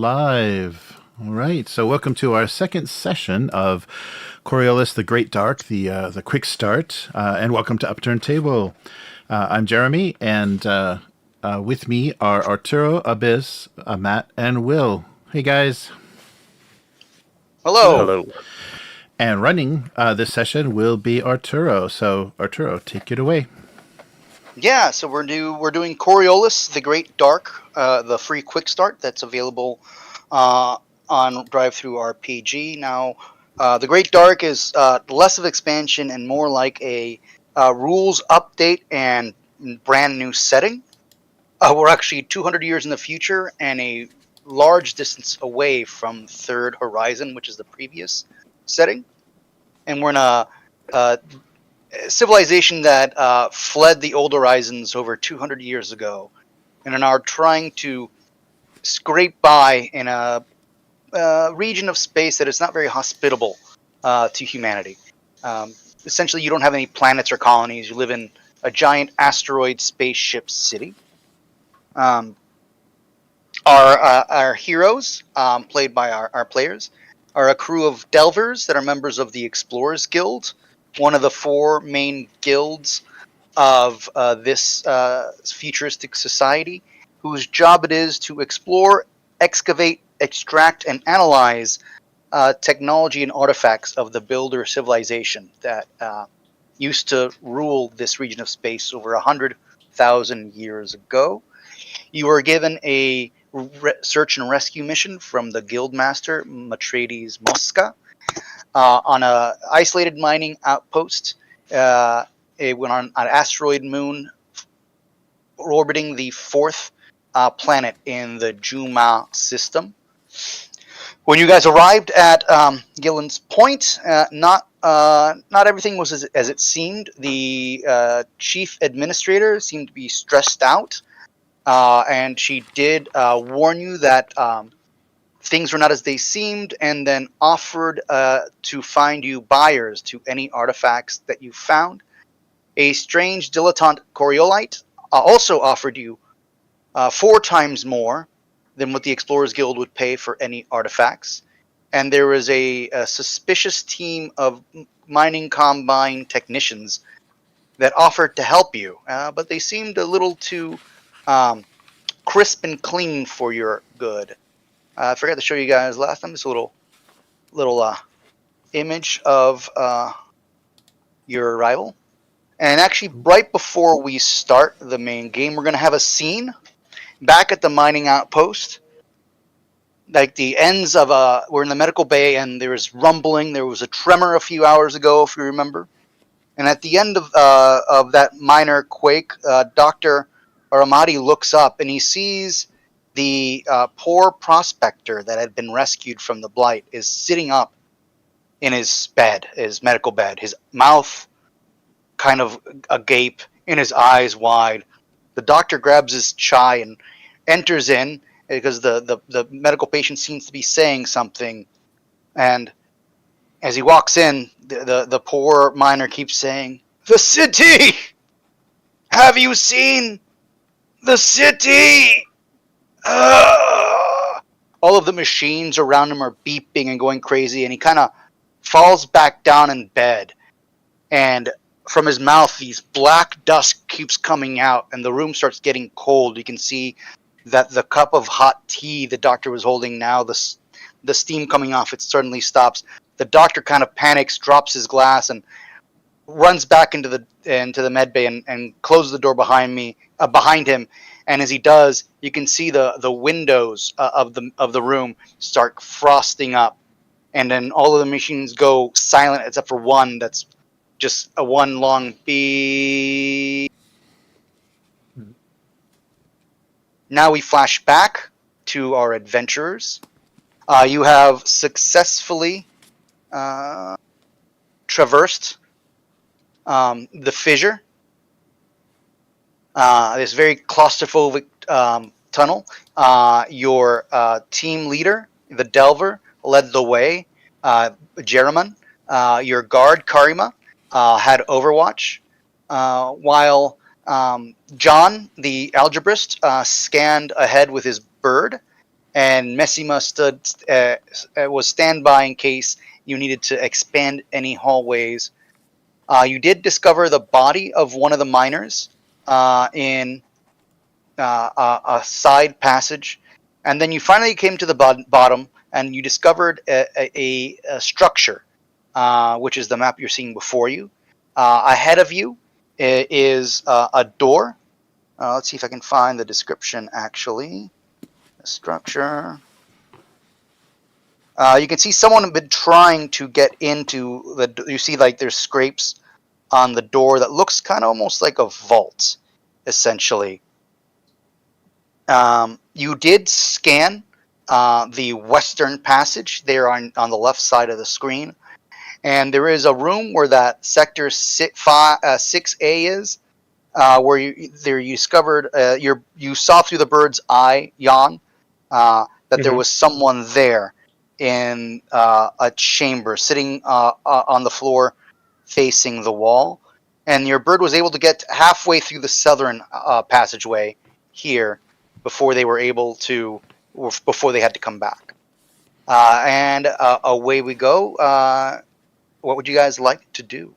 live. All right, so welcome to our second session of Coriolis, the Great Dark, the Quickstart, and welcome to Upturned Table. I'm Jeremy, and with me are Arturo, Abyss, Matt, and Will. Hey, guys. Hello. Hello. And running this session will be Arturo. So, Arturo, take it away. Yeah, so we're doing Coriolis, the Great Dark, the free quick start that's available on DriveThru RPG. Now, the Great Dark is less of expansion and more like a rules update and brand new setting. We're actually 200 years in the future and a large distance away from Third Horizon, which is the previous setting, and we're in a civilization that fled the old horizons over 200 years ago and are now trying to scrape by in a region of space that is not very hospitable to humanity. Essentially, you don't have any planets or colonies. You live in a giant asteroid spaceship city. Our heroes, played by our players, are a crew of delvers that are members of the Explorers Guild, one of the four main guilds of this futuristic society, whose job it is to explore, excavate, extract, and analyze technology and artifacts of the Builder civilization that used to rule this region of space over 100,000 years ago. You are given a search and rescue mission from the Guildmaster, Matrades Mosca, on an isolated mining outpost. It went on an asteroid moon orbiting the fourth planet in the Juma system. When you guys arrived at Gillen's Point, not everything was as it seemed. The chief administrator seemed to be stressed out, and she did warn you that things were not as they seemed, and then offered to find you buyers to any artifacts that you found. A strange dilettante Coriolite also offered you 4 times more than what the Explorers Guild would pay for any artifacts. And there was a suspicious team of mining combine technicians that offered to help you, but they seemed a little too crisp and clean for your good. I forgot to show you guys last time. Just a little image of your arrival. And actually, right before we start the main game, we're going to have a scene back at the mining outpost. Like the ends of we're in the medical bay, and there was rumbling. There was a tremor a few hours ago, if you remember. And at the end of that minor quake, Dr. Aramati looks up and he sees the poor prospector that had been rescued from the blight is sitting up in his bed, his medical bed, his mouth kind of agape, in his eyes wide. The doctor grabs his chai and enters in because the medical patient seems to be saying something. And as he walks in, the poor miner keeps saying, "The city! Have you seen the city?" All of the machines around him are beeping and going crazy, and he kind of falls back down in bed. And from his mouth, these black dust keeps coming out, and the room starts getting cold. You can see that the cup of hot tea the doctor was holding now, the steam coming off, it suddenly stops. The doctor kind of panics, drops his glass, and runs back into the med bay and closes the door behind him. And as he does, you can see the windows of the room start frosting up, and then all of the machines go silent except for one that's just a one long beep. Now we flash back to our adventurers. You have successfully traversed the fissure, this very claustrophobic tunnel. Your team leader, the Delver, led the way. Jereman, your guard, Karima, had Overwatch, while John, the algebraist, scanned ahead with his bird, and Messima was standby in case you needed to expand any hallways. You did discover the body of one of the miners in a side passage, and then you finally came to the bottom, and you discovered a structure, which is the map you're seeing before you. Ahead of you is a door. Let's see if I can find the description, actually. The structure. You can see someone had been trying to get into the. You see, like, there's scrapes on the door that looks kind of almost like a vault, essentially. You did scan the western passage there on the left side of the screen, and there is a room where that sector 6A is, where you discovered you saw through the bird's eye, Jan, that there was someone there in a chamber sitting on the floor facing the wall, and your bird was able to get halfway through the southern passageway here before they had to come back. And away we go. What would you guys like to do?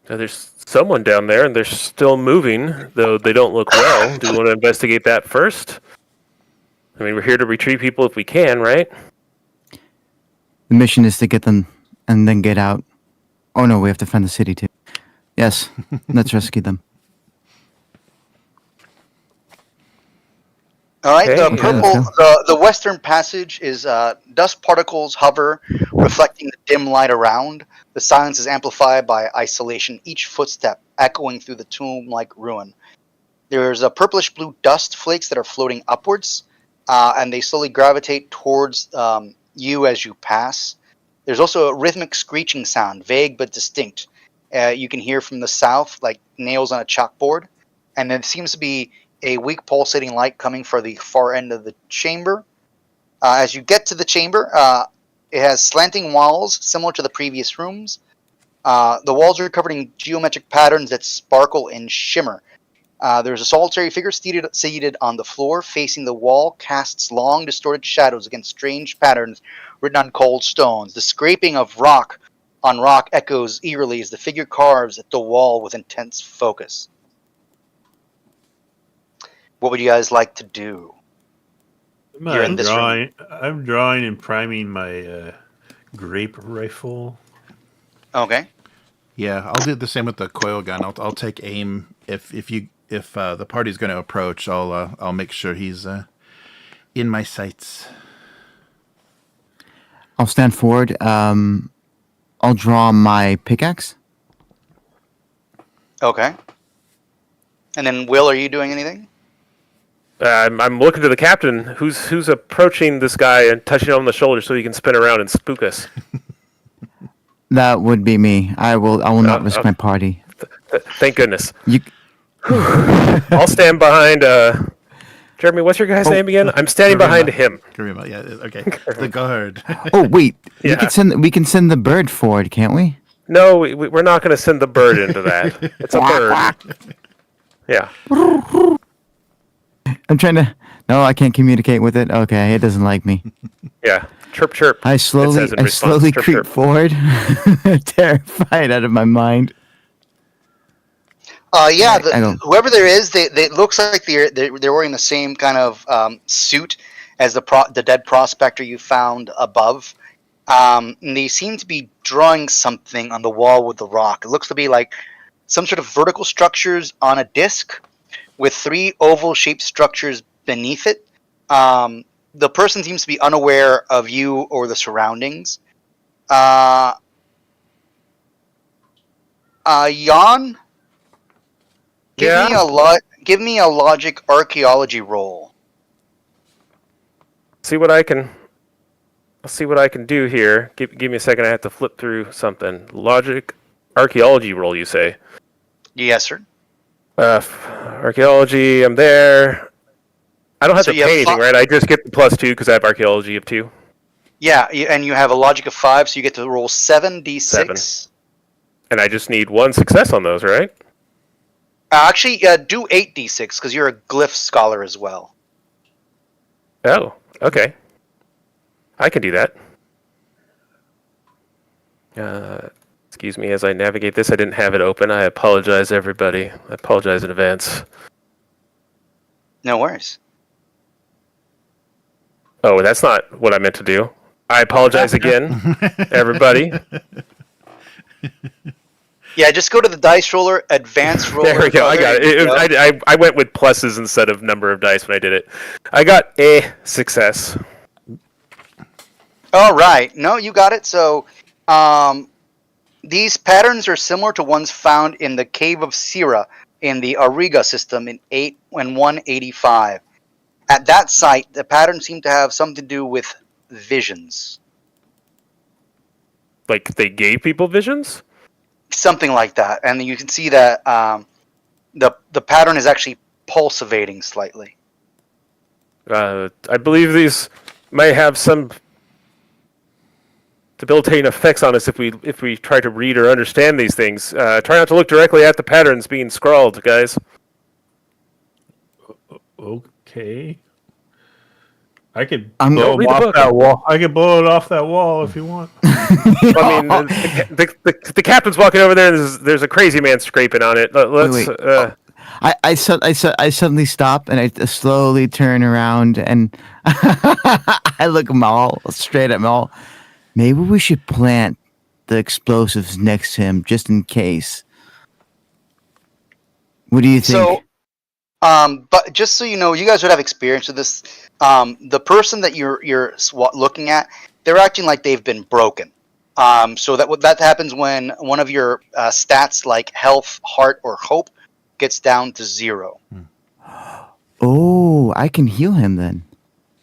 So there's someone down there, and they're still moving, though they don't look well. Do we want to investigate that first? I mean, we're here to retrieve people if we can, right? The mission is to get them and then get out. Oh no, we have to find the city too. Yes, let's rescue them. All right, Okay. the purple, the western passage is dust particles hover, reflecting the dim light around. The silence is amplified by isolation, each footstep echoing through the tomb-like ruin. There's a purplish-blue dust flakes that are floating upwards, and they slowly gravitate towards you as you pass. There's also a rhythmic screeching sound, vague but distinct. You can hear from the south, like nails on a chalkboard, and there seems to be a weak pulsating light coming from the far end of the chamber. As you get to the chamber, it has slanting walls similar to the previous rooms. The walls are covered in geometric patterns that sparkle and shimmer. There's a solitary figure seated on the floor, facing the wall, casts long, distorted shadows against strange patterns written on cold stones. The scraping of rock on rock echoes eerily as the figure carves at the wall with intense focus. What would you guys like to do? I'm drawing and priming my grape rifle. Okay. Yeah, I'll do the same with the coil gun. I'll take aim if the party's going to approach. I'll make sure he's in my sights. I'll stand forward. I'll draw my pickaxe. Okay. And then, Will, are you doing anything? I'm looking to the captain. Who's approaching this guy and touching him on the shoulder so he can spin around and spook us? That would be me. I will not risk my party. Thank goodness. You. I'll stand behind. Jeremy, what's your guy's name again? I'm standing behind him. Karima, yeah, okay. The guard. Oh wait, Yeah. we can send the bird forward, can't we? No, we're not going to send the bird into that. It's a bird. Yeah. I'm trying to. No, I can't communicate with it. Okay, it doesn't like me. Yeah. Chirp, chirp. I slowly Chirp, creep chirp. forward, terrified out of my mind. Yeah, I go. whoever there is, they looks like they're wearing the same kind of suit as the dead prospector you found above. And they seem to be drawing something on the wall with the rock. It looks to be like some sort of vertical structures on a disc with 3 oval-shaped structures beneath it. The person seems to be unaware of you or the surroundings. Jan? Give me a logic archaeology roll. I'll see what I can do here. Give me a second. I have to flip through something. Logic, archaeology roll. You say? Yes, sir. Archaeology. I'm there. I don't have So to you pay have anything, right? I just get the +2 because I have archaeology of 2. Yeah, and you have a logic of 5, so you get to roll 7d6. And I just need 1 success on those, right? Actually, do 8d6 because you're a glyph scholar as well. Oh, okay. I can do that. Excuse me as I navigate this. I didn't have it open. I apologize, everybody. I apologize in advance. No worries. Oh, that's not what I meant to do. I apologize again, everybody. Yeah, just go to the dice roller, advanced roller. There we go. I got it. I went with pluses instead of number of dice when I did it. I got a success. All right. No, you got it. So, these patterns are similar to ones found in the Cave of Sira in the Auriga system in 185. At that site, the patterns seem to have something to do with visions. Like they gave people visions? Something like that. And you can see that the pattern is actually pulsating slightly. I believe these may have some debilitating effects on us if we try to read or understand these things. Try not to look directly at the patterns being scrawled, guys. Okay. I could I'm- blow Don't read them the off book. that wall. I could blow it off that wall if you want. I mean, the captain's walking over there, and there's a crazy man scraping on it. Let's. Wait. I suddenly stop and I slowly turn around and I look Maul straight at Maul. Maybe we should plant the explosives next to him just in case. What do you think? So, but just so you know, you guys would have experience with this. The person that you're looking at, they're acting like they've been broken. So that happens when one of your stats like health, heart, or hope gets down to 0. Oh, I can heal him then.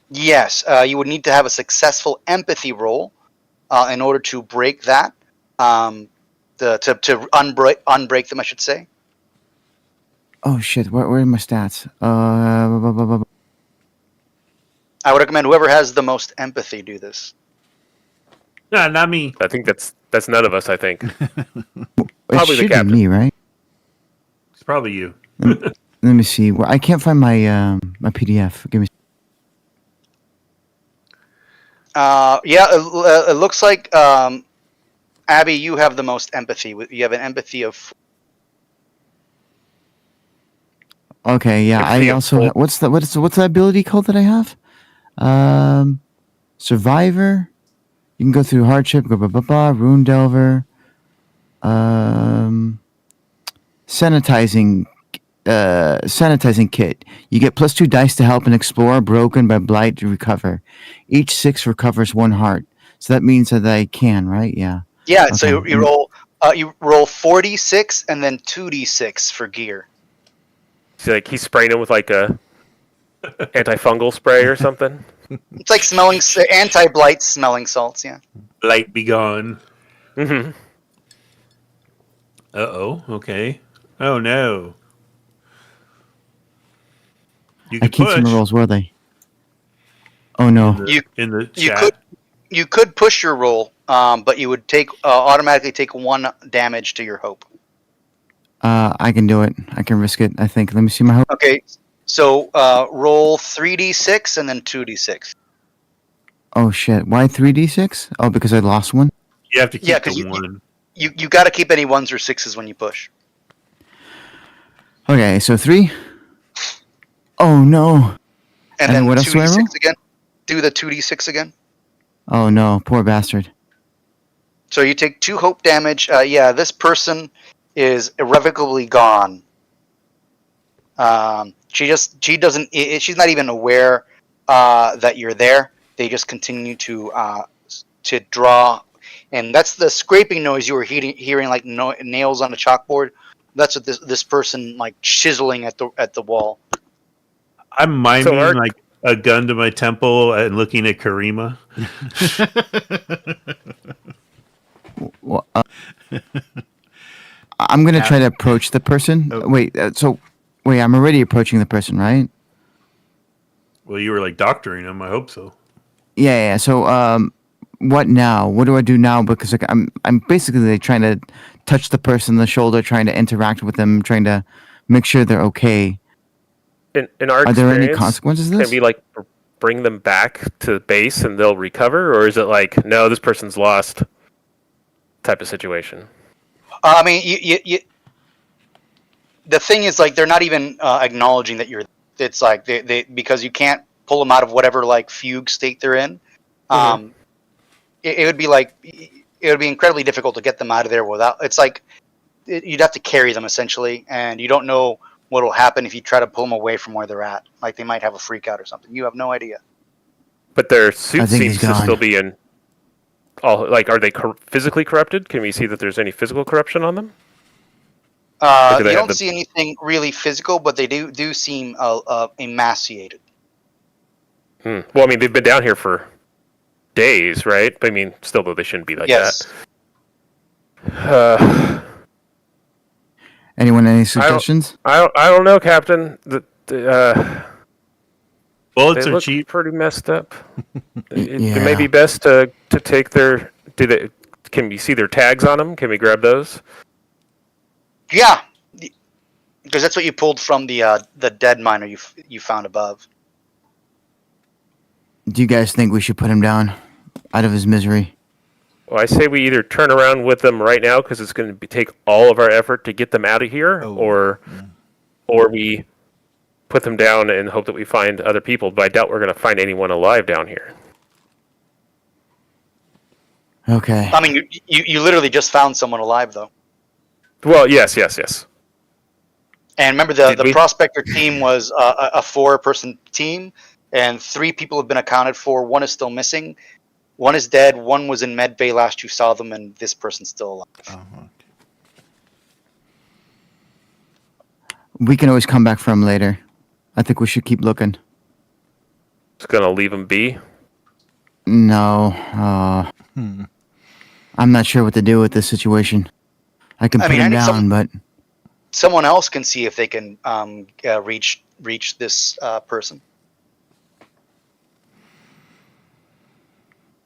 Yes, you would need to have a successful empathy roll in order to break that. To unbreak them, I should say. Oh shit! Where are my stats? I would recommend whoever has the most empathy do this. No, not me. I think that's none of us. I think. It Probably the should be captain. me, right? It's probably you. Let me see. Well, I can't find my my PDF. Give me. It looks like Abby, you have the most empathy. You have an empathy of. Okay, yeah. I Empathy of also full- what's the ability called that I have? Survivor. You can go through hardship. Rune Delver. Sanitizing kit. You get +2 dice to help an explorer broken by blight to recover. Each 6 recovers 1 heart. So that means that I can, right? Yeah. Yeah, Okay. so you roll 4d6 and then 2d6 for gear. See, like he's spraying him with like a antifungal spray or something. It's like smelling anti-blight smelling salts. Yeah. Light be gone. Mm-hmm. Uh-oh. Okay. Oh, no. You I can can't see my push rolls, were they? Oh no. in the You chat. You could push your roll, but you would automatically take 1 damage to your hope. I can do it. I can risk it, I think. Let me see my hope. Okay, so roll 3d6 and then 2d6. Oh shit. Why 3d6? Oh, because I lost one? You have to keep Yeah, 'cause the you- one. You got to keep any 1s or 6s when you push. Okay, so 3. Oh no. And And then what else do I 2d6 roll? again. Do the 2d6 again. Oh no, poor bastard. So you take 2 hope damage. Yeah, this person is irrevocably gone. She doesn't. She's not even aware that you're there. They just continue to draw, and that's the scraping noise you were hearing, like nails on a chalkboard. That's what this person like chiseling at the wall. I'm miming So like a gun to my temple and looking at Karima. Well, I'm gonna try to approach the person. Oh. Wait, I'm already approaching the person, right? Well, you were like doctoring him. I hope so. Yeah. So, what now? What do I do now? Because like, I'm basically like, trying to touch the person on the shoulder, trying to interact with them, trying to make sure they're okay. In our Are there any experience, consequences to can this? be like bring them back to base and they'll recover, or is it like, no, this person's lost type of situation? I mean, you the thing is, like, they're not even acknowledging that you're. It's like they because you can't pull them out of whatever like fugue state they're in. It would be like it would be incredibly difficult to get them out of there without. It's like you'd have to carry them essentially, and you don't know what will happen if you try to pull them away from where they're at. Like they might have a freak out or something. You have no idea. But their suit I think seems he's to gone. still be in. All like, are they physically corrupted? Can we see that there's any physical corruption on them? Or do they You have don't the- see anything really physical, but they do seem emaciated. Well, I mean, they've been down here for days, right? I mean, still, though, they shouldn't be like Yes. that. Anyone any suggestions? I don't know, Captain. Bullets They are look cheap. pretty messed up. It Yeah. may be best to take their. Can we see their tags on them? Can we grab those? Yeah, because that's what you pulled from the dead miner you found above. Do you guys think we should put him down out of his misery? Well, I say we either turn around with them right now because it's going to take all of our effort to get them out of here, or we put them down and hope that we find other people. But I doubt we're going to find anyone alive down here. Okay. I mean, you literally just found someone alive though. Well, yes. And remember, Did the we? prospector team was a 4-person team, and 3 people have been accounted for. 1 is still missing. 1 is dead. 1 was in med bay last you saw them, and this person's still alive. Oh, okay. We can always come back for him later. I think we should keep looking. Just going to leave them be. No. I'm not sure what to do with this situation. I can I put mean, I him need down, but Someone else can see if they can reach this person.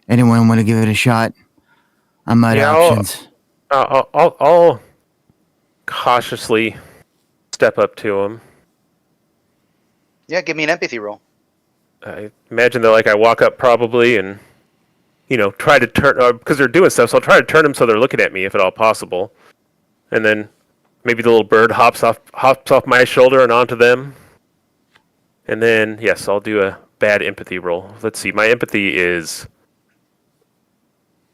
anyone want to give it a shot? I'm out of Yeah, options. I'll cautiously step up to them. Yeah, give me an empathy roll. I imagine that, like, I walk up probably and, try to turn, because they're doing stuff, so I'll try to turn them so they're looking at me if at all possible. And then maybe the little bird hops off my shoulder and onto them. And then, yes, I'll do a bad empathy roll. Let's see, my empathy is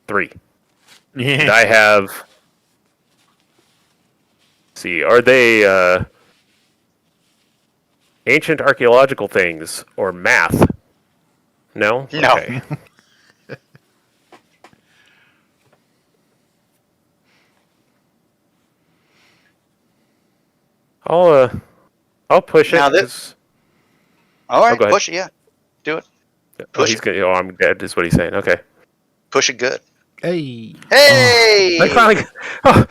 3. And Yeah. I have, see, are they ancient archaeological things or math? No? No. Okay. I'll push it. Now this- 'cause- All right, go ahead. push it. Yeah, do it. oh, Push he's it. gonna. Oh, I'm dead. Is what he's saying. Okay. Push it good. Hey. Hey! I finally. Oh,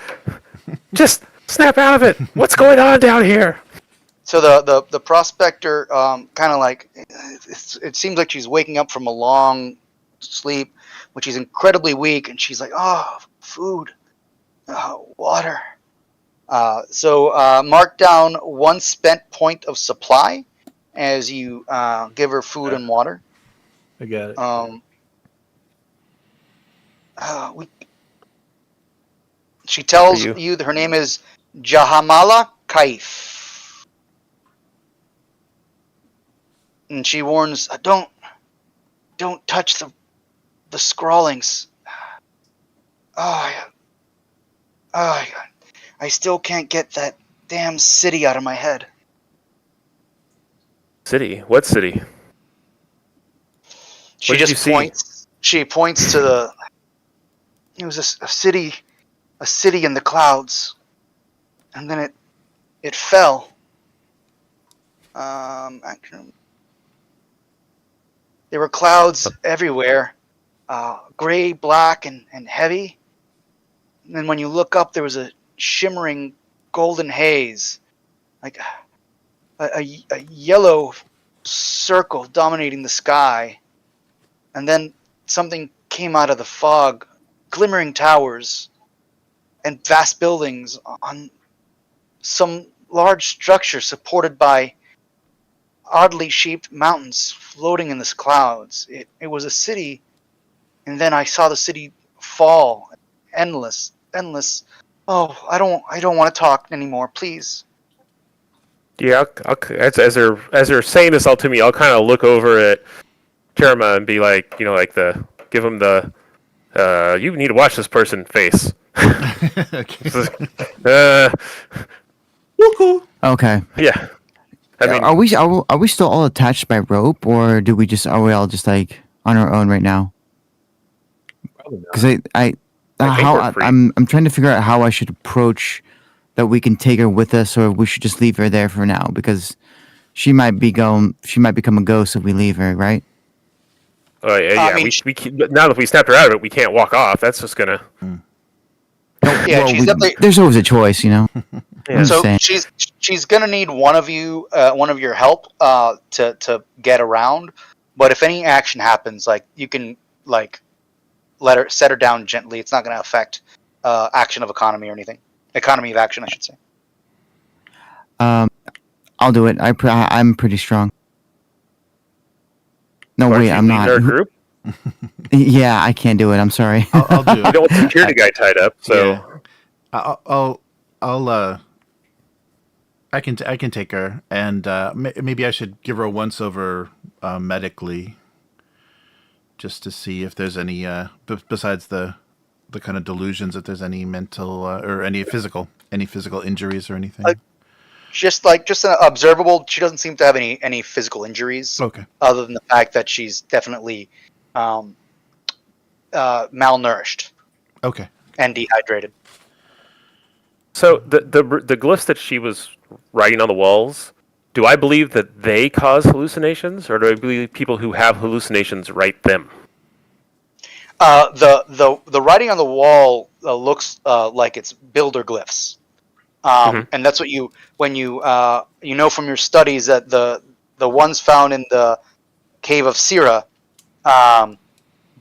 just snap out of it. What's going on down here? So the prospector kind of like it seems like she's waking up from a long sleep, when she's incredibly weak, and she's like, "Oh, food, water." So mark down 1 spent point of supply as you give her food and water. I got it. She tells you. you that her name is Jahamala Kaif. And she warns, don't touch the scrawlings. I still can't get that damn city out of my head. City? What city? She What did you just see? points. She points to the. It was a city in the clouds, and then it fell. Actually, there were clouds everywhere, gray, black, and heavy. And then when you look up, there was a shimmering golden haze, like a yellow circle dominating the sky. And then something came out of the fog, glimmering towers and vast buildings on some large structure supported by oddly shaped mountains floating in the clouds. It was a city, and then I saw the city fall. Endless, endless. Oh, I don't want to talk anymore, please. Yeah, as they're saying this all to me, I'll kind of look over at Jeremiah and be like, give him the, you need to watch this person face. Okay. uh, Okay. yeah. I mean, Are we still all attached by rope, or are we all just like on our own right now? Probably not. Because I think we're free. I'm trying to figure out how I should approach that we can take her with us, or we should just leave her there for now because she might become a ghost if we leave her, right? yeah, I mean, now that we snapped her out of it, we can't walk off. That's just gonna. yeah, she's definitely. There's always a choice, you know. Yeah. I'm just So saying. she's gonna need one of your help to get around. But if any action happens, like you can like set her down gently. It's not gonna affect action of economy or anything. Economy of action, I should say. I'll do it. I'm pretty strong. No, Aren't wait, you I'm leading not. Our group? Yeah, I can't do it. I'm sorry. I'll do You it. don't want the security guy tied up, so. Yeah. I can take her, and maybe I should give her a once over medically, just to see if there's any besides the kind of delusions, if there's any mental or any physical injuries or anything. Just an observable. She doesn't seem to have any physical injuries. Okay. Other than the fact that she's definitely malnourished Okay. and dehydrated. So the glyphs that she was writing on the walls, do I believe that they cause hallucinations, or do I believe people who have hallucinations write them? The writing on the wall looks like it's builder glyphs, and that's what when you know from your studies that the ones found in the cave of Sira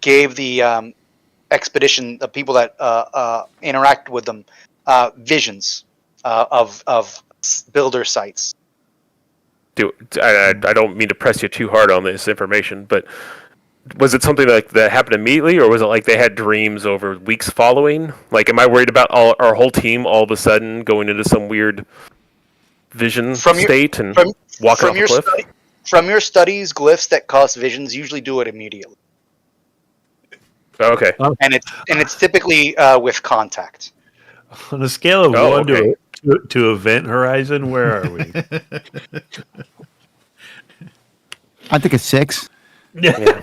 gave the expedition, the people that interacted with them, visions of builder sites. I don't mean to press you too hard on this information, but was it something like that happened immediately, or was it like they had dreams over weeks following? Like, am I worried about our whole team all of a sudden going into some weird vision state and walking off a cliff? From your studies, glyphs that cause visions usually do it immediately. Okay. And it's typically with contact. On a scale of 1 to event horizon, where are we? I think a 6. Yeah.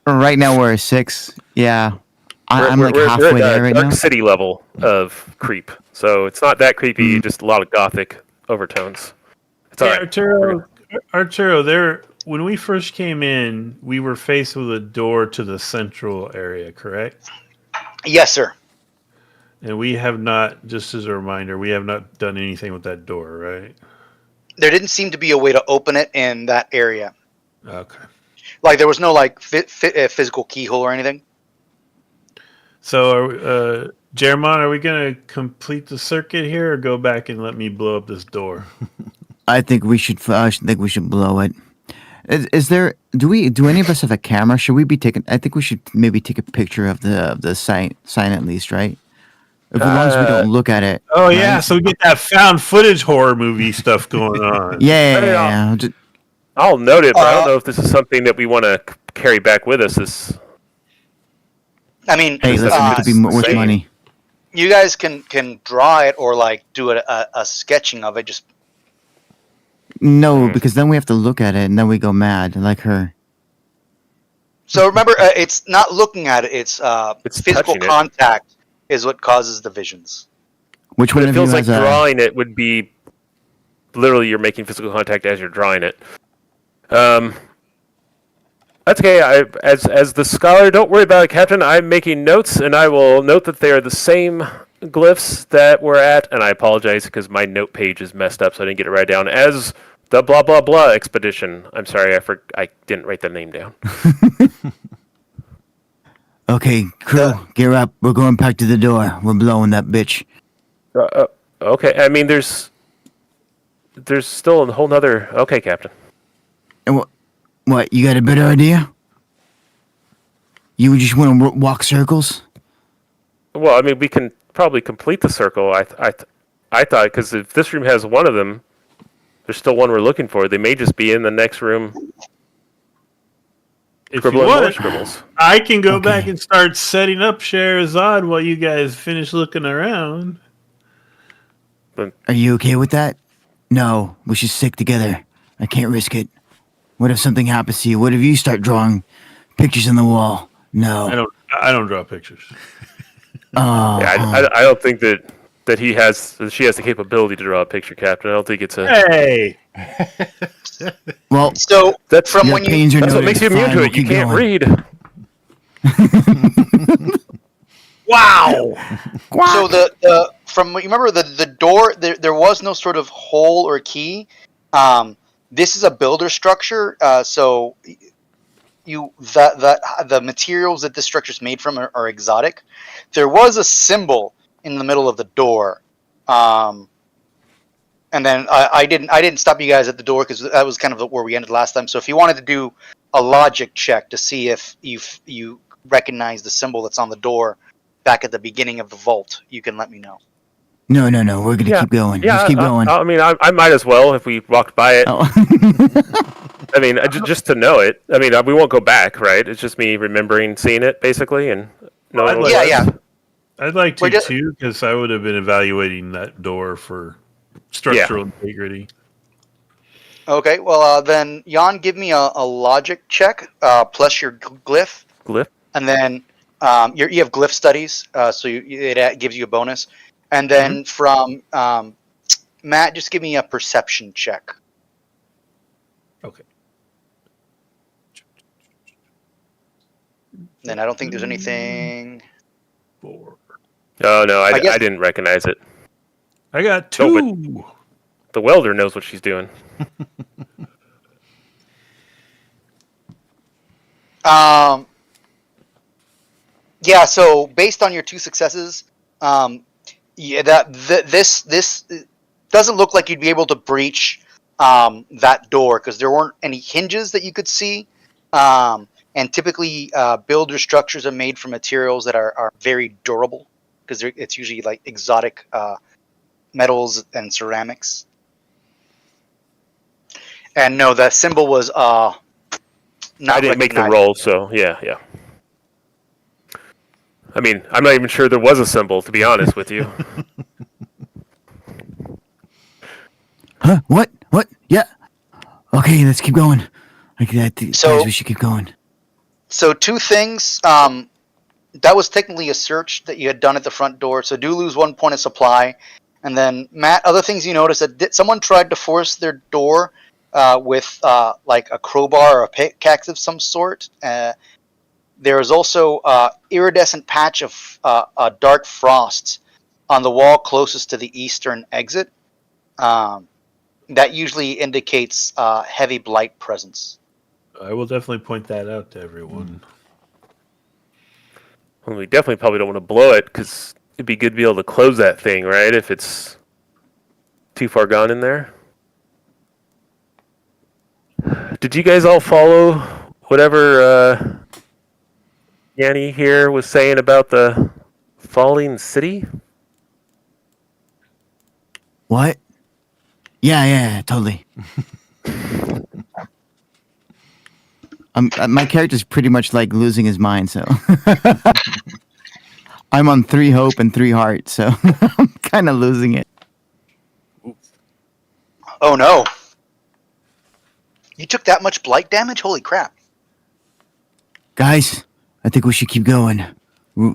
Right now we're a 6. Yeah. I'm like we're halfway at there right Dark now. City level of creep, so it's not that creepy. Just a lot of gothic overtones. It's all right. Arturo, when we first came in, we were faced with a door to the central area, correct? Yes, sir. And we have not, just as a reminder, we have not done anything with that door, right? There didn't seem to be a way to open it in that area. Okay. Like there was no physical keyhole or anything. So, Jeremiah, are we going to complete the circuit here, or go back and let me blow up this door? I think we should blow it. Do any of us have a camera? Should we be taking? I think we should maybe take a picture of the sign at least, right? As long as we don't look at it. Oh right? yeah, so we get that found footage horror movie stuff going on. Yeah. I'll note it, but I don't know if this is something that we want to carry back with us. I mean, Hey, listen, it could be worth money. You guys can draw it or like do a sketching of it. Just no, because then we have to look at it and then we go mad like her. so remember, it's not looking at it. It's physical touching it. contact is what causes the visions. Which one It of you feels like has drawing it would be literally you're making physical contact as you're drawing it. That's okay. As the scholar, don't worry about it, Captain. I'm making notes, and I will note that they are the same glyphs that we're at. And I apologize because my note page is messed up, so I didn't get it right down. As the blah blah blah expedition. I'm sorry, I didn't write the name down. Okay, crew, gear up. We're going back to the door. We're blowing that bitch. Okay. I mean, there's still a whole nother. Okay, Captain. And what? You got a better idea? You just want to walk circles? Well, I mean, we can probably complete the circle. I thought, because if this room has one of them, there's still one we're looking for. They may just be in the next room If you scribbling more want, scribbles. I can go Okay. back and start setting up Scheherazade while you guys finish looking around. Are you okay with that? No, we should stick together. I can't risk it. What if something happens to you? What if you start drawing pictures on the wall? No. I don't draw pictures. Oh. Yeah, I don't think that she has the capability to draw a picture, Captain. I don't think it's a. Hey, Well, So That's from your when you opinions are That's what noted. makes you immune Fine, to we'll it. You keep can't going. read. wow! so the from what you remember the door there was no sort of hole or key. This is a builder structure, so the materials that this structure is made from are exotic. There was a symbol in the middle of the door, and then I didn't stop you guys at the door because that was kind of where we ended last time. So if you wanted to do a logic check to see if you recognize the symbol that's on the door back at the beginning of the vault, you can let me know. No. We're gonna keep going. Yeah, Let's keep going. I mean, I might as well if we walked by it. Oh. I mean, just to know it. I mean, we won't go back, right? It's just me remembering seeing it, basically, and knowing what it Yeah, was. yeah. I'd like to Wait, too, because I would have been evaluating that door for structural integrity. Okay, well then Jan, give me a logic check plus your glyph, Glyph? and then you have glyph studies, so it gives you a bonus, and then from Matt, just give me a perception check. Okay. Then I don't think there's anything. 4. Oh, no, I guess- didn't recognize it. I got No, 2. The welder knows what she's doing. Yeah, so based on your 2 successes, this doesn't look like you'd be able to breach that door because there weren't any hinges that you could see. And typically, builder structures are made from materials that are very durable because it's usually like exotic metals and ceramics. And no, the symbol was not I didn't make the recognized. roll, so yeah. I mean, I'm not even sure there was a symbol, to be honest with you. Huh? What? Yeah. Okay, let's keep going. So- Guys, we should keep going. So 2 things. That was technically a search that you had done at the front door, so do lose 1 point of supply. And then Matt, other things you notice that someone tried to force their door with like a crowbar or a pickaxe of some sort. There is also iridescent patch of dark frost on the wall closest to the eastern exit. That usually indicates heavy blight presence. I will definitely point that out to everyone. Well, we definitely probably don't want to blow it, because it'd be good to be able to close that thing, right? If it's too far gone in there. Did you guys all follow whatever Yanni here was saying about the falling city? What? Yeah, totally. My character's pretty much like losing his mind, so I'm on 3 hope and 3 heart, so I'm kind of losing it. Oh no! You took that much blight damage? Holy crap! Guys, I think we should keep going. We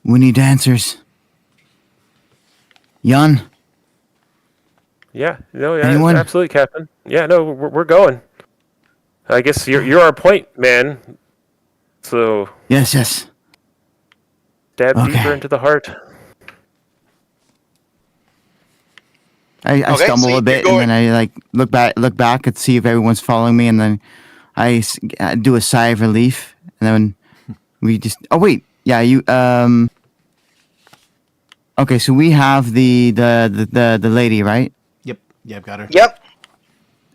need answers. Jan, Yeah, no, yeah, Anyone? absolutely, Captain. Yeah, no, we're going. I guess you're our point man. So yes. stab Okay. deeper into the heart. I Okay, stumble so a you bit, go- and then I look back and see if everyone's following me, and then I do a sigh of relief, and then we just. Oh wait, yeah, you. Okay, so we have the lady, right? Yep. Yeah, I've got her. Yep.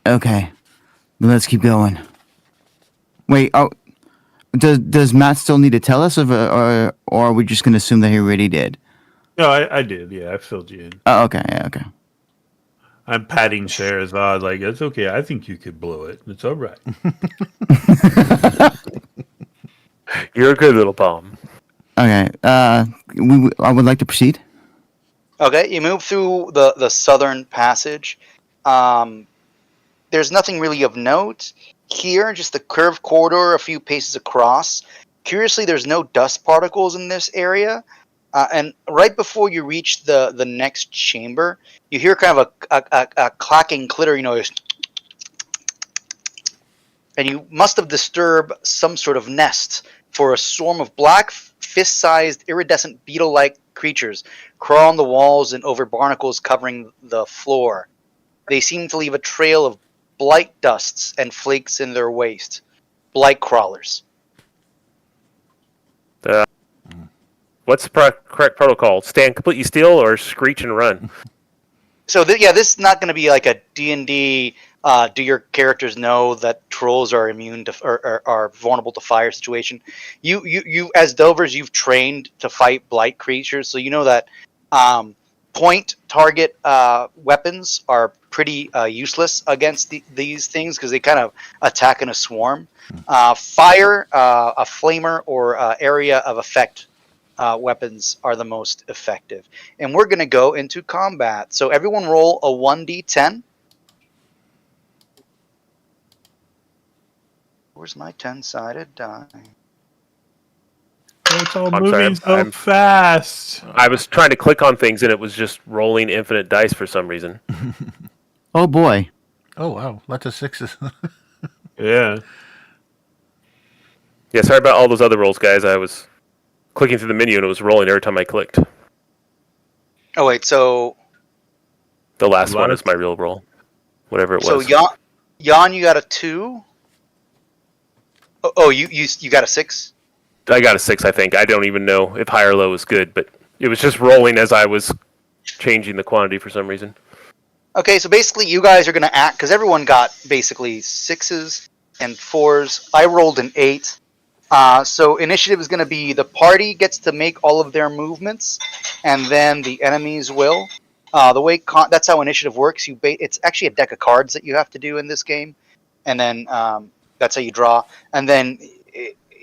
Okay. Let's keep going. Wait. Oh, does Matt still need to tell us, or are we just gonna assume that he already did? No, I did. Yeah, I filled you in. Oh, okay. Yeah, okay. I'm patting Sherazade like, it's okay. I think you could blow it. It's all right. You're a good little bomb. Okay. I would like to proceed. Okay, you move through the southern passage. There's nothing really of note here, just the curved corridor a few paces across. Curiously, there's no dust particles in this area. And right before you reach the next chamber, you hear kind of a clacking, clittering noise. And you must have disturbed some sort of nest, for a swarm of black, fist-sized, iridescent beetle-like creatures crawl on the walls and over barnacles covering the floor. They seem to leave a trail of blight dusts and flakes in their waste. Blight crawlers. What's the correct protocol? Stand completely still or screech and run? So this is not going to be like a D&D. Do your characters know that trolls are immune to or are vulnerable to fire situation? You as Delvers, you've trained to fight blight creatures, so you know that point target weapons are pretty useless against these things because they kind of attack in a swarm. Fire, a flamer, or area of effect weapons are the most effective. And we're going to go into combat. So everyone roll a 1d10. Where's my 10-sided die? Oh, it's all I'm moving sorry, so fast. I was trying to click on things and it was just rolling infinite dice for some reason. Oh boy. Oh, wow. Lots of sixes. Yeah. Yeah, sorry about all those other rolls, guys. I was clicking through the menu and it was rolling every time I clicked. Oh, wait, so... The last one is my real roll. Whatever it was. So, Jan, you got a 2? Oh, you got a 6? I got a 6, I think. I don't even know if high or low is good, but it was just rolling as I was changing the quantity for some reason. Okay, so basically you guys are going to act, because everyone got basically 6s and 4s. I rolled an 8. So initiative is going to be the party gets to make all of their movements, and then the enemies will. The way that's how initiative works. It's actually a deck of cards that you have to do in this game, and then that's how you draw. And then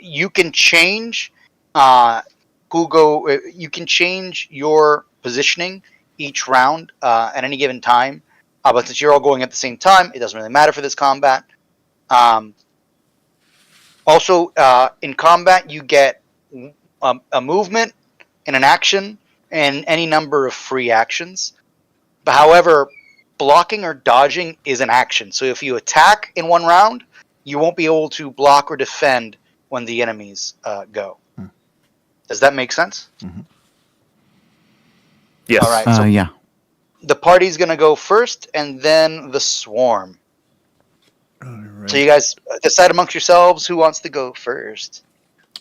you can change you can change your positioning each round at any given time. But since you're all going at the same time, it doesn't really matter for this combat. Also, in combat, you get a movement and an action and any number of free actions. But however, blocking or dodging is an action. So if you attack in one round, you won't be able to block or defend when the enemies go. Does that make sense? Mm-hmm. Yes. All right. So Yeah. the party's going to go first, and then the swarm. All right. So you guys decide amongst yourselves who wants to go first.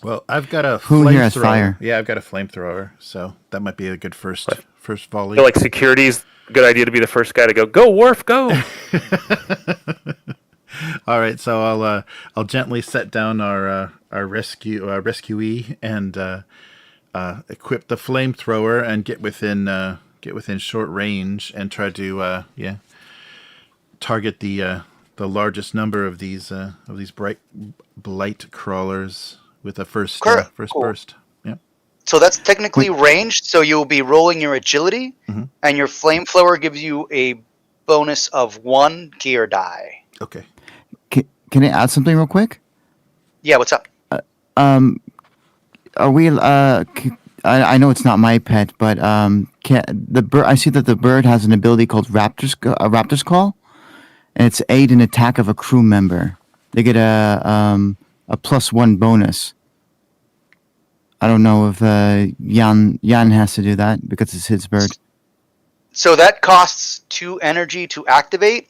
Well, I've got a Who here has flamethrower. fire? Yeah, I've got a flamethrower, so that might be a good first I volley. feel like security's a good idea to be the first guy to go. Go, Worf, go! All right, so I'll gently set down our rescuee and equip the flamethrower and get within short range and try to target the largest number of these bright blight crawlers with a first Cool. burst. Yeah. So that's technically ranged, so you'll be rolling your agility, and your flamethrower gives you a bonus of 1 gear die. Okay. Can I add something real quick? Yeah, what's up? Are we? I know it's not my pet, but the bird? I see that the bird has an ability called Raptor's Call, and it's aid in attack of a crew member. They get a +1 bonus. I don't know if Jan has to do that because it's his bird. So that costs 2 energy to activate,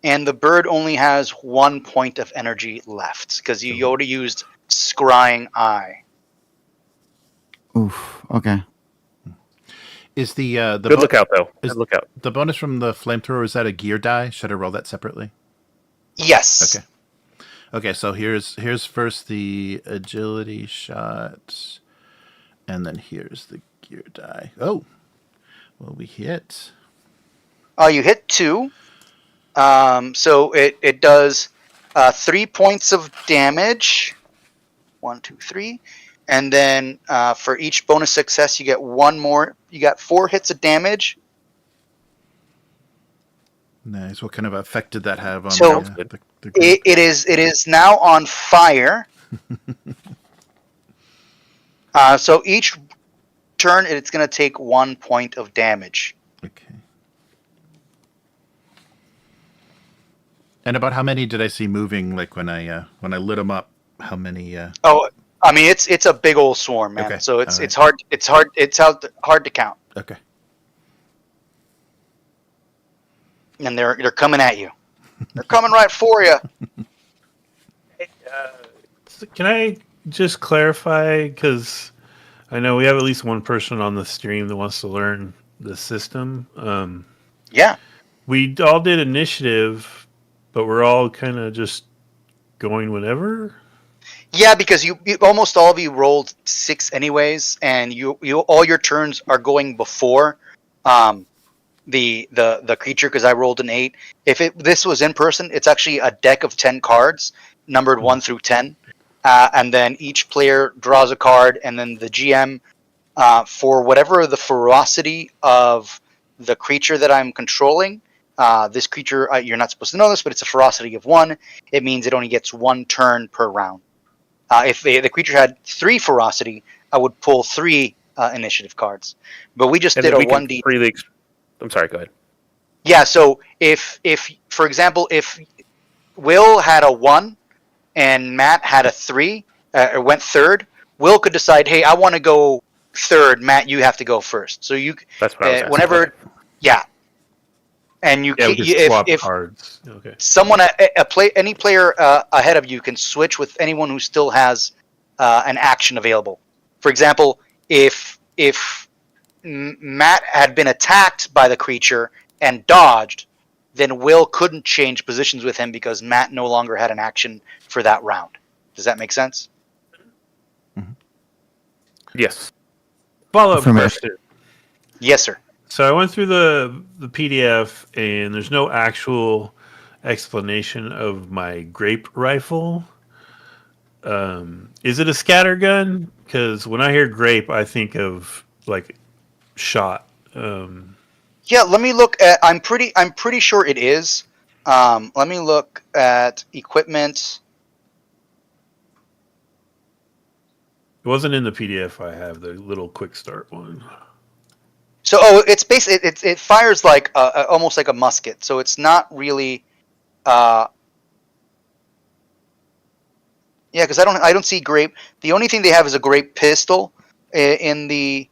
and the bird only has 1 point of energy left because you already used Scrying Eye. Oof. Okay. Is the Good lookout, though. Good lookout. the bonus from the flamethrower, is that a gear die? Should I roll that separately? Yes. Okay. Okay, so here's first the agility shot, and then here's the gear die. Oh, well, we hit. You hit 2. So it does 3 points of damage. 1, 2, 3. And then for each bonus success, you get 1 more. You got 4 hits of damage. Nice. What kind of effect did that have on So the group? it is now on fire. So each turn, it's going to take 1 point of damage. Okay. And about how many did I see moving? Like when I lit them up, how many? Oh, I mean it's a big old swarm, man. Okay. So All right. it's hard to count. Okay. And they're coming at you. They're coming right for you. So can I just clarify? Because I know we have at least one person on the stream that wants to learn the system. Yeah. We all did initiative, but we're all kind of just going whenever. Yeah, because you almost all of you rolled 6 anyways, and you all your turns are going before the creature, because I rolled an 8. If this was in person, it's actually a deck of 10 cards numbered 1 through 10, and then each player draws a card, and then the GM for whatever the ferocity of the creature that I'm controlling. This creature, you're not supposed to know this, but it's a ferocity of 1. It means it only gets 1 turn per round. If the creature had 3 ferocity, I would pull 3 initiative cards. But we just did a 1d. I'm sorry. Go ahead. Yeah. So if for example, if Will had a 1 and Matt had a 3, or went third, Will could decide, hey, I want to go third. Matt, you have to go first. So you That's what I was asking. whenever, yeah. And you Yeah, we can, just swap if cards. Okay. someone any player ahead of you can switch with anyone who still has an action available. For example, if Matt had been attacked by the creature and dodged, then Will couldn't change positions with him because Matt no longer had an action for that round. Does that make sense? Yes. Follow-up Affirmative. question. Yes, sir. So I went through the PDF, and there's no actual explanation of my grape rifle. Is it a scatter gun? Because when I hear grape, I think of like shot. Yeah, let me look at. I'm pretty sure it is. Let me look at equipment. It wasn't in the PDF I have, the little Quickstart one. So, it's basically it fires like almost like a musket. So it's not really. Yeah, because I don't see grape. The only thing they have is a grape pistol in the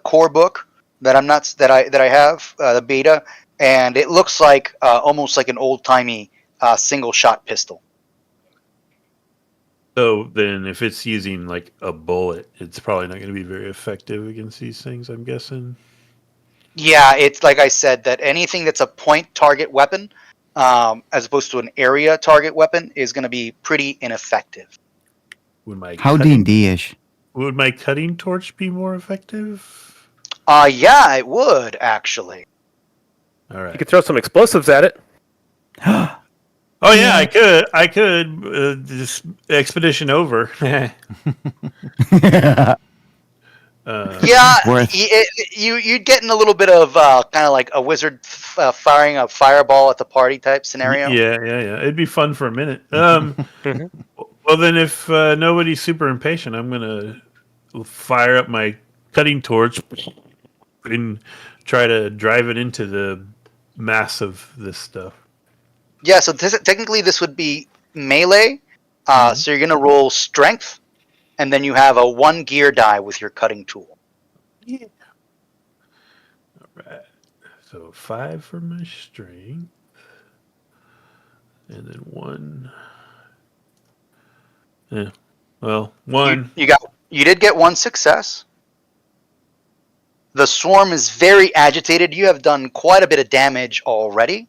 core book that I have the beta, and it looks like almost like an old timey single shot pistol. So then, if it's using like a bullet, it's probably not going to be very effective against these things, I'm guessing. Yeah, it's like I said, that anything that's a point target weapon, as opposed to an area target weapon, is going to be pretty ineffective. How D&D-ish. Would my cutting torch be more effective? Yeah, it would actually. All right. You could throw some explosives at it. Oh yeah, I could. Just expedition over. Yeah, Worth. you'd get in a little bit of kind of like a wizard firing a fireball at the party type scenario. Yeah. It'd be fun for a minute. Well, then, if nobody's super impatient, I'm gonna fire up my cutting torch and try to drive it into the mass of this stuff. Yeah, so technically this would be melee. So you're gonna roll strength, and then you have a 1 gear die with your cutting tool. Yeah. All right. So 5 for my strength, and then 1. Yeah. Well, 1. You did get 1 success. The swarm is very agitated. You have done quite a bit of damage already.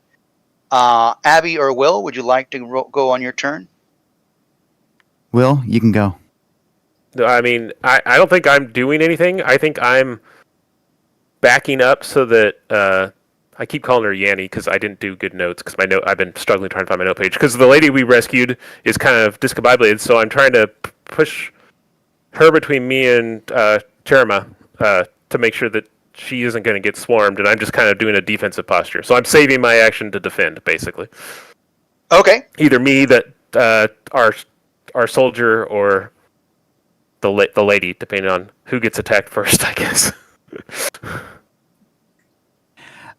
Abby or Will, would you like to go on your turn? Will, you can go. I mean, I don't think I'm doing anything. I think I'm backing up so that I keep calling her Yanni because I didn't do good notes because I've been struggling trying to find my note page because the lady we rescued is kind of discombobulated, so I'm trying to push her between me and Jerema to make sure that she isn't going to get swarmed, and I'm just kind of doing a defensive posture. So I'm saving my action to defend, basically. Okay. Either me, our soldier, or the lady, depending on who gets attacked first, I guess.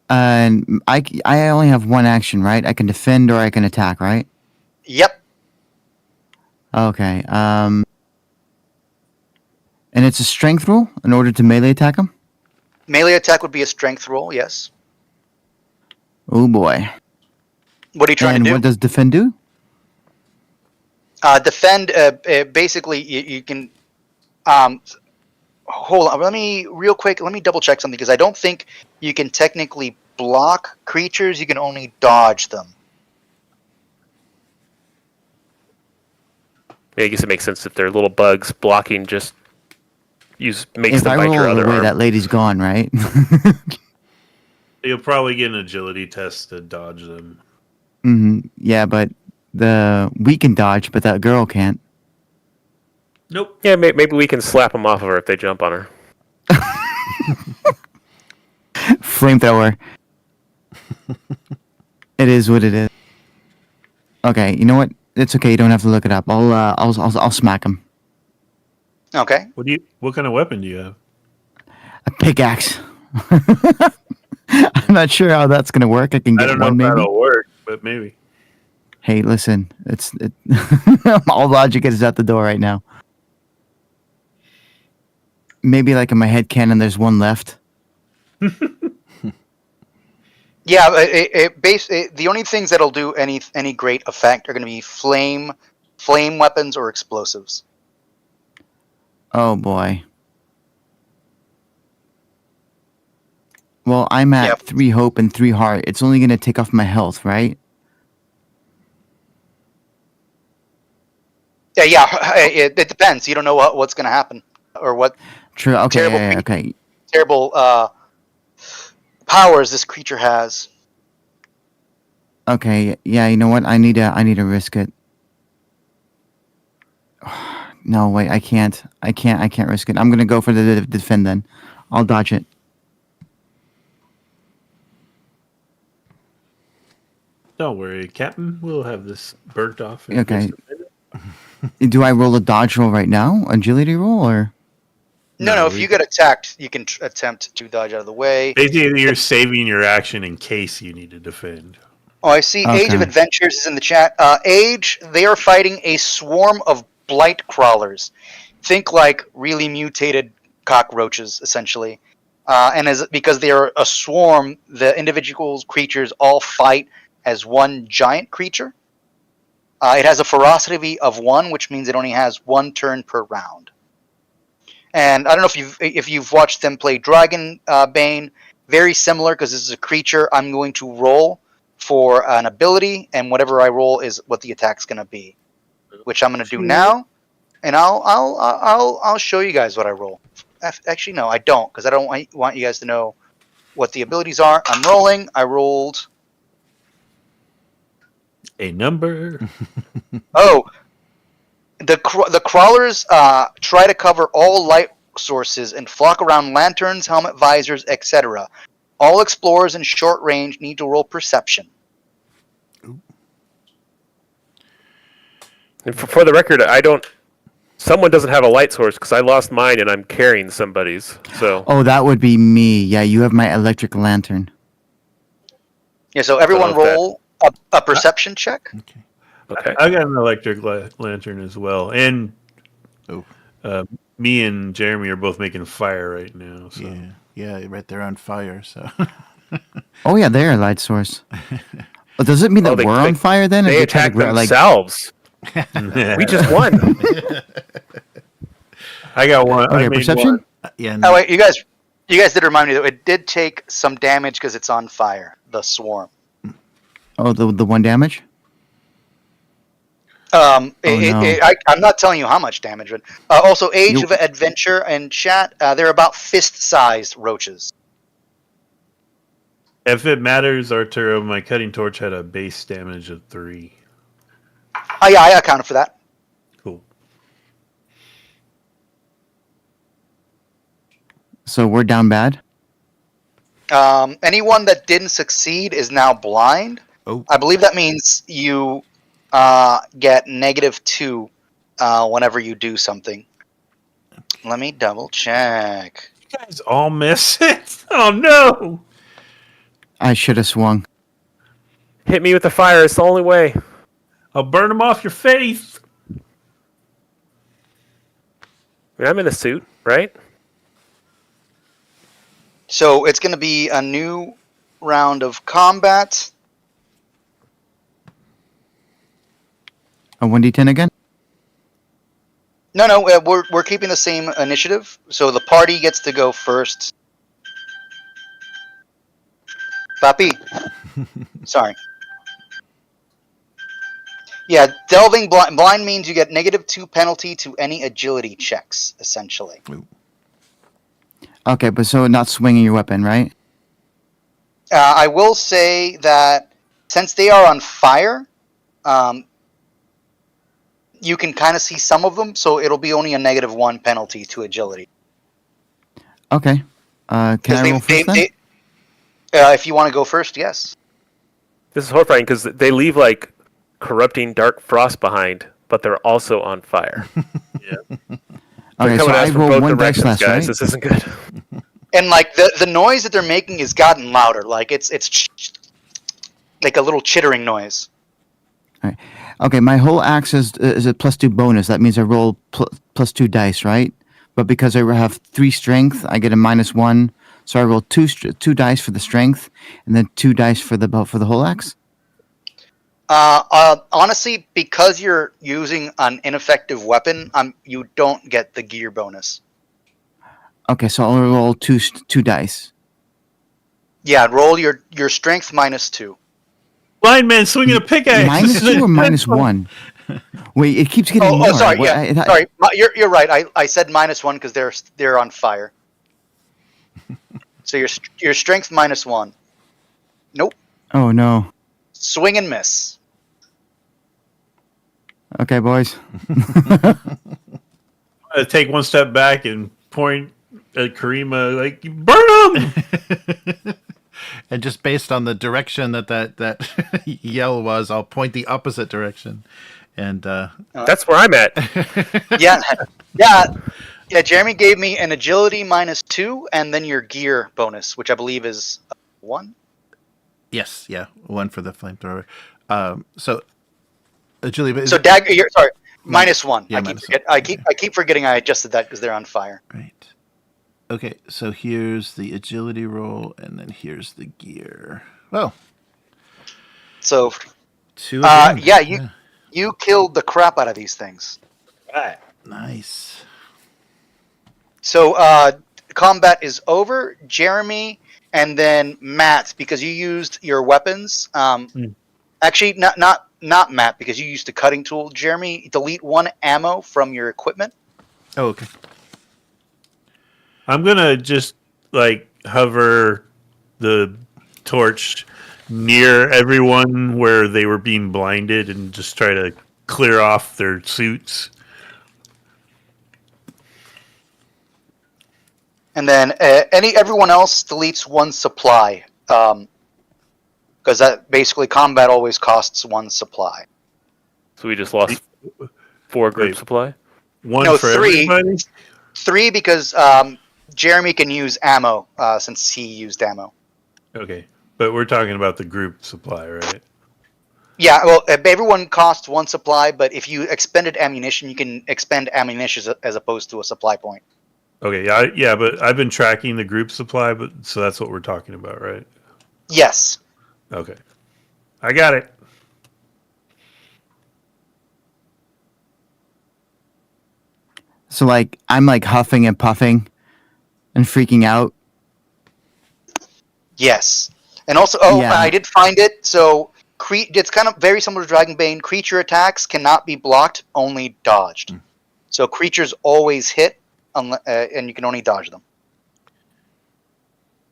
And I only have one action, right? I can defend or I can attack, right? Yep. Okay. And it's a strength roll in order to melee attack him? Melee attack would be a strength roll, yes. Oh boy. What are you trying And to do? what does defend do? Defend, basically, you can... hold on, let me double check something, because I don't think you can technically block creatures, you can only dodge them. Yeah, I guess it makes sense if they're little bugs. Blocking just makes If them I bite roll your other away, arm. that lady's gone, right? You'll probably get an agility test to dodge them. Yeah, but we can dodge, but that girl can't. Nope. Yeah, maybe we can slap them off of her if they jump on her. Flamethrower. It is what it is. Okay, you know what? It's okay. You don't have to look it up. I'll smack him. Okay. What kind of weapon do you have? A pickaxe. I'm not sure how that's gonna work. I can I get don't know one if maybe. that'll work, but maybe. Hey, listen. All logic is at the door right now. Maybe like in my head canon, there's one left. Yeah, the only things that'll do any great effect are going to be flame weapons or explosives. Oh boy. Well, I'm at 3 hope and 3 heart. It's only gonna take off my health, right? Yeah. It depends. You don't know what's going to happen or what True. Okay. Terrible Okay. terrible powers this creature has. Okay. Yeah. You know what? I need to risk it. No, wait. I can't risk it. I'm gonna go for the defend then. I'll dodge it. Don't worry, Captain. We'll have this burnt off. In Okay. just a minute. Do I roll a dodge roll right now? Agility roll or? No. If you get attacked, you can attempt to dodge out of the way. Basically, you're saving your action in case you need to defend. Oh, I see. Age of Okay. Adventures is in the chat. Age, they are fighting a swarm of blight crawlers. Think like really mutated cockroaches, essentially. Because they are a swarm, the individual creatures all fight as one giant creature. It has a ferocity of 1, which means it only has 1 turn per round. And I don't know if you've watched them play Dragon Bane. Very similar, because this is a creature. I'm going to roll for an ability, and whatever I roll is what the attack's going to be, which I'm going to do now. And I'll show you guys what I roll. Actually, no, I don't, because I don't want you guys to know what the abilities are. I'm rolling. I rolled. A number. Oh, the crawlers try to cover all light sources and flock around lanterns, helmet visors, etc. All explorers in short range need to roll perception. And for the record, someone doesn't have a light source because I lost mine and I'm carrying somebody's. So Oh, that would be me. Yeah, you have my electric lantern. Yeah, so everyone I don't know if roll a perception check. okay. I got an electric lantern as well, and me and Jeremy are both making fire right now. So. Yeah, right there on fire. So Oh yeah, they're a light source. Oh, does it mean that we're on fire then? They If try attack to grab, themselves. We just won. I got one. I Okay, made perception. one. yeah, Oh wait, you guys You guys did remind me that it did take some damage because it's on fire. The swarm. Oh, the 1 damage. No. I'm not telling you how much damage, but also Age of Adventure and chat. They're about fist-sized roaches. If it matters, Arturo, my cutting torch had a base damage of 3. Oh yeah, I accounted for that. Cool. So we're down bad. Anyone that didn't succeed is now blind. Oh. I believe that means you get -2 whenever you do something. Let me double check. You guys all miss it. Oh no! I should have swung. Hit me with the fire. It's the only way. I'll burn them off your face. I mean, I'm in a suit, right? So it's going to be a new round of combat. A 1d10 again. No, we're keeping the same initiative. So the party gets to go first. Papi. Sorry. Yeah, delving blind means you get -2 penalty to any agility checks, essentially. Okay, but so not swinging your weapon, right? I will say that since they are on fire, you can kind of see some of them, so it'll be only a -1 penalty to agility. Okay. Can I roll first then? If you want to go first, yes. This is horrifying because they leave like corrupting dark frost behind, but they're also on fire. Okay, so I roll 1 dice less, guys. right? This isn't good. And like the noise that they're making has gotten louder. Like it's like a little chittering noise. Okay, my whole axe is a +2 bonus. That means I roll +2 dice, right? But because I have 3 strength, I get a -1. So I roll 2 dice for the strength, and then 2 dice for the whole axe. Honestly, because you're using an ineffective weapon, you don't get the gear bonus. Okay, so I'll roll 2 dice. Yeah, roll your strength -2. Blind man swinging a pickaxe. -2 or -1? Wait, it keeps getting more. Oh, sorry. What, Yeah, sorry. You're right. I said -1 because they're on fire. So your strength -1. Nope. Oh no. Swing and miss. Okay, boys. Take one step back and point at Karima, like, burn them! And just based on the direction that yell was, I'll point the opposite direction. And That's where I'm at. Yeah. Jeremy gave me an agility -2, and then your gear bonus, which I believe is 1. yes, yeah, 1 for the flamethrower. So agility. So dagger. Sorry, -1. Yeah, I keep forgetting I adjusted that because they're on fire. Right. Okay, so here's the agility roll, and then here's the gear. Oh. So, 2 again. you killed the crap out of these things. Right. Nice. So, combat is over. Jeremy and then Matt, because you used your weapons. Actually, not Matt, because you used a cutting tool. Jeremy, delete 1 ammo from your equipment. Oh, okay. I'm gonna just like hover the torch near everyone where they were being blinded and just try to clear off their suits. And then everyone else deletes 1 supply, because that basically combat always costs 1 supply. So we just lost 4 group Wait. supply. One No, for 3. everybody. 3 because Jeremy can use ammo since he used ammo. Okay, but we're talking about the group supply, right? Yeah, well, everyone costs 1 supply, but if you expended ammunition, you can expend ammunition as opposed to a supply point. Okay, yeah, but I've been tracking the group supply, but so that's what we're talking about, right? Yes. Okay, I got it. So like I'm like huffing and puffing and freaking out Yes. And also, Yeah. I did find it. So it's kind of very similar to Dragonbane. Creature attacks cannot be blocked, only dodged. So creatures always hit, and you can only dodge them.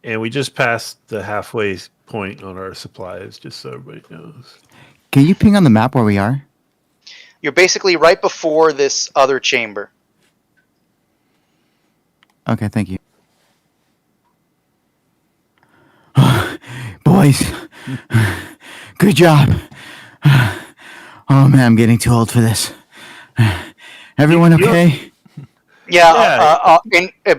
And we just passed the halfway point on our supplies, just so everybody knows. Can you ping on the map where we are? You're basically right before this other chamber. Okay, thank you. Boys, good job. Oh man, I'm getting too old for this. Everyone okay? Yeah.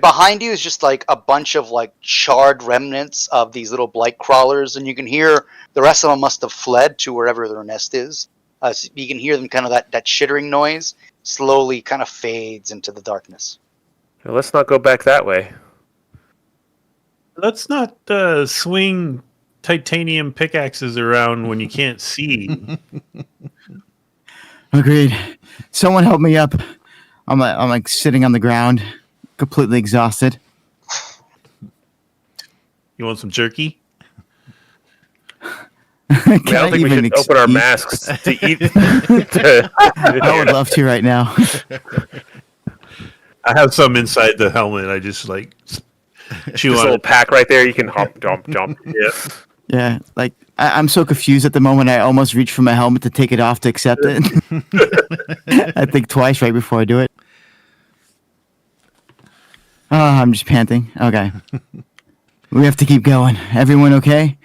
Behind you is just like a bunch of like charred remnants of these little blight crawlers, and you can hear the rest of them must have fled to wherever their nest is. So you can hear them kind of that chittering noise slowly kind of fades into the darkness. Well, let's not go back that way. Let's not swing titanium pickaxes around when you can't see. Agreed. Someone help me up. I'm like sitting on the ground, completely exhausted. You want some jerky? I don't think we should open our masks to eat. I would love to right now. I have some inside the helmet. I just like chew This on little it. pack right there. You can hop, jump. Yeah. Yeah, like I'm so confused at the moment. I almost reach for my helmet to take it off to accept it. I think twice right before I do it. Oh, I'm just panting. Okay. We have to keep going. Everyone okay?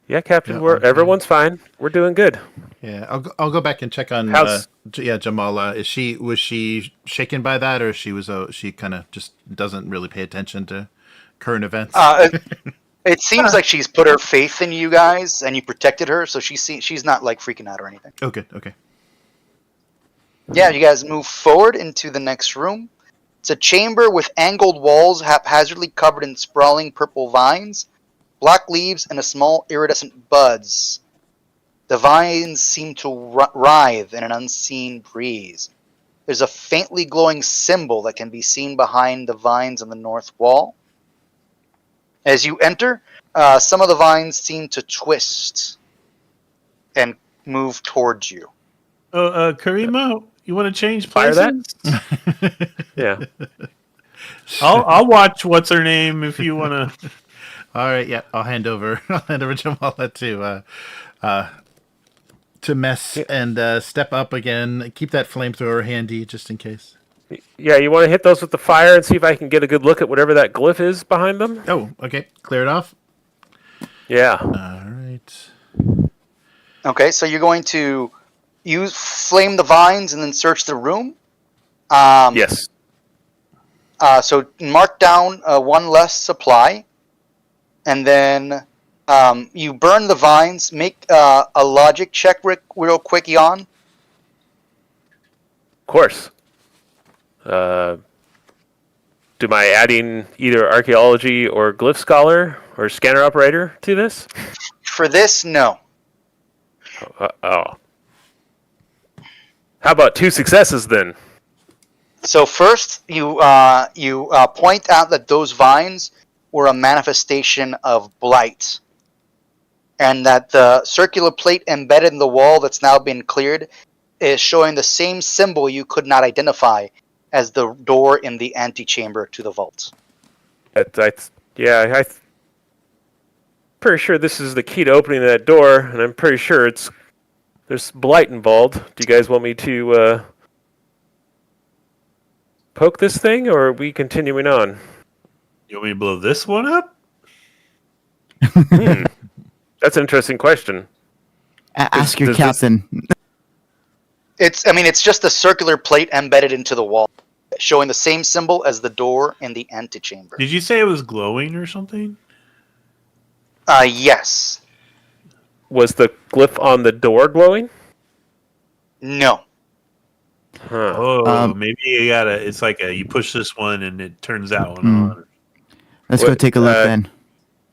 Yeah, Captain. Yeah, Everyone's fine. We're doing good. Yeah, I'll go back and check on Jamala. Was she shaken by that, or she kind of just doesn't really pay attention to current events? It seems like she's put her faith in you guys, and you protected her, so she's not like freaking out or anything. Oh, good. Okay. Yeah, you guys move forward into the next room. It's a chamber with angled walls haphazardly covered in sprawling purple vines, black leaves, and a small iridescent buds. The vines seem to writhe in an unseen breeze. There's a faintly glowing symbol that can be seen behind the vines on the north wall. As you enter, some of the vines seem to twist and move towards you. Oh, Karima, you want to change Fire places? that? Yeah. I'll watch what's her name if you want to. All right. Yeah, I'll hand over Jamala to mess and step up again. Keep that flamethrower handy just in case. Yeah, you want to hit those with the fire and see if I can get a good look at whatever that glyph is behind them? Oh, okay. Clear it off. Yeah. All right. Okay, so you're going to flame the vines and then search the room. Yes. So mark down one less supply, and then you burn the vines. Make a logic check real quick, Jan. Of course. Am I adding either archaeology or glyph scholar or scanner operator to this? For this, no. Oh. How about 2 successes then? So first, you point out that those vines were a manifestation of blight, and that the circular plate embedded in the wall that's now been cleared is showing the same symbol you could not identify as the door in the antechamber to the vault. I'm pretty sure this is the key to opening that door, and I'm pretty sure there's blight involved. Do you guys want me to poke this thing, or are we continuing on? You want me to blow this one up? That's an interesting question. Ask your does this- captain. It's just a circular plate embedded into the wall, showing the same symbol as the door in the antechamber. Did you say it was glowing or something? Yes. Was the glyph on the door glowing? No. Huh. Oh, maybe you gotta. It's like you push this one and it turns that one on. Let's go take a look then.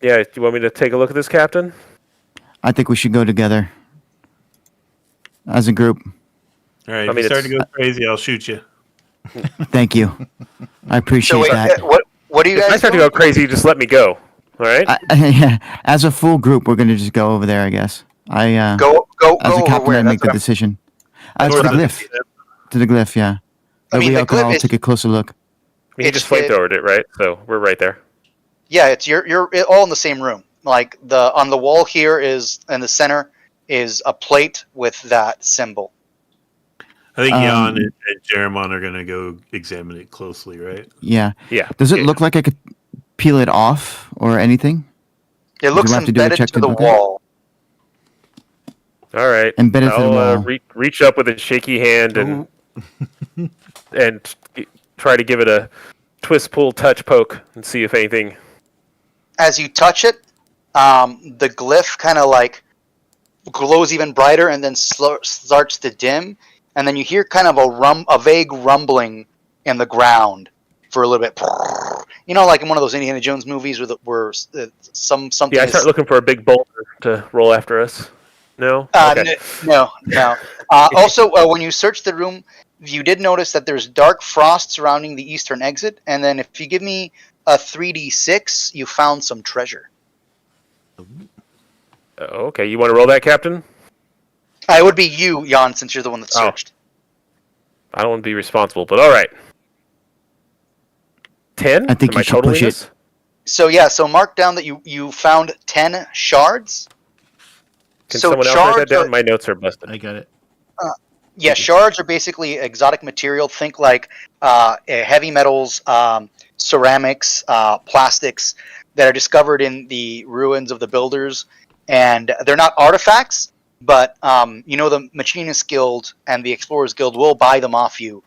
Yeah, do you want me to take a look at this, Captain? I think we should go together as a group. All right, I mean, if you start to it's- go crazy, I'll shoot you. Thank you. I appreciate So wait, that. what do you If guys I start to doing? go crazy, just let me go. All right. Yeah, as a full group, we're gonna just go over there, I guess. Go As a over captain, where? I That's make the what I'm- decision. that's To what the I'm glyph. To the glyph, yeah. I mean, We the all can all glyph is take a closer look. He just it's- flamethrowered it, right? So we're right there. yeah. It's you're all in the same room. Like on the wall here is in the center is a plate with that symbol. I think Jan Um, and Jeremon are going to go examine it closely, right? Yeah. Yeah. Does it Yeah. look like I could peel it off or anything? It looks have to do a embedded check to to the look at it? wall. All right. Embedded to the I'll wall. reach up with a shaky hand and try to give it a twist, pull, touch, poke, and see if anything. As you touch it, the glyph kind of like glows even brighter, and then starts to dim, and then you hear kind of a vague rumbling in the ground for a little bit. You know, like in one of those Indiana Jones movies where something. Yeah, I is, start looking for a big boulder to roll after us. No. Okay. No. Also, when you search the room, you did notice that there's dark frost surrounding the eastern exit, and then if you give me a 3d6, you found some treasure. Okay. You want to roll that, Captain? It would be you, Jan, since you're the one that searched. I don't want to be responsible, but all right. 10? I think Am you I should totaling push it. this? So mark down that you found 10 shards. Can So someone else write that shards down? are- My notes are busted. I got it. Yeah, shards are basically exotic material. Think like heavy metals, ceramics, plastics that are discovered in the ruins of the builders, and they're not artifacts. But the Machinist Guild and the Explorers Guild will buy them off you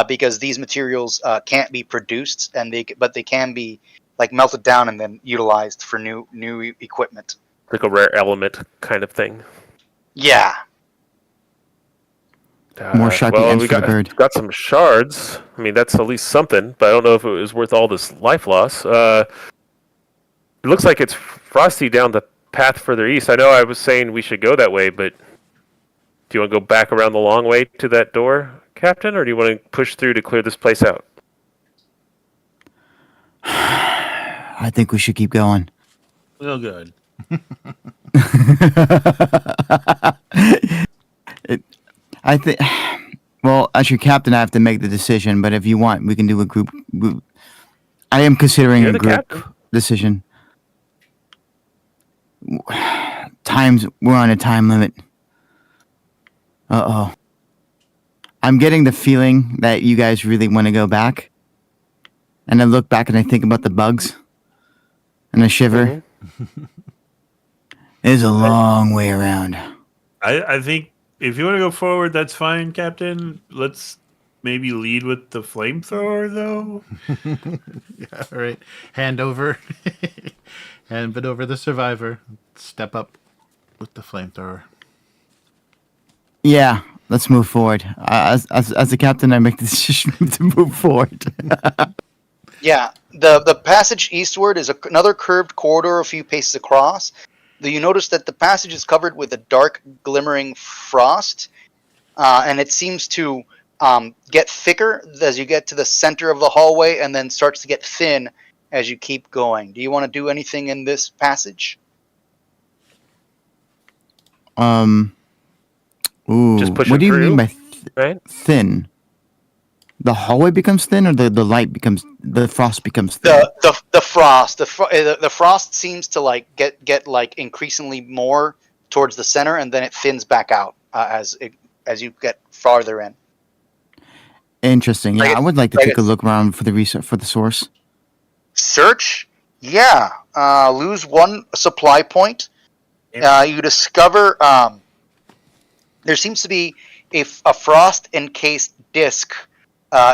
because these materials can't be produced, but they can be like melted down and then utilized for new equipment. Like a rare element kind of thing. Yeah. More sharpie well, ends we for the bird. got some shards. I mean, that's at least something, but I don't know if it was worth all this life loss. It looks like it's frosty down the path further east. I know I was saying we should go that way, but do you want to go back around the long way to that door, Captain, or do you want to push through to clear this place out? I think we should keep going. Oh, good. I think. Well, as your captain, I have to make the decision. But if you want, we can do a group. I am considering You're a the group captain. decision. We're on a time limit. Uh-oh. I'm getting the feeling that you guys really want to go back. And I look back and I think about the bugs. And I shiver. It's a long way around. I think if you want to go forward, that's fine, Captain. Let's maybe lead with the flamethrower, though. Yeah, all right. Hand over. Hand it over the survivor. Step up with the flamethrower. Yeah, let's move forward. As the captain, I make the decision to move forward. Yeah, the passage eastward is another curved corridor a few paces across. You notice that the passage is covered with a dark, glimmering frost, and it seems to get thicker as you get to the center of the hallway, and then starts to get thin as you keep going. Do you want to do anything in this passage? Ooh, Just push what it do you through, mean by right? thin? The hallway becomes thin, or the frost becomes thin? The frost. The frost seems to get increasingly more towards the center, and then it thins back out as you get farther in. Interesting. Yeah, like I would like to like take a it's- look around for the source. Search, yeah. Lose one supply point. You discover there seems to be a frost encased disc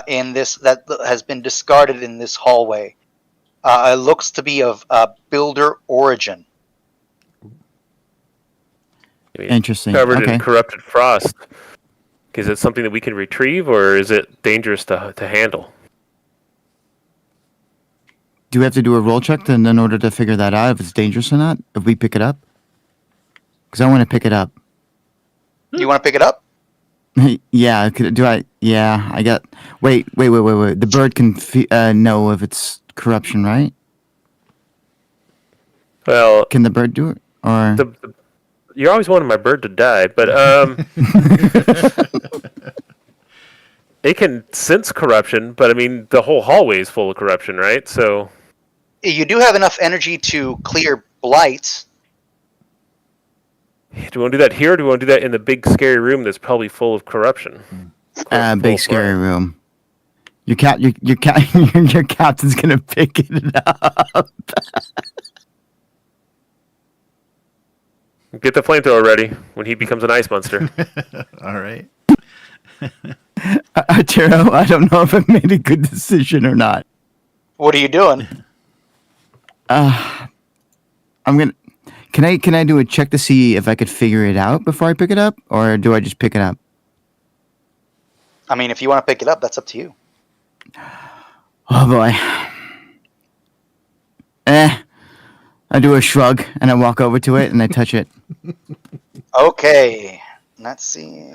in this that has been discarded in this hallway. It looks to be of builder origin. I mean, Interesting. Covered Okay. in corrupted frost. Is it something that we can retrieve, or is it dangerous to handle? Do we have to do a roll check in order to figure that out if it's dangerous or not? If we pick it up, because I want to pick it up. You want to pick it up? Yeah. Do I? Yeah. I got. Wait. The bird can know if it's corruption, right? Well, Can the bird do it? Or you always wanted my bird to die, but it can sense corruption. But I mean, the whole hallway is full of corruption, right? So You do have enough energy to clear blight. do we want to do that here, or do we want to do that in the big scary room that's probably full of corruption? Full big of scary blight. room. Your your captain's gonna pick it up. Get the flamethrower ready when he becomes an ice monster. All right. Arturo, I don't know if I made a good decision or not. What are you doing? I'm gonna. Can I do a check to see if I could figure it out before I pick it up, or do I just pick it up? I mean, if you want to pick it up, that's up to you. Oh boy. I do a shrug and I walk over to it and I touch it. Okay, let's see.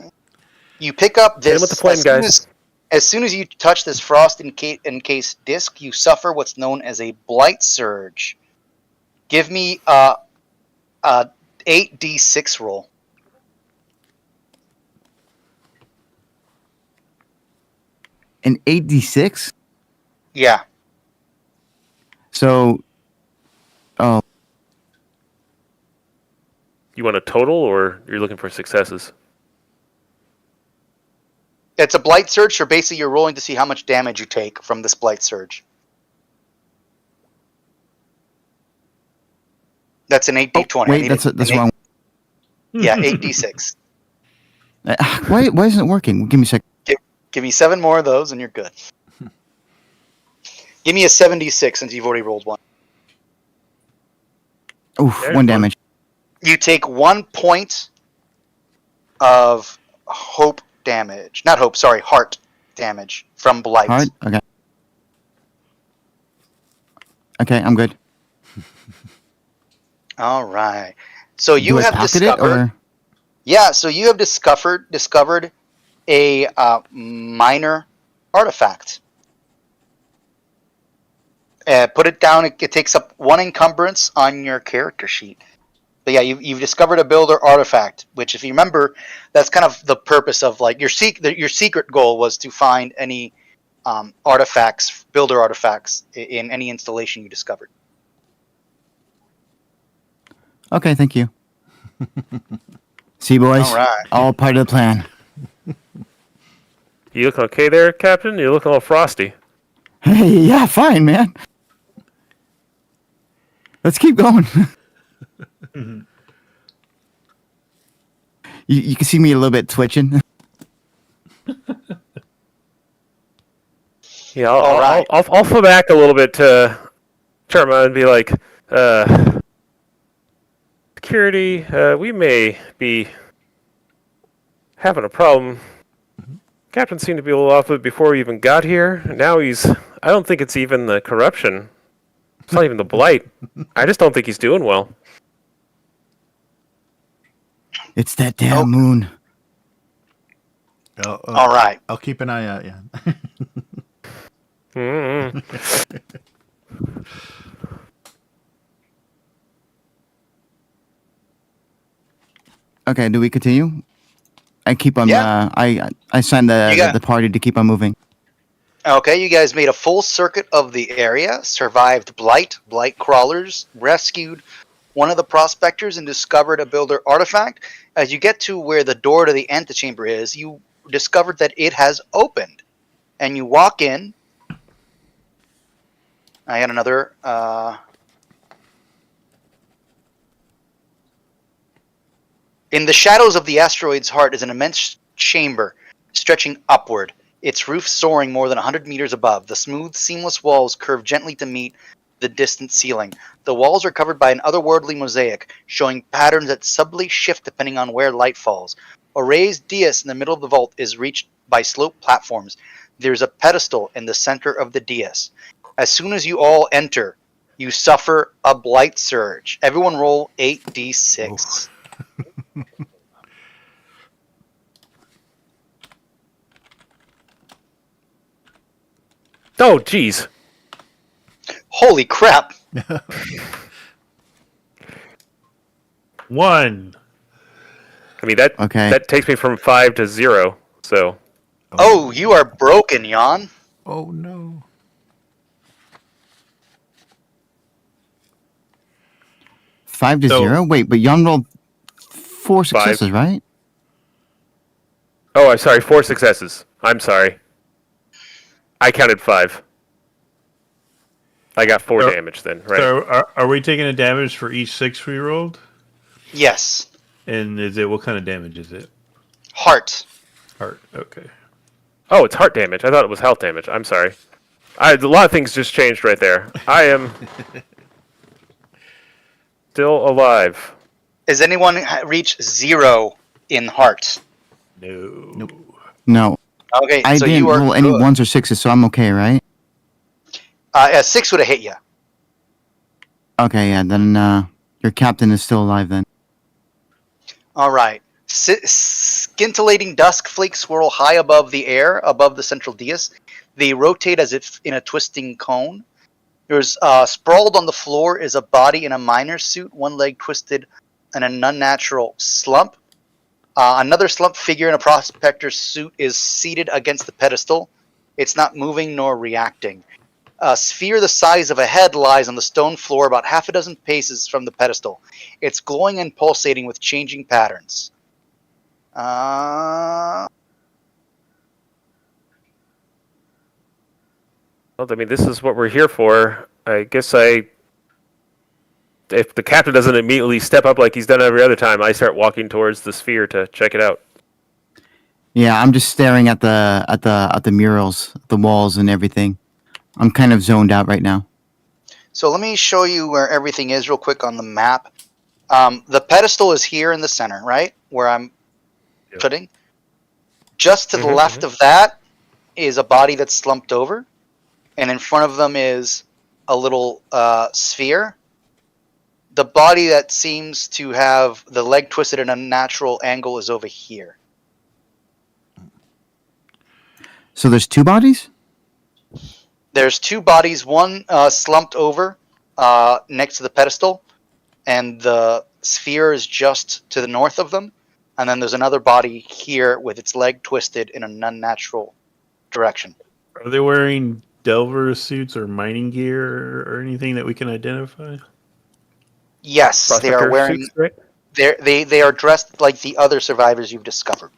You pick up Hit him this. with the flame, guys. As soon as you touch this frost encased disc, you suffer what's known as a blight surge. Give me a 8d6 roll. An 8d6? Yeah. So, oh, You want a total, or you're looking for successes? It's a blight surge, so basically you're rolling to see how much damage you take from this blight surge. That's an 8d20. wait, that's wrong. Yeah, 8d6. Why isn't it working? Give me a second. Give me 7 more of those and you're good. Give me a 7d6 since you've already rolled one. Oof, There's 1 one. damage. You take 1 point of hope damage. Not hope, sorry, heart damage from blight. Hard? Okay. Okay, I'm good. All right. So you Do I have pocket discovered. it, or? Yeah, so you have discovered a minor artifact. Put it down. It takes up 1 encumbrance on your character sheet. But yeah, you've discovered a builder artifact, which, if you remember, that's kind of the purpose of like your secret goal was to find any builder artifacts in any installation you discovered. Okay, thank you. See, boys, All right. all part of the plan. You look okay there, Captain? You look a little frosty. Hey, yeah, fine, man. Let's keep going. You can see me a little bit twitching. Yeah, All right. I'll fall back a little bit to Sharma and be like, security, we may be having a problem. Captain seemed to be a little off of it before we even got here. Now I don't think it's even the corruption. It's not even the blight. I just don't think he's doing well. It's that damn moon. All right. I'll keep an eye out. Yeah. Mm-hmm. Okay, do we continue? I keep on. Yeah. I signed the party to keep on moving. Okay, you guys made a full circuit of the area, survived blight crawlers, rescued one of the prospectors, and discovered a builder artifact. As you get to where the door to the antechamber is, you discovered that it has opened. And you walk in. I had another... In the shadows of the asteroid's heart is an immense chamber stretching upward, its roof soaring more than 100 meters above. The smooth, seamless walls curve gently to meet the distant ceiling. The walls are covered by an otherworldly mosaic, showing patterns that subtly shift depending on where light falls. A raised dais in the middle of the vault is reached by sloped platforms. There's a pedestal in the center of the dais. As soon as you all enter, you suffer a blight surge. Everyone roll 8d6. Oh, jeez. Holy crap! 1. I mean, that takes me from 5 to 0, so... Oh, you are broken, Jan. Oh no. 5 to So- 0? Wait, but Jan rolled 4 successes, right? Oh, I'm sorry, 4 successes. I'm sorry. I counted 5. I got 4 So- damage then, right? So are we taking a damage for each 6 we rolled? Yes. And what kind of damage is it? Heart. Heart. Okay. Oh, it's heart damage. I thought it was health damage. I'm sorry. A lot of things just changed right there. I am still alive. Has anyone reached 0 in heart? No. Nope. No. Okay, I so didn't you are roll any good. 1s or 6s, so I'm okay, right? A 6 would have hit you. Okay, yeah, then your captain is still alive then. All right. Scintillating dusk flakes swirl high above the air, above the central dais. They rotate as if in a twisting cone. There's sprawled on the floor is a body in a miner's suit, one leg twisted in an unnatural slump. Another slump figure in a prospector's suit is seated against the pedestal. It's not moving nor reacting. A sphere the size of a head lies on the stone floor about half a dozen paces from the pedestal. It's glowing and pulsating with changing patterns. Well, I mean, this is what we're here for. I guess if the captain doesn't immediately step up like he's done every other time, I start walking towards the sphere to check it out. Yeah, I'm just staring at the murals, the walls and everything. I'm kind of zoned out right now. So let me show you where everything is real quick on the map. The pedestal is here in the center, right? Where I'm putting. Just to the left of that is a body that's slumped over. And in front of them is a little sphere. The body that seems to have the leg twisted at an unnatural angle is over here. So there's 2 bodies? There's 2 bodies, one slumped over next to the pedestal, and the sphere is just to the north of them. And then there's another body here with its leg twisted in an unnatural direction. Are they wearing delver suits or mining gear or anything that we can identify? Yes, they are Prospector wearing. suits, right? They are dressed like the other survivors you've discovered.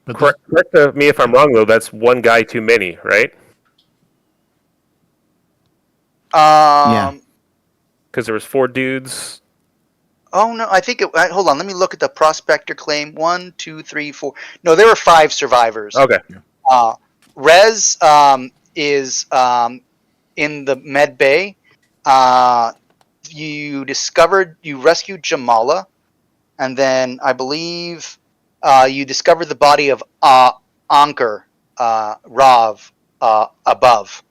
But Correct me if I'm wrong, though. That's one guy too many, right? Yeah. Because there was 4 dudes. Oh no, I think hold on. Let me look at the prospector claim. 1, 2, 3, 4. No, there were 5 survivors. Okay. Rez is in the med bay. You rescued Jamala, and then I believe you discovered the body of Ankur Rav above.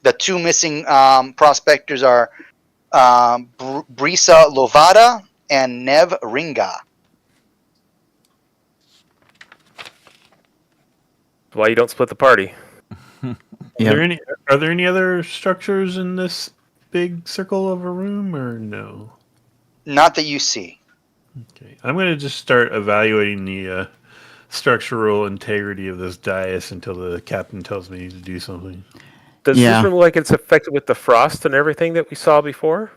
The 2 missing prospectors are Brisa Lovada and Nev Ringa. Why you don't split the party? Yeah. Are there any other structures in this big circle of a room, or no? Not that you see. Okay, I'm going to just start evaluating the structural integrity of this dais until the captain tells me to do something. Does Yeah. this room look like it's affected with the frost and everything that we saw before?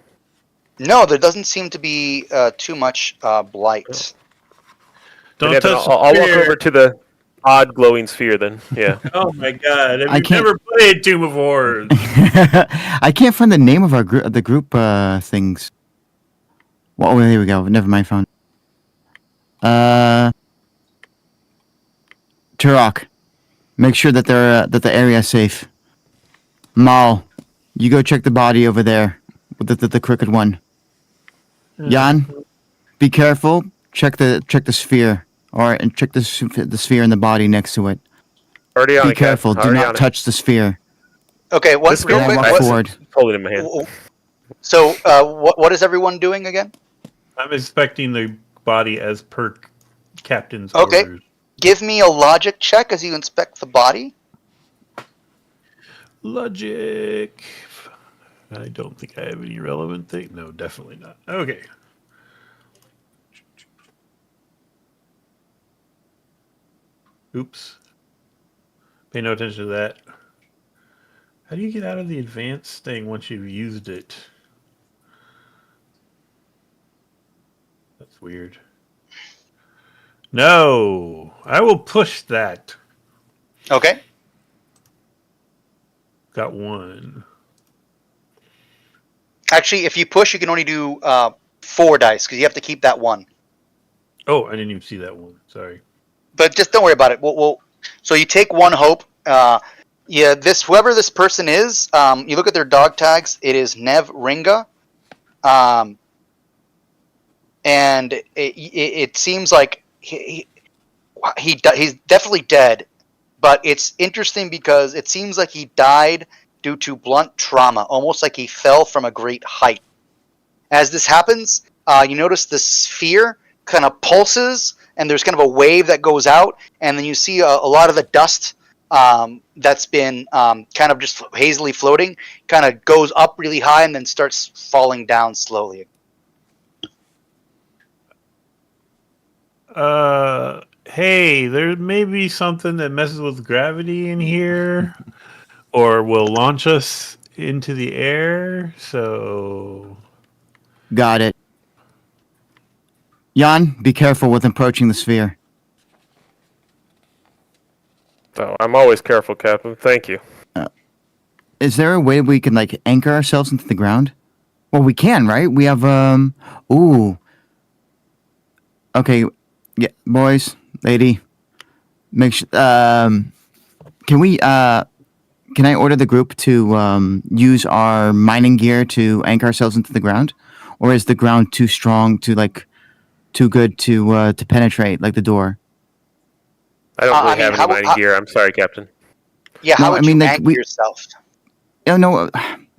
No, there doesn't seem to be too much blight. Don't Yeah, then touch I'll the walk sphere. over to the odd glowing sphere then. Yeah. Oh my god! I I've can't- never played Tomb of Horrors. I can't find the name of our the group things. Well, oh, here we go. Never mind. Found. Turok, make sure that that the area is safe. Mal, you go check the body over there with the crooked one. Jan, be careful. Check the sphere, and check the sphere and the body next to it. Already on Be it, Captain. careful. Do Already not on it. touch the sphere. Okay, This real girl quick. walk I forward. hold it in my hand. So, what is everyone doing again? I'm inspecting the body as per captain's Okay. orders. Give me a logic check as you inspect the body. Logic. I don't think I have any relevant thing. No, definitely not. Okay. Oops. Pay no attention to that. How do you get out of the advanced thing once you've used it? That's weird. No, I will push that. Okay. Got one. Actually, if you push, you can only do 4 dice because you have to keep that one. Oh, I didn't even see that one. Sorry. But just don't worry about it. So you take 1 hope. Whoever this person is, you look at their dog tags. It is Nev Ringa, and it seems like he's definitely dead. But it's interesting because it seems like he died due to blunt trauma, almost like he fell from a great height. As this happens, you notice the sphere kind of pulses, and there's kind of a wave that goes out, and then you see a lot of the dust that's been kind of just hazily floating, kind of goes up really high and then starts falling down slowly. Hey, there may be something that messes with gravity in here, or will launch us into the air. So, Got it. Jan, be careful with approaching the sphere. Oh, I'm always careful, Captain. Thank you. Is there a way we can like anchor ourselves into the ground? Well, we can, right? We have ooh. Okay, yeah, boys, lady, make sure. Can we? Can I order the group to use our mining gear to anchor ourselves into the ground, or is the ground too strong too good to penetrate like the door? I don't really I mean, have any mining gear. I'm sorry, Captain. Yeah, No, how would I mean, you like, anchor yourself? Oh no,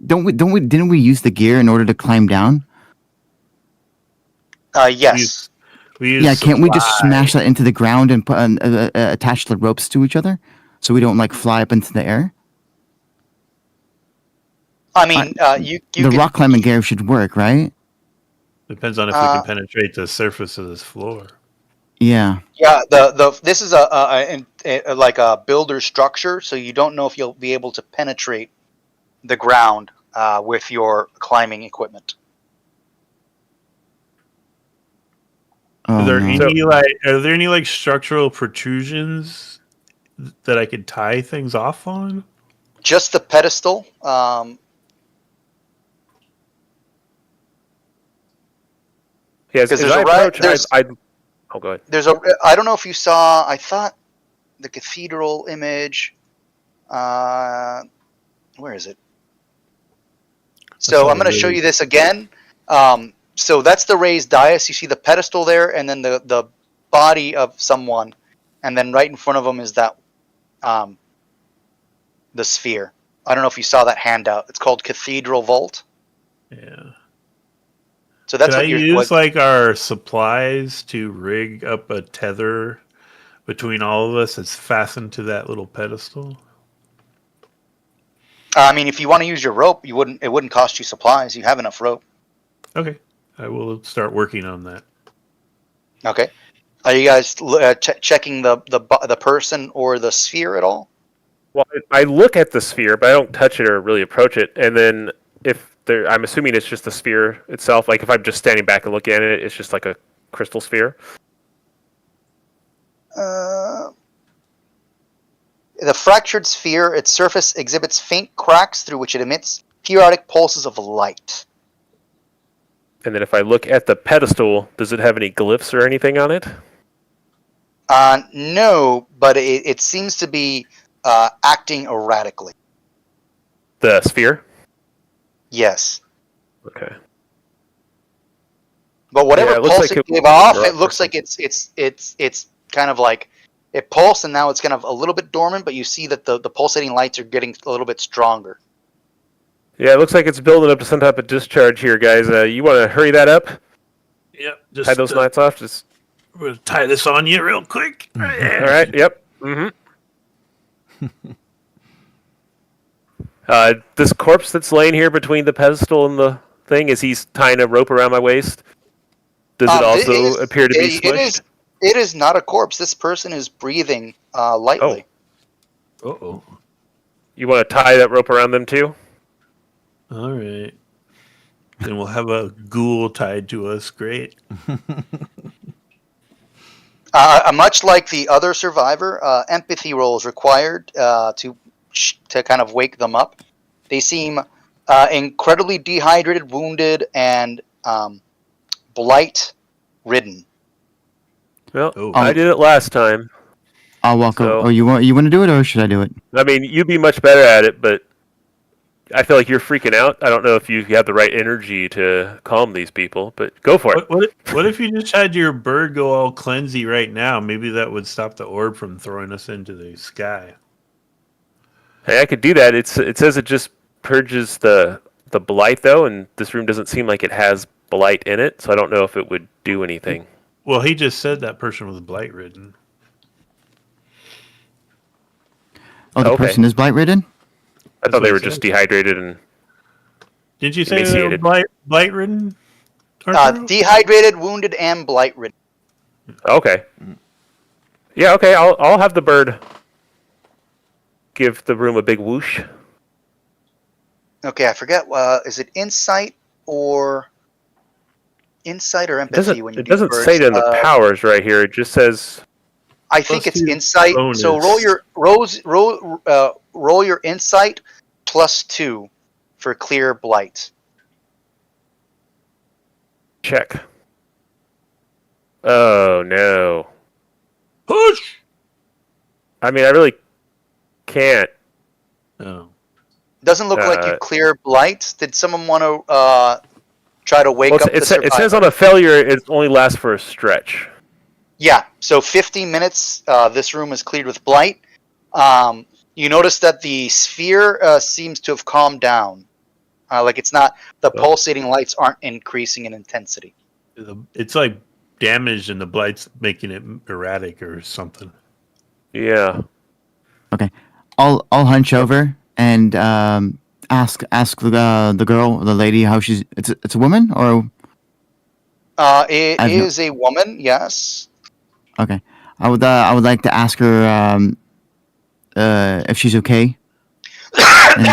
didn't we use the gear in order to climb down? Yes. we use Yeah, can't we just supply. smash that into the ground and put attach the ropes to each other so we don't like fly up into the air? I mean, you The could, rock climbing gear should work, right? Depends on if we can penetrate the surface of this floor. Yeah. Yeah, this is like a builder structure, so you don't know if you'll be able to penetrate the ground with your climbing equipment. Oh, Are there no. any like structural protrusions that I could tie things off on? Just the pedestal. Yeah, as there's I a approach, oh, go ahead. I don't know if you saw. I thought the cathedral image. Where is it? So I'm going to show you this again. So that's the raised dais. You see the pedestal there, and then the body of someone, and then right in front of them is that the sphere. I don't know if you saw that handout. It's called Cathedral Vault. Yeah. So that's Could what I you're. use like our supplies to rig up a tether between all of us that's fastened to that little pedestal? I mean, if you want to use your rope, it wouldn't cost you supplies. You have enough rope. Okay, I will start working on that. Okay. Are you guys checking the person or the sphere at all? Well, I look at the sphere, but I don't touch it or really approach it. And then I'm assuming it's just the sphere itself. Like if I'm just standing back and looking at it, it's just like a crystal sphere. The fractured sphere, its surface exhibits faint cracks through which it emits periodic pulses of light. And then if I look at the pedestal, does it have any glyphs or anything on it? No, but it seems to be acting erratically. The sphere? Yes. Okay. But whatever it looks pulse like it it gave was off, rough it looks or like it's kind of like it pulsed, and now it's kind of a little bit dormant, but you see that the pulsating lights are getting a little bit stronger. Yeah, it looks like it's building up to some type of discharge here, guys. You want to hurry that up? Yep. Just Tie those lights off? Just... I'm going to tie this on you real quick. All right, yep. Mm-hmm. This corpse that's laying here between the pedestal and the thing, is he tying a rope around my waist? Does it also appear to be smushed? It is not a corpse. This person is breathing lightly. Uh-oh. You want to tie that rope around them too? All right. Then we'll have a ghoul tied to us. Great. Much like the other survivor, empathy roll is required to kind of wake them up. They seem incredibly dehydrated, wounded, and blight-ridden. Well, Oh. I did it last time. I'll walk So- over. Oh, you want to do it, or should I do it? I mean, you'd be much better at it, but I feel like you're freaking out. I don't know if you have the right energy to calm these people, but go for it. What if you just had your bird go all cleansy right now? Maybe that would stop the orb from throwing us into the sky. Hey, I could do that. It says it just purges the blight, though, and this room doesn't seem like it has blight in it, so I don't know if it would do anything. Well, he just said that person was blight ridden. Oh, the Okay. person is blight ridden. I thought what they it were just says. dehydrated and Did you say they were emaciated. blight ridden? Dehydrated, wounded, and blight-ridden. okay. Yeah, okay. I'll have the bird give the room a big whoosh. Okay, I forget. Is it insight or empathy? When you It do doesn't birds? say it in the powers right here. It just says I think Plus it's your insight. So bonus. roll your insight +2 for clear blight. check. Oh no. Push. I mean, I really can't. Oh. Doesn't look like you clear blight. Did someone want to try to wake Well, up the survivor? it says on a failure it only lasts for a stretch. Yeah, so 50 minutes, this room is cleared with blight. You notice that the sphere seems to have calmed down. Like it's not, the pulsating lights aren't increasing in intensity. It's like damaged and the blight's making it erratic or something. Yeah. Okay, I'll hunch over and ask the girl, the lady, how she's. It's a woman, or It is a woman, yes. okay. I would like to ask her if she's okay.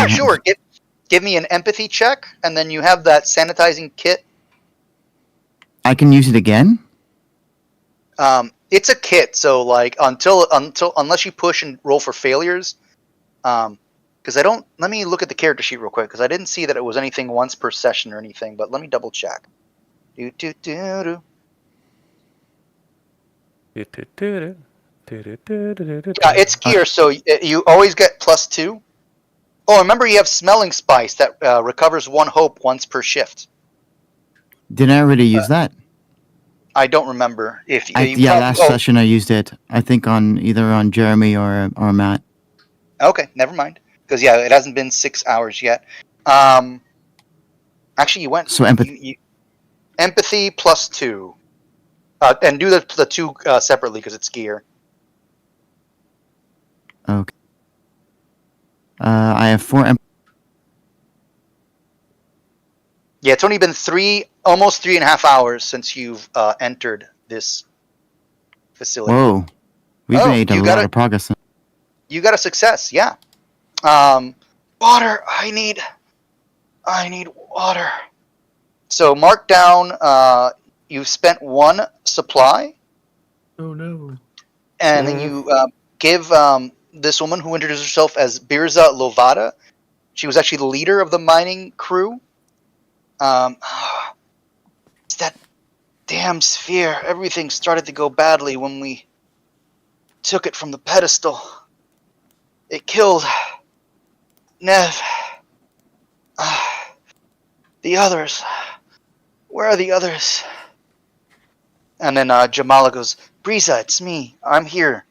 Sure, give me an empathy check, and then you have that sanitizing kit. I can use it again. It's a kit, so like unless you push and roll for failures, because I don't. Let me look at the character sheet real quick because I didn't see that it was anything once per session or anything. But let me double check. Do do do do. Yeah, it's gear, so you always get +2. Oh, remember you have smelling spice that recovers 1 hope once per shift. Did I already use that? I don't remember if Last session I used it. I think either on Jeremy or Matt. Okay, never mind. Because yeah, it hasn't been 6 hours yet. Actually, you went. So empathy. Empathy +2, and do the two separately because it's gear. Okay. I have 4 Yeah, it's only been almost 3.5 hours since you've entered this facility. Whoa, we've made a lot of progress. You got a success, yeah. Water. I need water. So mark down. You've spent 1 supply, Oh no. and then you give this woman who introduced herself as Birza Lovada. She was actually the leader of the mining crew. It's that damn sphere. Everything started to go badly when we took it from the pedestal. It killed Nev. The others. Where are the others? And then Jamala goes, Briza, it's me. I'm here.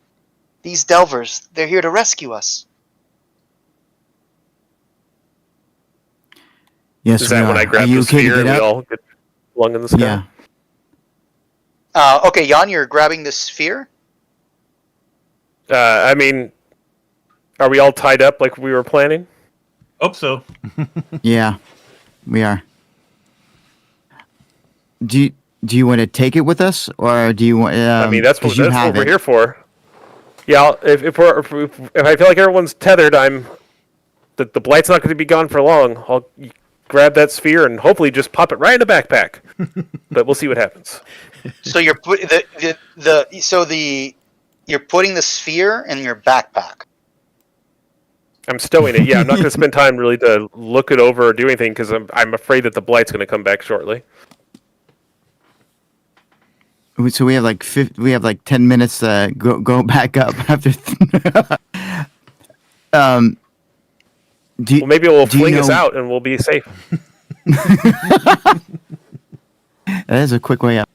These delvers, they're here to rescue us. Yes, Is that when I grab the sphere and we all get flung in the sky? Yeah. Okay, Jan, you're grabbing the sphere? I mean, are we all tied up like we were planning? Hope so. Yeah, we are. Do you want to take it with us, or do you want? I mean, that's 'cause what you have we're it. here for. Yeah, if I feel like everyone's tethered, the blight's not going to be gone for long. I'll grab that sphere and hopefully just pop it right in the backpack. But we'll see what happens. So you're you're putting the sphere in your backpack. I'm stowing it. Yeah, I'm not going to spend time really to look it over or do anything because I'm afraid that the blight's going to come back shortly. So we have like 10 minutes to go back up after. Well, maybe it will fling us out and we'll be safe. That is a quick way out.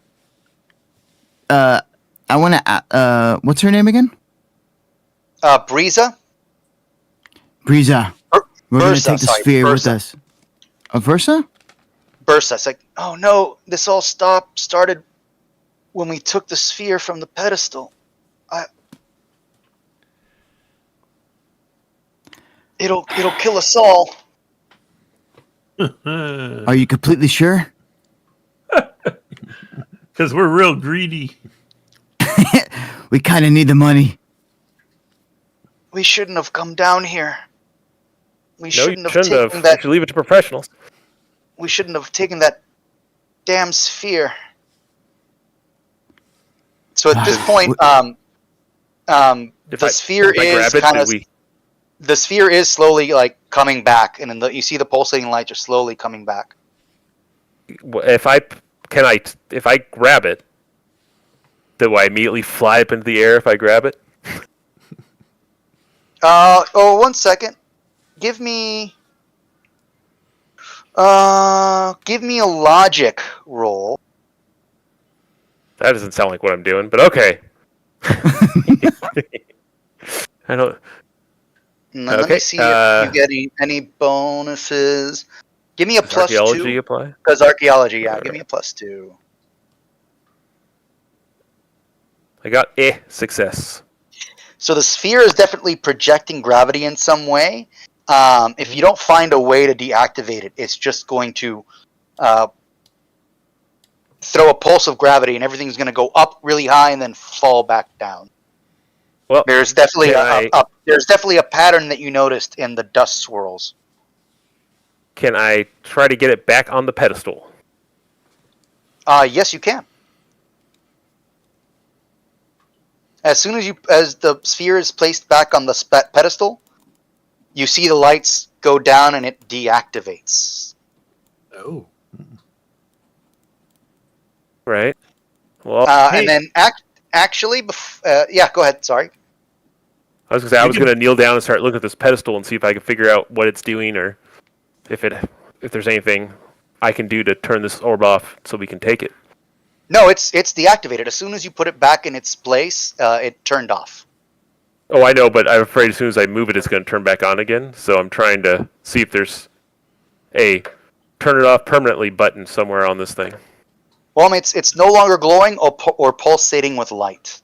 I want to. What's her name again? Breeza. Breeza. We're going to Bursa, take the sorry, sphere with Bursa. us. A Versa? Bursa. It's like, oh no, this all started when we took the sphere from the pedestal. It'll kill us all. Are you completely sure? Because we're real greedy. We kind of need the money. We shouldn't have come down here. We No, you shouldn't have shouldn't have. taken You that. should leave it to professionals. We shouldn't have taken that damn sphere. So at this point, the sphere if I is grab it, kind of did we- the sphere is slowly like coming back, and then you see the pulsating lights are slowly coming back. If I grab it, do I immediately fly up into the air if I grab it? One second. Give me a logic roll. That doesn't sound like what I'm doing, but okay. I don't. And then let me see if you get any bonuses. Give me a Does plus archaeology 2. apply? Because archaeology, yeah. Give me a plus 2. I got success. So the sphere is definitely projecting gravity in some way. If you don't find a way to deactivate it, it's just going to throw a pulse of gravity, and everything's going to go up really high and then fall back down. Well, There's definitely can a pattern that you noticed in the dust swirls. Can I try to get it back on the pedestal? Yes, you can. As soon as the sphere is placed back on the pedestal, you see the lights go down and it deactivates. Oh. Right. Well, And then actually, yeah, go ahead. Sorry. I was going to kneel down and start looking at this pedestal and see if I could figure out what it's doing, or if there's anything I can do to turn this orb off so we can take it. No, it's deactivated. As soon as you put it back in its place, it turned off. Oh, I know, but I'm afraid as soon as I move it, it's going to turn back on again. So I'm trying to see if there's a turn it off permanently button somewhere on this thing. Well, I mean, it's no longer glowing or pulsating with light.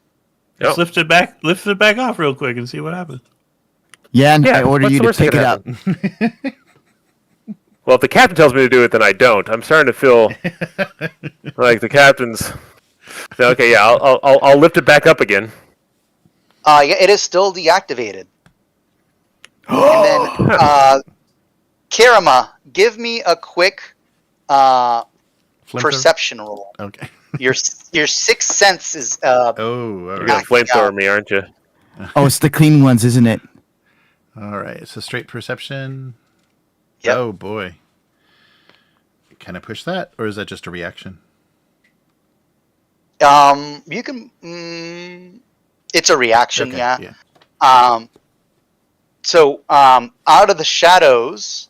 Yep. Just lift it back off real quick and see what happens. Yeah, and I order what's you the to worst that pick it up. could Well, if the captain tells me to do it, then I don't. I'm starting to feel like the captain's. Okay, yeah, I'll lift it back up again. Yeah, it is still deactivated. And then, Karama, give me a quick perception roll. Okay. Your sixth sense is Oh, all You're right. gonna flamethrower me, aren't you? Oh, it's the clean ones, isn't it? All right. So straight perception. Yep. Oh boy. Can I push that, or is that just a reaction? you can. It's a reaction, Okay, yeah. So out of the shadows,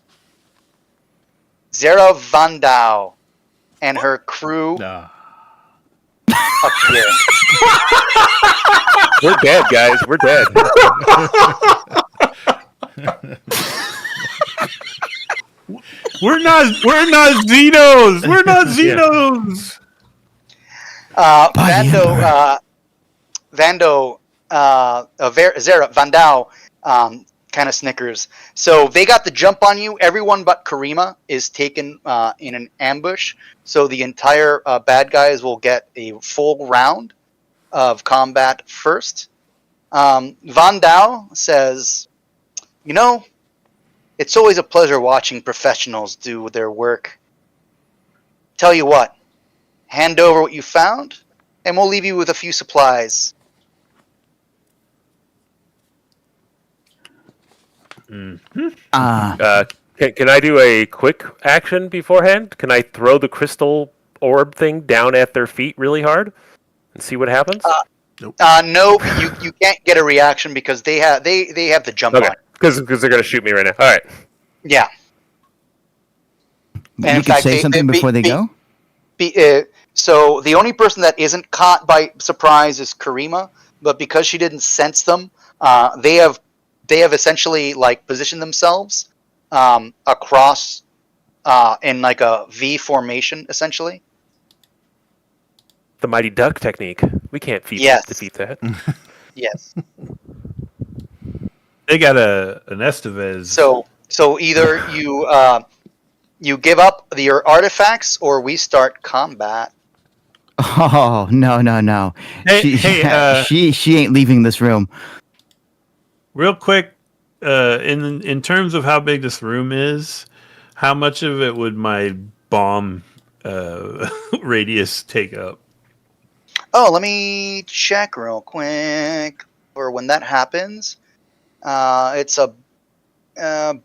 Zara Vandau and her crew Ah. appear. We're dead, guys. We're dead. We're not Xenos. We're not Xenos. Zara Vandau kind of snickers. So they got the jump on you. Everyone but Karima is taken in an ambush. So the entire bad guys will get a full round of combat first. Van Dow says, "You know, it's always a pleasure watching professionals do their work. Tell you what, hand over what you found, and we'll leave you with a few supplies." Can I do a quick action beforehand? Can I throw the crystal orb thing down at their feet really hard and see what happens? No, you can't get a reaction because they have the jump Okay, on. because they're gonna shoot me right now. All right. Yeah. You could say something before they go? So the only person that isn't caught by surprise is Karima, but because she didn't sense them, they have essentially like positioned themselves across in like a V formation, essentially. The Mighty Duck technique. We can't defeat that. Yes. They got an Estevez. So either you give up your artifacts, or we start combat. Oh no! Hey, She ain't leaving this room. real quick, in terms of how big this room is, how much of it would my bomb radius take up? Oh, let me check real quick. Or when that happens, it's a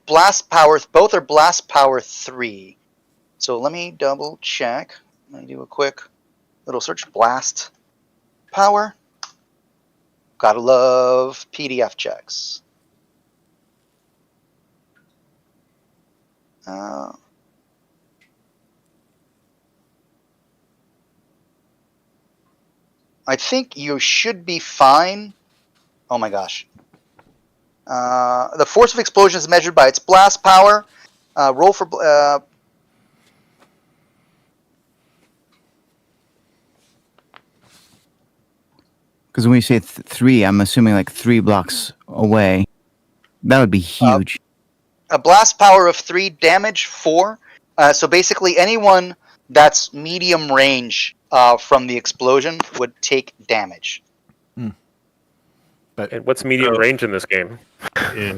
blast power. Both are blast power 3. So let me double check. Let me do a quick little search. Blast power. Gotta love PDF checks. I think you should be fine. Oh my gosh. The force of explosion is measured by its blast power. Roll for... Because when we say 3, I'm assuming like 3 blocks away. That would be huge. A blast power of 3, damage 4. So basically anyone that's medium range from the explosion would take damage. And what's medium range in this game? Yeah.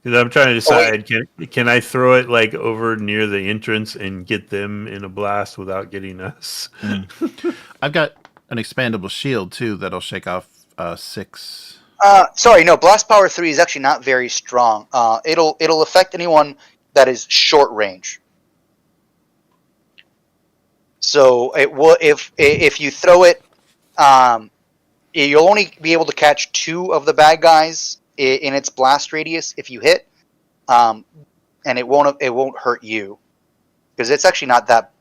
Because I'm trying to decide, can I throw it like over near the entrance and get them in a blast without getting us? I've got an expandable shield too that'll shake off 6. Sorry, no. Blast power 3 is actually not very strong. It'll affect anyone that is short range. So it will if you throw it, you'll only be able to catch 2 of the bad guys in its blast radius if you hit, and it won't hurt you because it's actually not that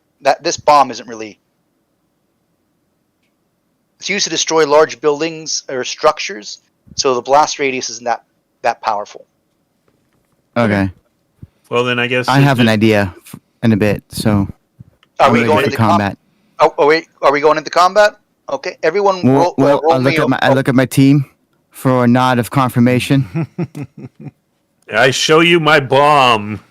this bomb isn't really. It's used to destroy large buildings or structures, so the blast radius isn't that powerful. Okay. Well, then I guess I have an idea in a bit, so... Are we going into combat? Wait, are we going into combat? Okay, everyone roll I look at my team for a nod of confirmation. I show you my bomb.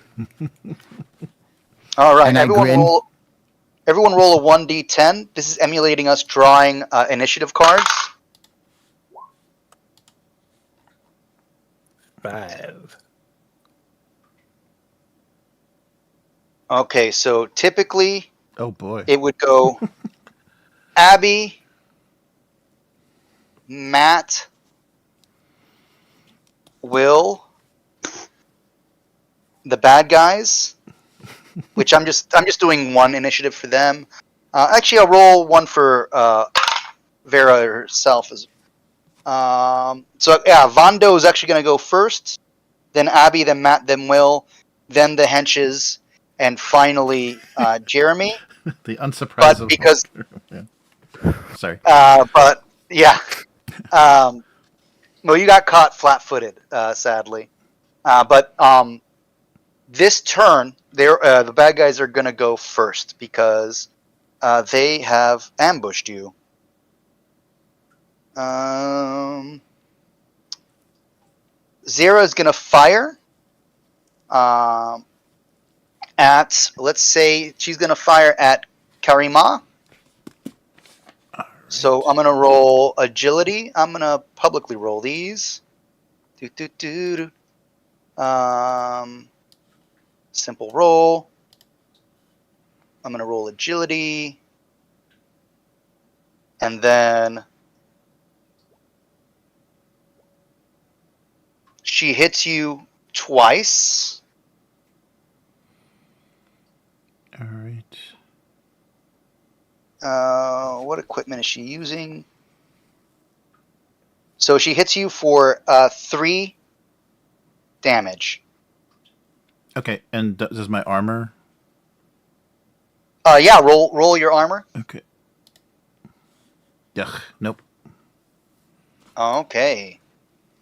All right, And everyone roll a 1d10. This is emulating us drawing initiative cards. 5. Okay, so typically Oh boy. it would go Abby, Matt, Will, the bad guys, which I'm just doing one initiative for them. Actually, I'll roll one for Vera herself. So yeah, Vondo is actually going to go first, then Abby, then Matt, then Will, then the henches, and finally Jeremy. The unsurprisable. But because, yeah. Sorry. but yeah, well, you got caught flat-footed, sadly. But this turn, the bad guys are going to go first because they have ambushed you. Zara is going to fire at, let's say, she's going to fire at Karima. So I'm going to roll agility. I'm going to publicly roll these. Simple roll. I'm going to roll agility. And then she hits you twice. All right. What equipment is she using? So she hits you for 3 damage. Okay, and does my armor? Yeah, roll your armor. Okay. Yuck. Nope. Okay.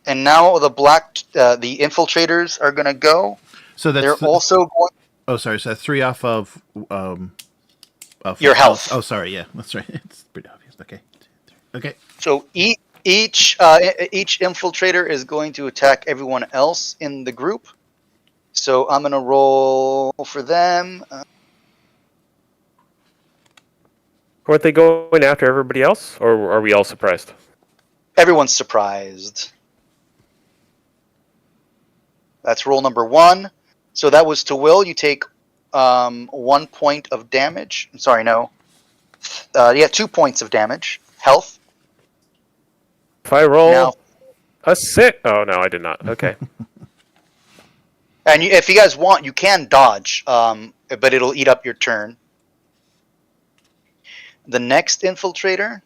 And now the the infiltrators are gonna go. So that's They're also going. Oh, sorry. So 3 off of Your health. Oh, sorry. Yeah, that's right. It's pretty obvious. Okay. Okay. So each infiltrator is going to attack everyone else in the group. So I'm gonna roll for them. Weren't they going after everybody else, or are we all surprised? Everyone's surprised. That's roll number 1. So that was to Will. You take 1 point of damage. Sorry, no. 2 points of damage. Health. If I roll Now, a 6, oh no, I did not. Okay. and if you guys want, you can dodge, but it'll eat up your turn. The next infiltrator.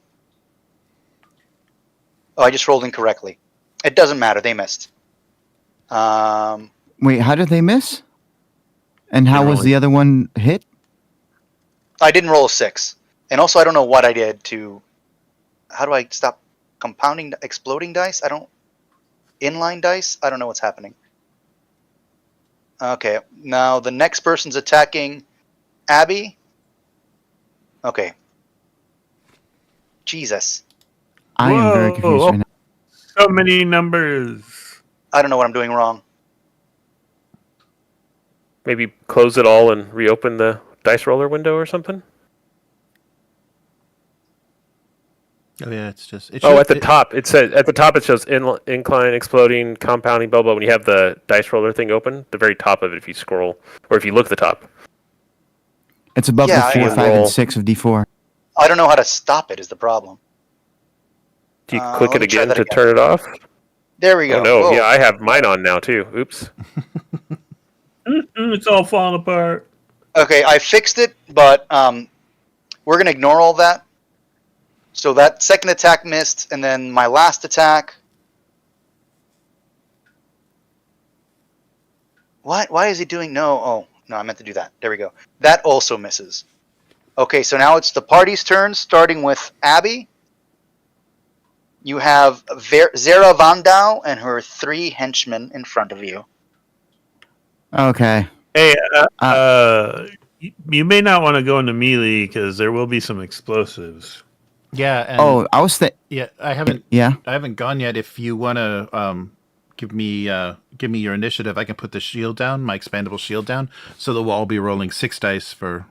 Oh, I just rolled incorrectly. It doesn't matter. They missed. Wait, how did they miss? And how was Really? the other one hit? I didn't roll a 6. And also, I don't know what I did to... How do I stop compounding, exploding dice? Inline dice? I don't know what's happening. Okay, now the next person's attacking Abby. Okay. Jesus. I am very Whoa. confused right now. So many numbers. I don't know what I'm doing wrong. Maybe close it all and reopen the dice roller window or something? Oh yeah, it's just. It Oh, at the top it says it shows incline, exploding, compounding, blah blah. When you have the dice roller thing open, the very top of it, if you scroll or if you look at the top. It's above Yeah, the 4, I 5, roll. and 6 of D4. I don't know how to stop it is the problem. Do you click let it me try again that to again. turn it off? There we go. Oh no, Whoa. yeah, I have mine on now too. Oops. It's all falling apart. Okay, I fixed it, but we're going to ignore all that. So that second attack missed, and then my last attack. What? Why is he doing no? Oh, no, I meant to do that. There we go. That also misses. Okay, so now it's the party's turn, starting with Abby. You have Zara Vandau and her 3 henchmen in front of you. Okay. Hey, you may not want to go into melee because there will be some explosives. Yeah. And Oh, I was yeah. I haven't gone yet. If you want to give me your initiative, I can put the shield down, my expandable shield down, so that we'll all be rolling 6 dice for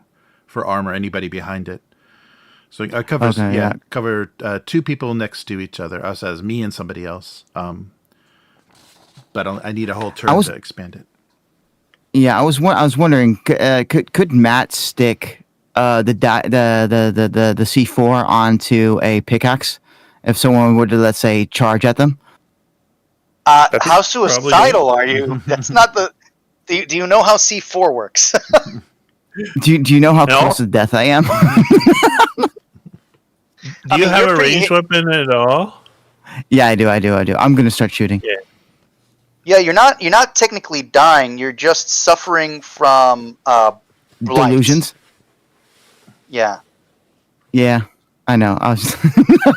armor. Anybody behind it. So I cover cover 2 people next to each other. Us as me and somebody else. But I need a whole turn to expand it. Yeah, I was wondering, could Matt stick the C4 onto a pickaxe if someone were to, let's say, charge at them? How suicidal are you? That's not the. Do you know how C4 works? Do you know how close to death I am? Do you have a ranged weapon at all? Yeah, I do. I'm gonna start shooting. Yeah. Yeah, you're not technically dying. You're just suffering from blight. Delusions. Yeah. Yeah, I know. I was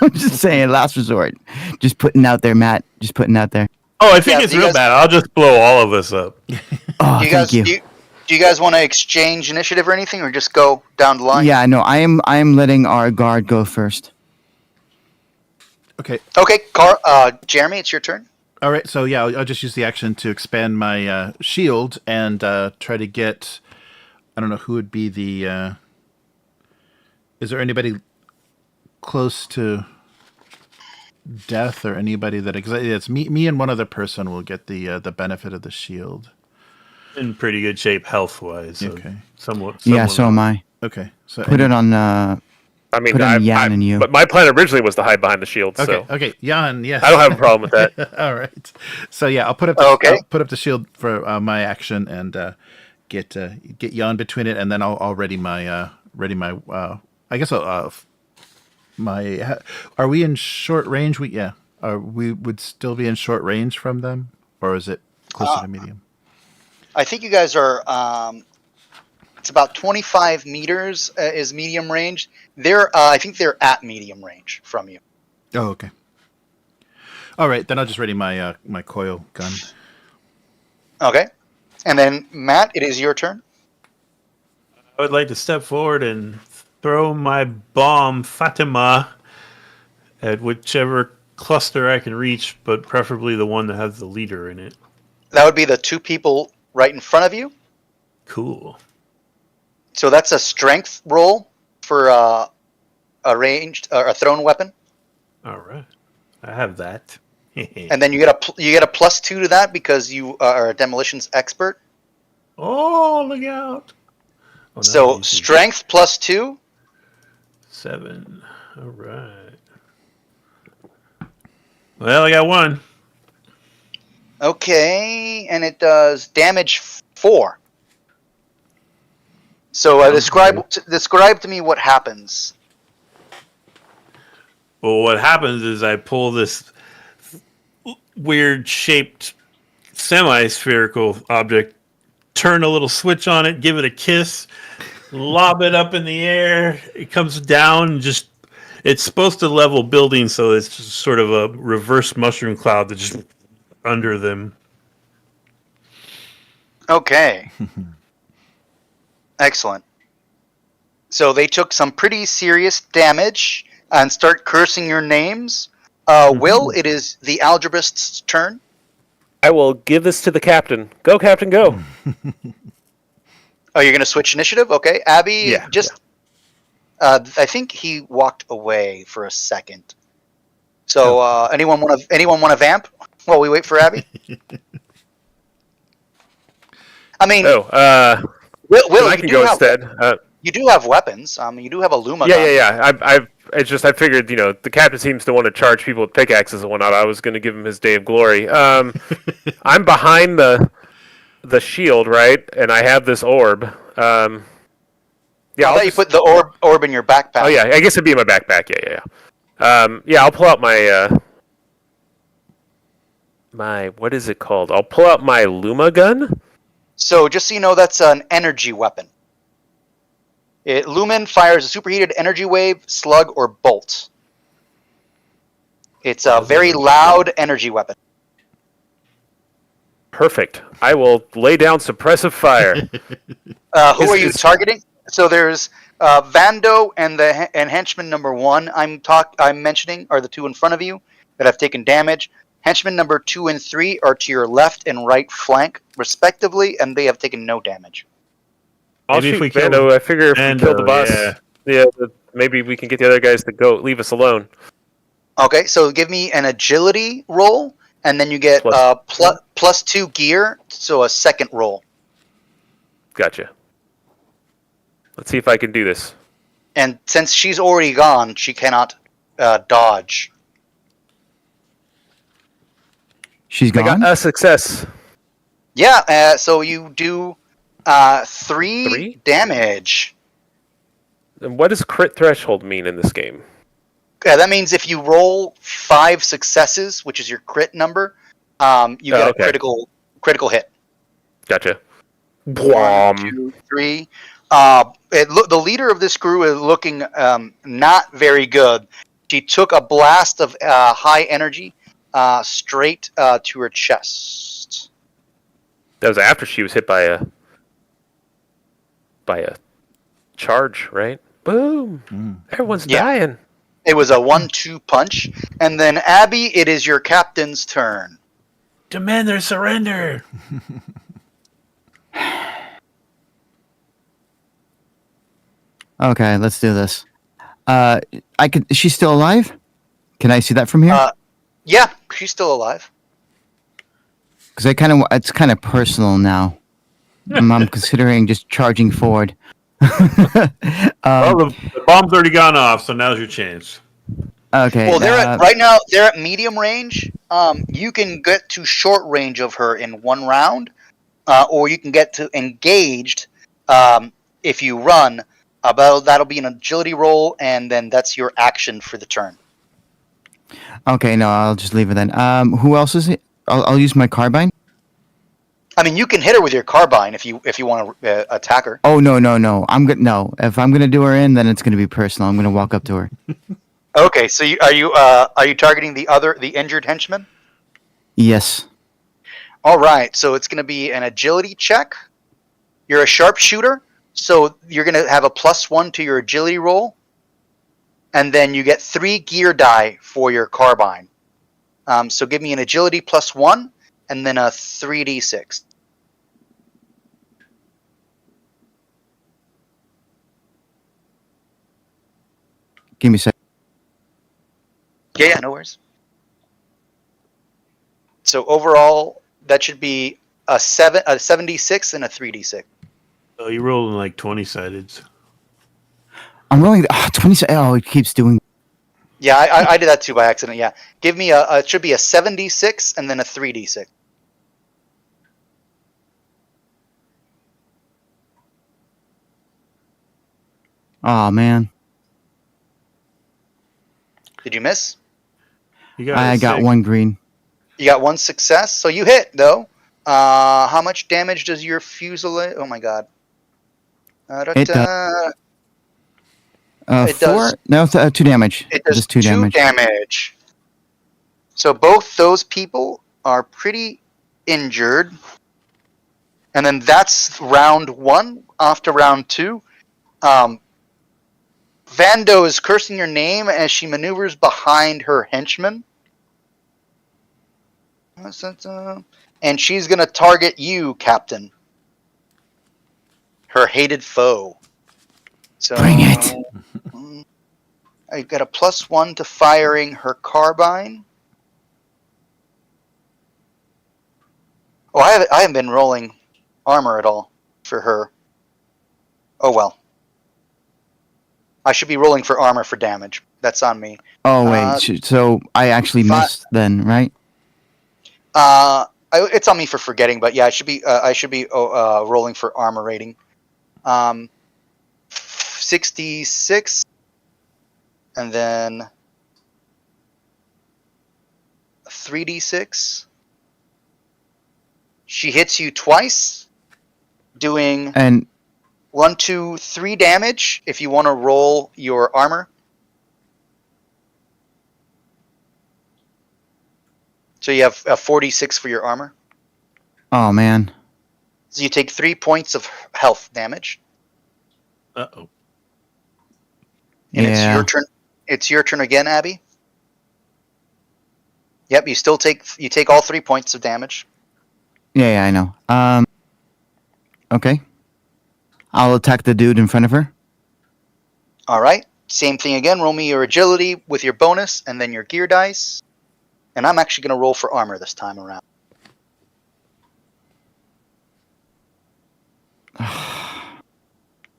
I'm just saying, last resort. Just putting out there, Matt. Just putting out there. Oh, I think Yeah, it's do you real guys- bad. I'll just blow all of us up. Oh, Do you thank guys you. do you guys want to exchange initiative or anything, or just go down the line? Yeah, no, I am letting our guard go first. Okay. Okay, Jeremy, it's your turn. All right, so yeah, I'll just use the action to expand my shield and try to get. I don't know who would be the. Is there anybody close to death or anybody that? Because it's me and one other person will get the benefit of the shield. In pretty good shape health wise. So Okay. Somewhat. Yeah, so am I. Okay, so Put it on. I mean, Put on Jan and you. But my plan originally was to hide behind the shield. Okay, So okay, Jan, yes. I don't have a problem with that. All right. So yeah, I'll put up the shield for my action and get Jan between it, and then I'll ready my I guess my. Are we in short range? We would still be in short range from them, or is it closer to medium? I think you guys are. It's about 25 meters is medium range. I think they're at medium range from you. Oh, okay. All right, then I'll just ready my my coil gun. Okay, and then Matt, it is your turn. I would like to step forward and throw my bomb Fatima at whichever cluster I can reach, but preferably the one that has the leader in it. That would be the two people right in front of you. Cool. So that's a strength roll for a ranged or a thrown weapon, All right. I have that. and then you get a +2 to that because you are a demolitions expert. Oh, look out. Oh, So nice. strength +2. 7. All right. Well, I got one. Okay, and it does damage 4. So describe to me what happens. Well, what happens is I pull this weird shaped semi-spherical object, turn a little switch on it, give it a kiss, lob it up in the air. It comes down and just, it's supposed to level buildings, so it's just sort of a reverse mushroom cloud that's just under them. Okay. Excellent. So they took some pretty serious damage and start cursing your names. Will, it is the algebraist's turn. I will give this to the captain. Go, captain, go. Oh, you're going to switch initiative? Okay. Abby, Yeah, I think he walked away for a second. So anyone want to vamp while we wait for Abby? I mean, Will, I can go instead. You do have weapons. You do have a Luma gun. Yeah. I figured, the captain seems to want to charge people with pickaxes and whatnot. I was going to give him his day of glory. I'm behind the shield, right? And I have this orb. I thought you put the orb in your backpack. Oh yeah, I guess it'd be in my backpack. Yeah. I'll pull out my what is it called? I'll pull out my Luma gun. So just so you know, that's an energy weapon. Lumen fires a superheated energy wave, slug, or bolt. It's a very loud energy weapon. Perfect. I will lay down suppressive fire. Who are you targeting? So there's Vando and henchman number 1 I'm mentioning are the two in front of you that have taken damage. Henchman number 2 and 3 are to your left and right flank, respectively, and they have taken no damage. I'll Maybe if shoot we kill Vando. I figure if we kill the boss, yeah. maybe we can get the other guys to go leave us alone. Okay, so give me an agility roll, and then you get +2 gear, so a second roll. Gotcha. Let's see if I can do this. And since she's already gone, she cannot dodge. She's I gone. got a success. Yeah, so you do 3 damage. And what does crit threshold mean in this game? That means if you roll 5 successes, which is your crit number, you get a critical hit. Gotcha. 1, 2, 3. The leader of this crew is looking not very good. She took a blast of high energy straight to her chest. That was after she was hit by a charge, right? Boom! Everyone's dying. It was a 1-2 punch. And then Abby, it is your captain's turn. Demand their surrender. Okay, let's do this. I could. Is she still alive? Can I see that from here? Yeah, she's still alive. Because it's kind of personal now. I'm considering just charging forward. Well, the bomb's already gone off, so now's your chance. Okay. Well, right now they're at medium range. You can get to short range of her in one round, or you can get to engaged if you run. That'll be an agility roll, and then that's your action for the turn. Okay, no, I'll just leave it then. Who else is it? I'll use my carbine. I mean, you can hit her with your carbine if you want to attack her. Oh no! I'm good. No, if I'm gonna do her in, then it's gonna be personal. I'm gonna walk up to her. Okay, so are you targeting the injured henchman? Yes. All right, so it's going to be an agility check. You're a sharpshooter, so you're going to have a +1 to your agility roll, and then you get 3 gear die for your carbine. So give me an agility +1, and then a 3d6. Give me a sec. Yeah, no worries. So overall, that should be a 76 and a 3d6. Oh, you're rolling like 20-sided. I'm rolling 20. Oh, it keeps doing. Yeah, I did that too by accident. Yeah, give me it should be a 76 and then a 3d6. Oh man, Did you miss? I got 1 green. You got 1 success, so you hit though. How much damage does your fuselage? Oh my god. It It 4? does- No, 2 damage. It does Just 2 damage. damage. So both those people are pretty injured. And then that's round 1. After round 2, Vando is cursing your name as she maneuvers behind her henchman. And she's going to target you, Captain. Her hated foe. So, Bring it. I got a +1 to firing her carbine. Oh, I haven't been rolling armor at all for her. Oh well. I should be rolling for armor for damage. That's on me. Oh wait, so I actually missed then, right? It's on me for forgetting, but yeah, I should be rolling for armor rating. 66, and then 3d6. She hits you twice, doing And 1, 2, 3 damage. If you want to roll your armor. So you have a 46 for your armor. oh man, So you take 3 points of health damage. Uh-oh. And yeah. it's your turn. It's your turn again, Abby. Yep, you take all 3 points of damage. Yeah, I know. Okay. I'll attack the dude in front of her. All right. Same thing again. Roll me your agility with your bonus and then your gear dice. And I'm actually going to roll for armor this time around.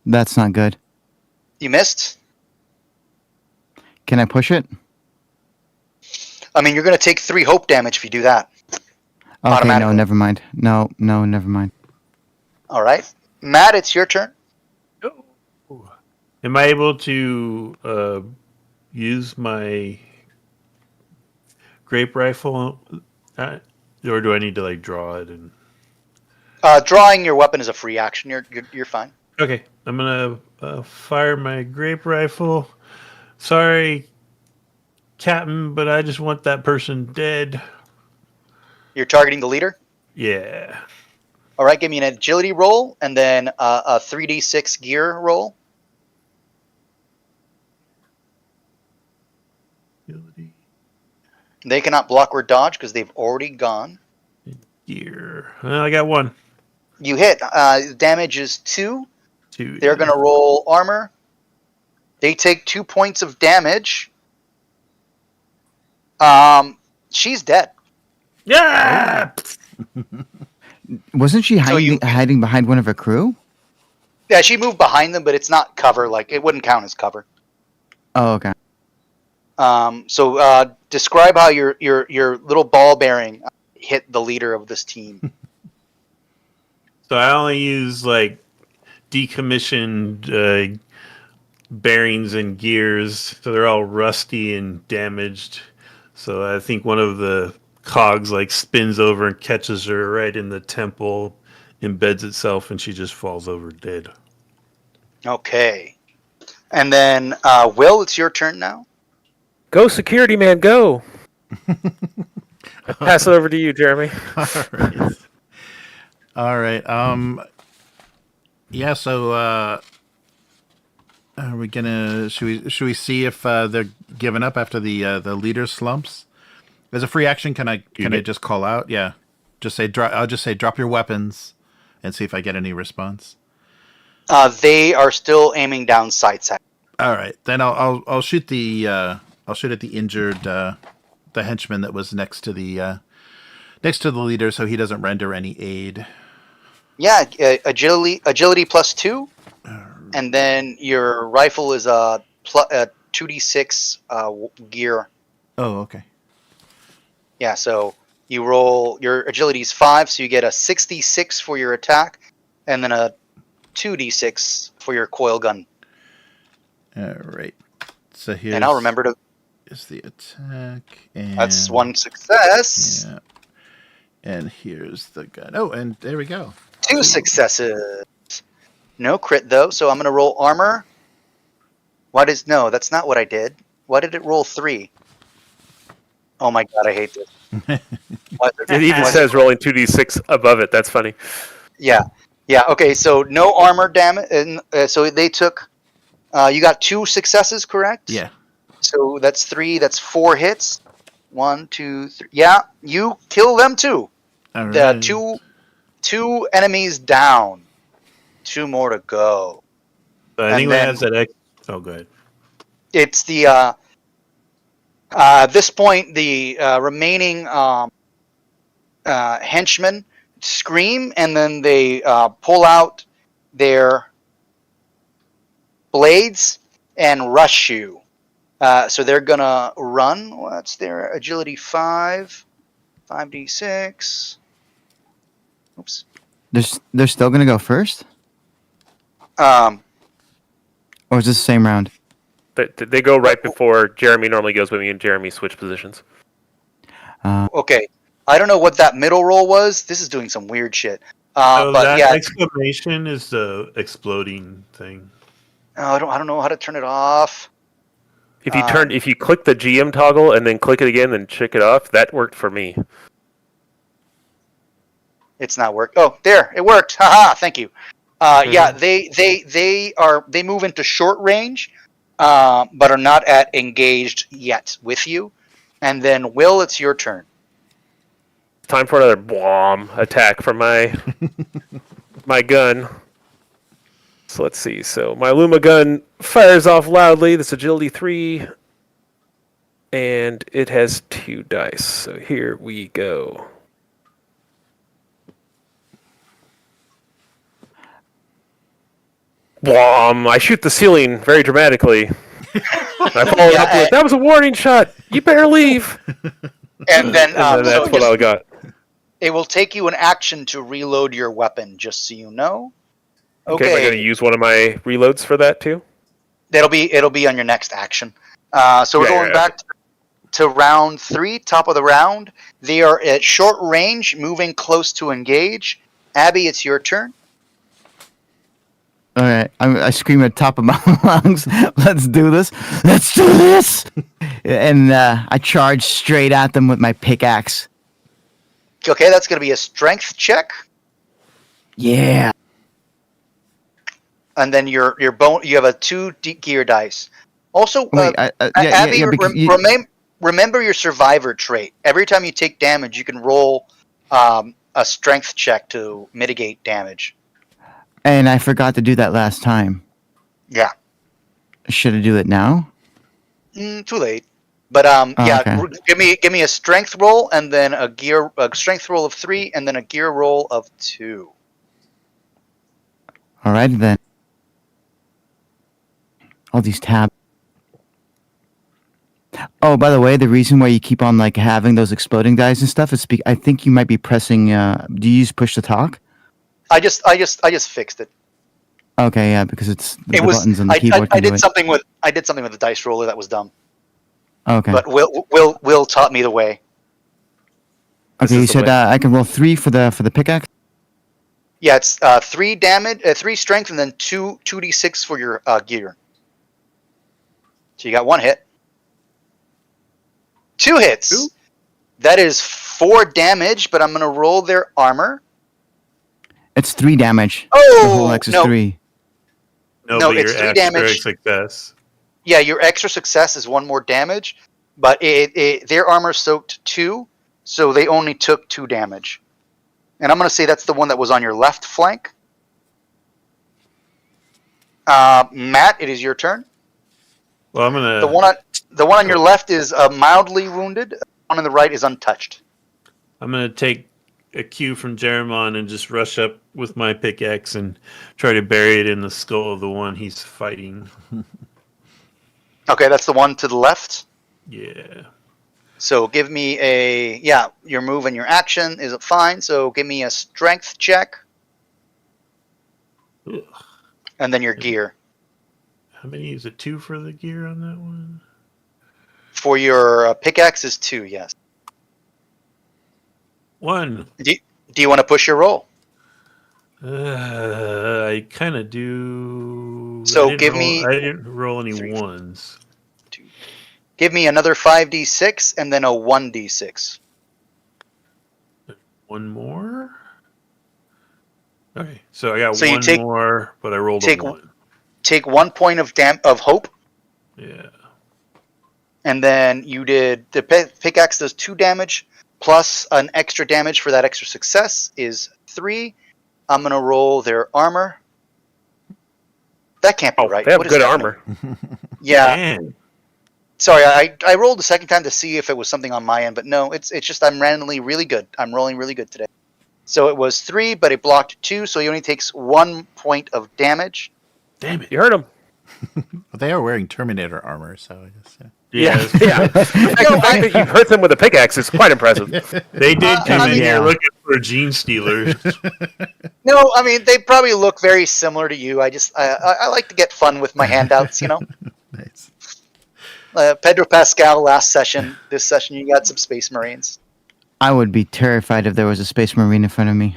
That's not good. You missed? Can I push it? I mean, you're going to take 3 hope damage if you do that. Okay, no, Automatically. never mind. No, never mind. All right. Matt, it's your turn. Am I able to use my grape rifle, or do I need to like draw it? And Drawing your weapon is a free action. You're fine. okay, I'm gonna fire my grape rifle. Sorry, Captain, but I just want that person dead. You're targeting the leader. Yeah. All right. Give me an agility roll and then a 3d6 gear roll. Agility. They cannot block or dodge because they've already gone. gear. Well, I got one. You hit. Damage is 2. 2. They're going to roll armor. They take 2 points of damage. She's dead. Yeah. Wasn't she hiding, you- hiding behind one of her crew? Yeah, she moved behind them, but it's not cover. Like, it wouldn't count as cover. Oh, okay. So describe how your little ball bearing hit the leader of this team. So I only use like decommissioned bearings and gears, so they're all rusty and damaged. So I think one of the cogs like spins over and catches her right in the temple, embeds itself, and she just falls over dead. Okay. And then, Will, it's your turn now. Go, security man, go. I pass it over to you, Jeremy. All right. Yeah. So, are we gonna? Should we see if they're giving up after the leader slumps? As a free action, can I just call out? Yeah. Just say drop. I'll just say drop your weapons, and see if I get any response. They are still aiming down sights at. All right. Then I'll shoot the I'll shoot at the injured the henchman that was next to the leader, so he doesn't render any aid. Yeah, agility plus 2, and then your rifle is a 2d6 gear. Oh, okay. Yeah, so you roll your agility is 5, so you get a 66 for your attack, and then a 2d6 for your coil gun. All right. So here's And I'll remember to. is the attack, and That's one success. Yeah. And here's the gun. Oh, and there we go. 2 successes. No crit though, so I'm gonna roll armor. No, that's not what I did. Why did it roll 3? Oh my god, I hate this. It even says rolling 2d6 above it. That's funny. Yeah. Okay, so no armor damage, and so they took. You got 2 successes, correct? Yeah. So that's 3. That's 4 hits. 1, 2, 3. Yeah, you kill them too. All right. Two enemies down. 2 more to go. So I And think then- that has that X. Oh, go ahead. It's the at this point the remaining henchmen scream, and then they pull out their blades and rush you. So they're gonna run. What's their agility? 5d6. Oops. They're still gonna go first, or is this the same round? They go right before Jeremy normally goes with me, and Jeremy switch positions. Okay. I don't know what that middle roll was. This is doing some weird shit. So But that yeah, exclamation is the exploding thing. I don't know how to turn it off. If you click the GM toggle and then click it again and check it off, that worked for me. It's not work. Oh, there, it worked. Haha, thank you. Yeah, they move into short range, but are not at engaged yet with you. And then Will, it's your turn. Time for another bomb attack from my my gun. So let's see. So my Luma gun fires off loudly. This agility 3, and it has 2 dice. So here we go. Bomb! I shoot the ceiling very dramatically. I follow it up with, "That was a warning shot. You better leave." And then, And then that's what I got. it will take you an action to reload your weapon, just so you know. Okay, am I going to use one of my reloads for that too? It'll be on your next action. So we're going back to round 3, top of the round. They are at short range, moving close to engage. Abby, it's your turn. All right, I scream at the top of my lungs. Let's do this! Let's do this! And I charge straight at them with my pickaxe. Okay, that's going to be a strength check. Yeah. And then your bone. You have a 2 gear dice. Also, Wait, Abby, because remember your survivor trait. Every time you take damage, you can roll a a strength check to mitigate damage. And I forgot to do that last time. Yeah. Should I do it now? Too late. But yeah, okay. give me a strength roll and then a strength roll of 3 and then a gear roll of 2. All right then. All these tabs. Oh, by the way, the reason why you keep on like having those exploding dice and stuff is I think you might be pressing. Do you use push to talk? I just fixed it. Okay, yeah, because it's the It was buttons on the keyboard. I did something with the dice roller that was dumb. Okay. But Will taught me the way. Okay, you said I can roll 3 for the pickaxe. Yeah, it's 3 damage, 3 strength, and then 2d6 for your gear. So you got 1 hit. 2 hits. Ooh. That is 4 damage, but I'm going to roll their armor. It's 3 damage. Oh, the whole X is 3. No, No, but it's your 3 extra damage. success. Yeah, your extra success is 1 more damage, but their armor soaked 2, so they only took 2 damage. And I'm going to say that's the one that was on your left flank. Matt, it is your turn. Well, I'm gonna. The one on your left is mildly wounded. The one on the right is untouched. I'm gonna take a cue from Jeremon and just rush up with my pickaxe and try to bury it in the skull of the one he's fighting. Okay, that's the one to the left. Yeah. So give me your move and your action is fine. So give me a strength check. Ugh. And then your gear. How many is it? 2 for the gear on that one? For your pickaxe is 2, yes. 1. Do you want to push your roll? I kind of do. So I didn't roll any 3, 1s. 2. Give me another 5d6 and then a 1d6. 1 more? Okay, so I got So you one take- more, but I rolled a 1. Take 1 point of hope, Yeah. and then you did the pickaxe does 2 damage plus an extra damage for that extra success is 3. I'm gonna roll their armor. That can't be Oh, right. they have What is good happening? armor. Yeah. Man. Sorry, I rolled the second time to see if it was something on my end, but no, it's just I'm randomly really good. I'm rolling really good today. So it was 3, but it blocked 2, so he only takes 1 point of damage. Damn it. You heard him. But they are wearing Terminator armor, so I guess. Yeah. Yeah. The fact that you hurt them with a pickaxe is quite impressive. They did come in yeah. here looking for gene stealers. No, I mean they probably look very similar to you. I like to get fun with my handouts, you know. Nice. Pedro Pascal last session. This session you got some Space Marines. I would be terrified if there was a space marine in front of me.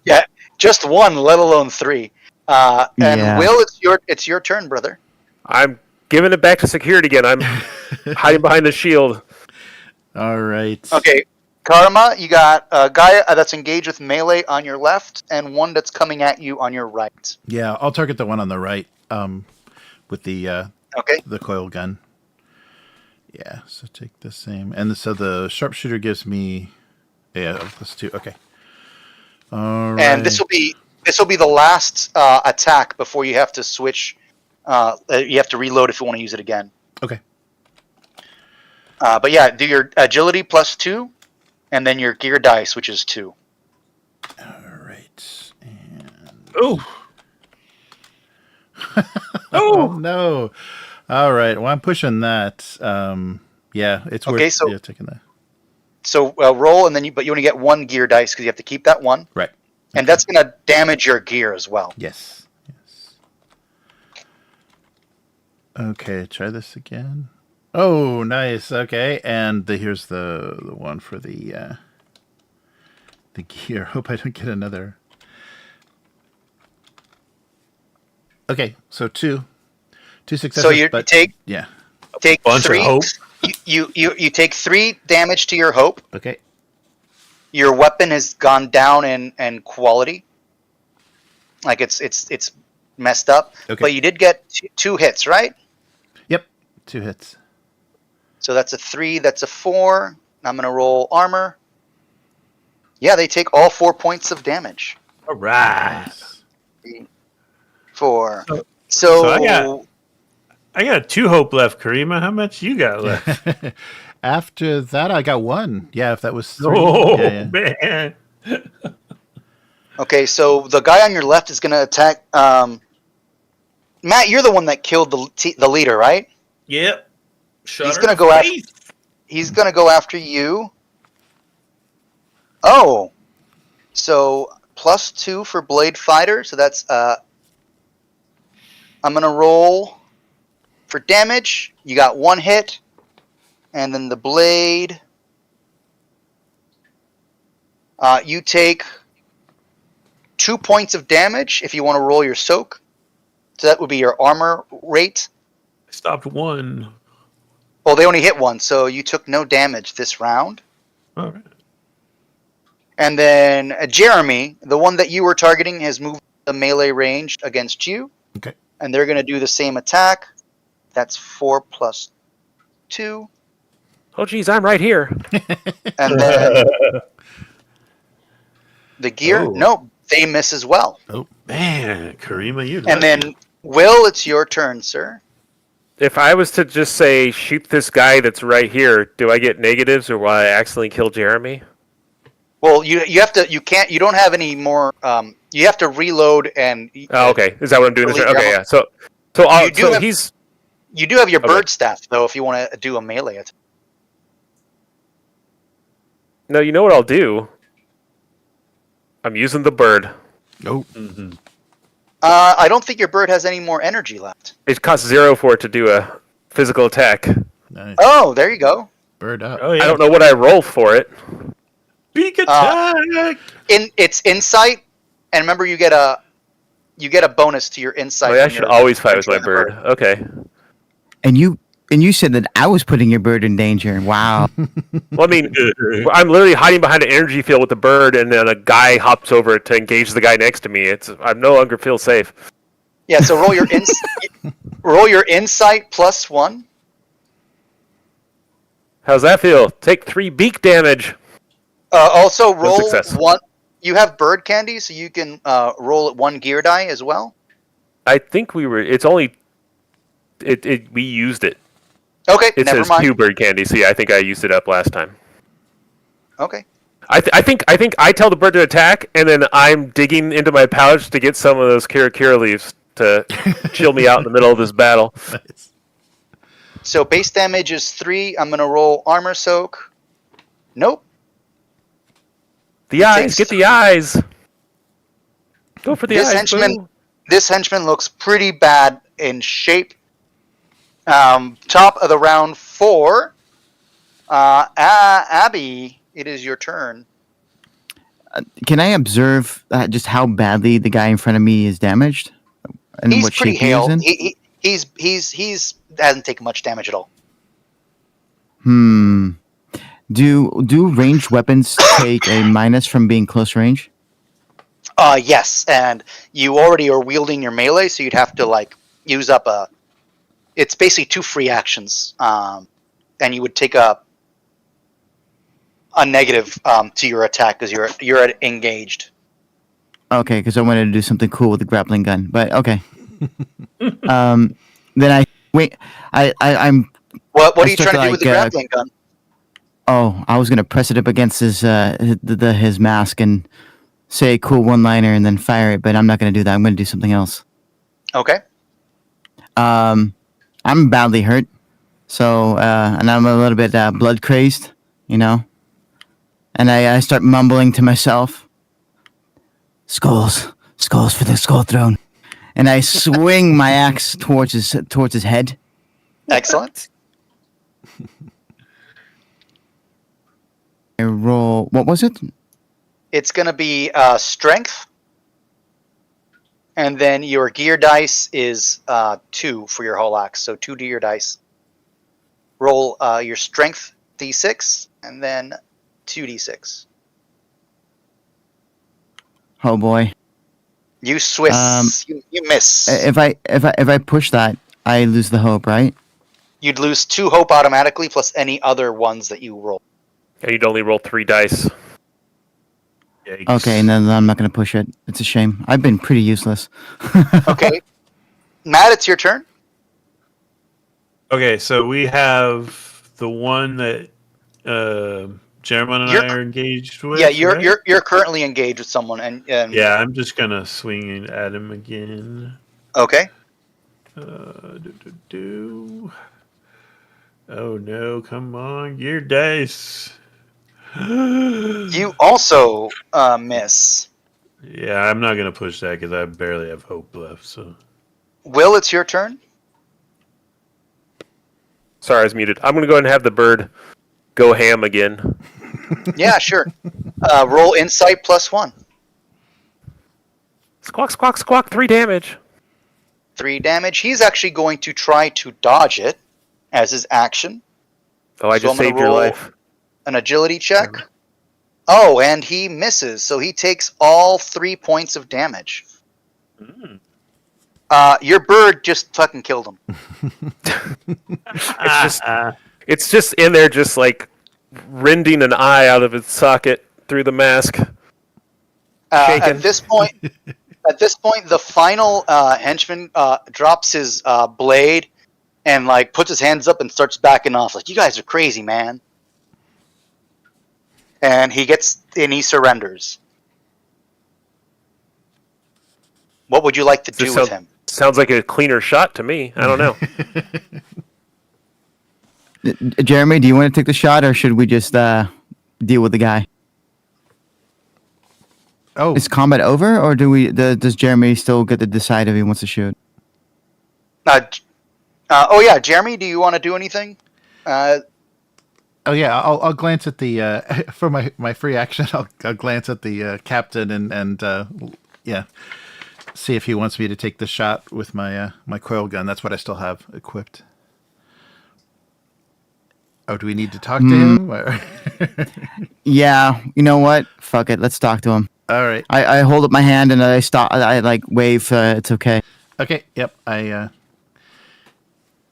Yeah, just 1, let alone 3. And Yeah. Will, it's your turn, brother. I'm giving it back to security again. I'm hiding behind the shield. All right. Okay, Karma, you got a guy that's engaged with melee on your left and one that's coming at you on your right. Yeah, I'll target the one on the right with the Okay. the coil gun. Yeah, so take the same. And so the sharpshooter gives me +2. Okay. All right. And this will be the last attack before you have to switch. You have to reload if you want to use it again. Okay. But yeah, do your agility +2, and then your gear dice, which is 2. All right. And Oh. oh no. All right. Well, I'm pushing that. Yeah, it's Okay, worth so- taking that. So roll, and then you only get 1 gear dice because you have to keep that 1, Right. and that's going to damage your gear as well. Yes. Yes. Okay, try this again. Oh, nice. Okay, and here's the one for the gear. Hope I don't get another. Okay, so 2 successes. So you but, take yeah. Bunch of 3. hope. You take 3 damage to your hope. Okay. Your weapon has gone down in quality. Like it's messed up. Okay. But you did get 2 hits, right? Yep. 2 hits. So that's a 3, that's a 4. I'm going to roll armor. Yeah, they take all 4 points of damage. All right. 4. So So I got 2 hope left, Karima. How much you got left? After that, I got 1. Yeah, if that was 3. Oh, Yeah, yeah. man. okay, so the guy on your left is going to attack. Matt, you're the one that killed the leader, right? Yep. He's going to go after. He's going to go after you. Oh, so +2 for Blade Fighter. So that's I'm going to roll for damage. You got 1 hit, and then the blade. You take 2 points of damage if you want to roll your soak. So that would be your armor rate. I stopped 1. Well, they only hit 1, so you took no damage this round. All right. And then Jeremy, the one that you were targeting, has moved the melee range against you. Okay. And they're going to do the same attack. That's 4 + 2. Oh, geez, I'm right here. And then the gear. Oh. Nope, they miss as well. Oh, Man, Karima, you. And then Will, it's your turn, sir. If I was to just say shoot this guy that's right here, do I get negatives or will I accidentally kill Jeremy? Well, you have to. You can't. You don't have any more. You have to reload and. Oh, okay. Is that what I'm doing? Delete Okay, your yeah. So You do have- he's You do have your Okay. bird staff though, if you want to do a melee attack. no. You know what I'll do? I'm using the bird. oh, I don't think your bird has any more energy left. It costs 0 for it to do a physical attack. nice. Oh, there you go. Bird up. Oh, yeah. I don't know what I roll for it. Peek attack. It's insight, and remember you get a bonus to your insight. Oh, yeah, I when should you're always fight with my controlling bird. the Okay. And you said that I was putting your bird in danger. Wow. Well, I mean, I'm literally hiding behind an energy field with the bird, and then a guy hops over to engage the guy next to me. I no longer feel safe. Yeah, so roll your roll your insight +1. How's that feel? Take 3 beak damage. Also No roll success. 1. You have bird candy, so you can roll at 1 gear die as well. I think we were. It's only. We used it. Okay, It never says mind. 2 bird candy. So yeah, I think I used it up last time. Okay. I think I tell the bird to attack, and then I'm digging into my pouch to get some of those Coriolis leaves to chill me out in the middle of this battle. Nice. So base damage is 3. I'm gonna roll armor soak. Nope. The eyes, get the eyes. Go for the This eyes. henchman- boo. This henchman looks pretty bad in shape. Top of the round 4. Abby, it is your turn. Can I observe just how badly the guy in front of me is damaged? And He's what pretty shape he is hale. in? He's hasn't taken much damage at all. Do ranged weapons take a minus from being close range? Yes, and you already are wielding your melee, so you'd have to use up a. It's basically 2 free actions, and you would take a negative to your attack because you're engaged. Okay, because I wanted to do something cool with the grappling gun, but okay. Then I wait. I'm. What are I you trying start to do with the grappling gun? Oh, I was gonna press it up against his mask and say a cool one-liner and then fire it, but I'm not gonna do that. I'm gonna do something else. Okay. I'm badly hurt, so and I'm a little bit blood crazed, and I start mumbling to myself, "Skulls, skulls for the skull throne," and I swing my axe towards his head. Excellent. I roll. What was it? It's going to be strength. And then your gear dice is 2 for your whole axe. So 2 gear dice. Roll your strength d6 and then 2d6. Oh boy! You Swiss. You miss. If I push that, I lose the hope, right? You'd lose 2 hope automatically plus any other ones that you roll. And you'd only roll 3 dice. Yikes. Okay, and then I'm not going to push it. It's a shame. I've been pretty useless. Okay. Matt, it's your turn. Okay, so we have the one that Jeremiah and I are engaged with. Yeah, you're right? you're currently engaged with someone, and Yeah, I'm just gonna swing at him again. Okay. Oh no! Come on, gear dice. You also miss. Yeah, I'm not gonna push that because I barely have hope left. So Will, it's your turn. Sorry, I was muted. I'm gonna go ahead and have the bird go ham again. Yeah, sure. Roll insight +1. Squawk, squawk, squawk. 3 damage. 3 damage. He's actually going to try to dodge it as his action. Oh, I So I'm just gonna saved your roll life. An agility check. Oh, and he misses. So he takes all 3 points of damage. Your bird just fucking killed him. It's just in there, just like rending an eye out of its socket through the mask. Shaken. At this point, the final henchman drops his blade and like puts his hands up and starts backing off. Like, you guys are crazy, man. And he surrenders. What would you like to do with him? Sounds like a cleaner shot to me. I don't know. Jeremy, do you want to take the shot, or should we just deal with the guy? Oh, Is combat over, or does Jeremy still get to decide if he wants to shoot? Yeah, Jeremy, do you want to do anything? oh yeah. I'll glance at the for my free action. I'll glance at the captain and yeah, see if he wants me to take the shot with my my coil gun. That's what I still have equipped. Oh, do we need to talk to him? Or- Yeah, you know what? Fuck it. Let's talk to him. All right. I hold up my hand and I stop. I like wave. It's okay. Okay. Yep. I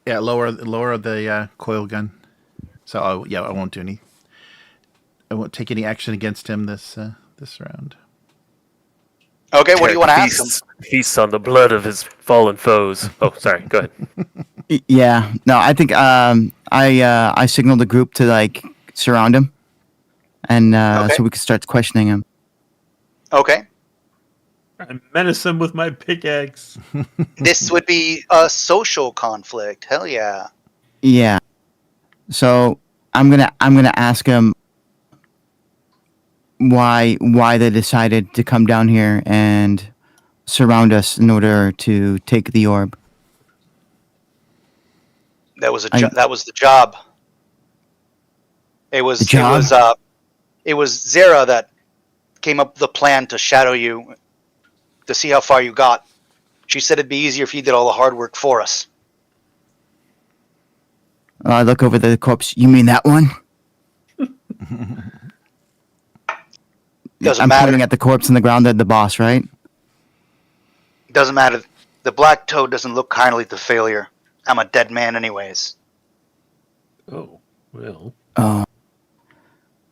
lower the coil gun. So I won't do any. I won't take any action against him this round. Okay, what do you want to ask him? Feasts on the blood of his fallen foes. Oh, sorry. Go ahead. Yeah. No, I think I signaled the group to like surround him, and Okay. so we can start questioning him. Okay. I menace him with my pickaxe. This would be a social conflict. Hell yeah. Yeah. So I'm gonna ask him why they decided to come down here and surround us in order to take the orb. That was the job. It was The job? it was Zara that came up with the plan to shadow you to see how far you got. She said it'd be easier if you did all the hard work for us. I look over the corpse. You mean that one? Doesn't I'm matter. pointing at the corpse in the ground, the boss, right? Doesn't matter. The black toad doesn't look kindly to failure. I'm a dead man anyways. Oh, well. Oh,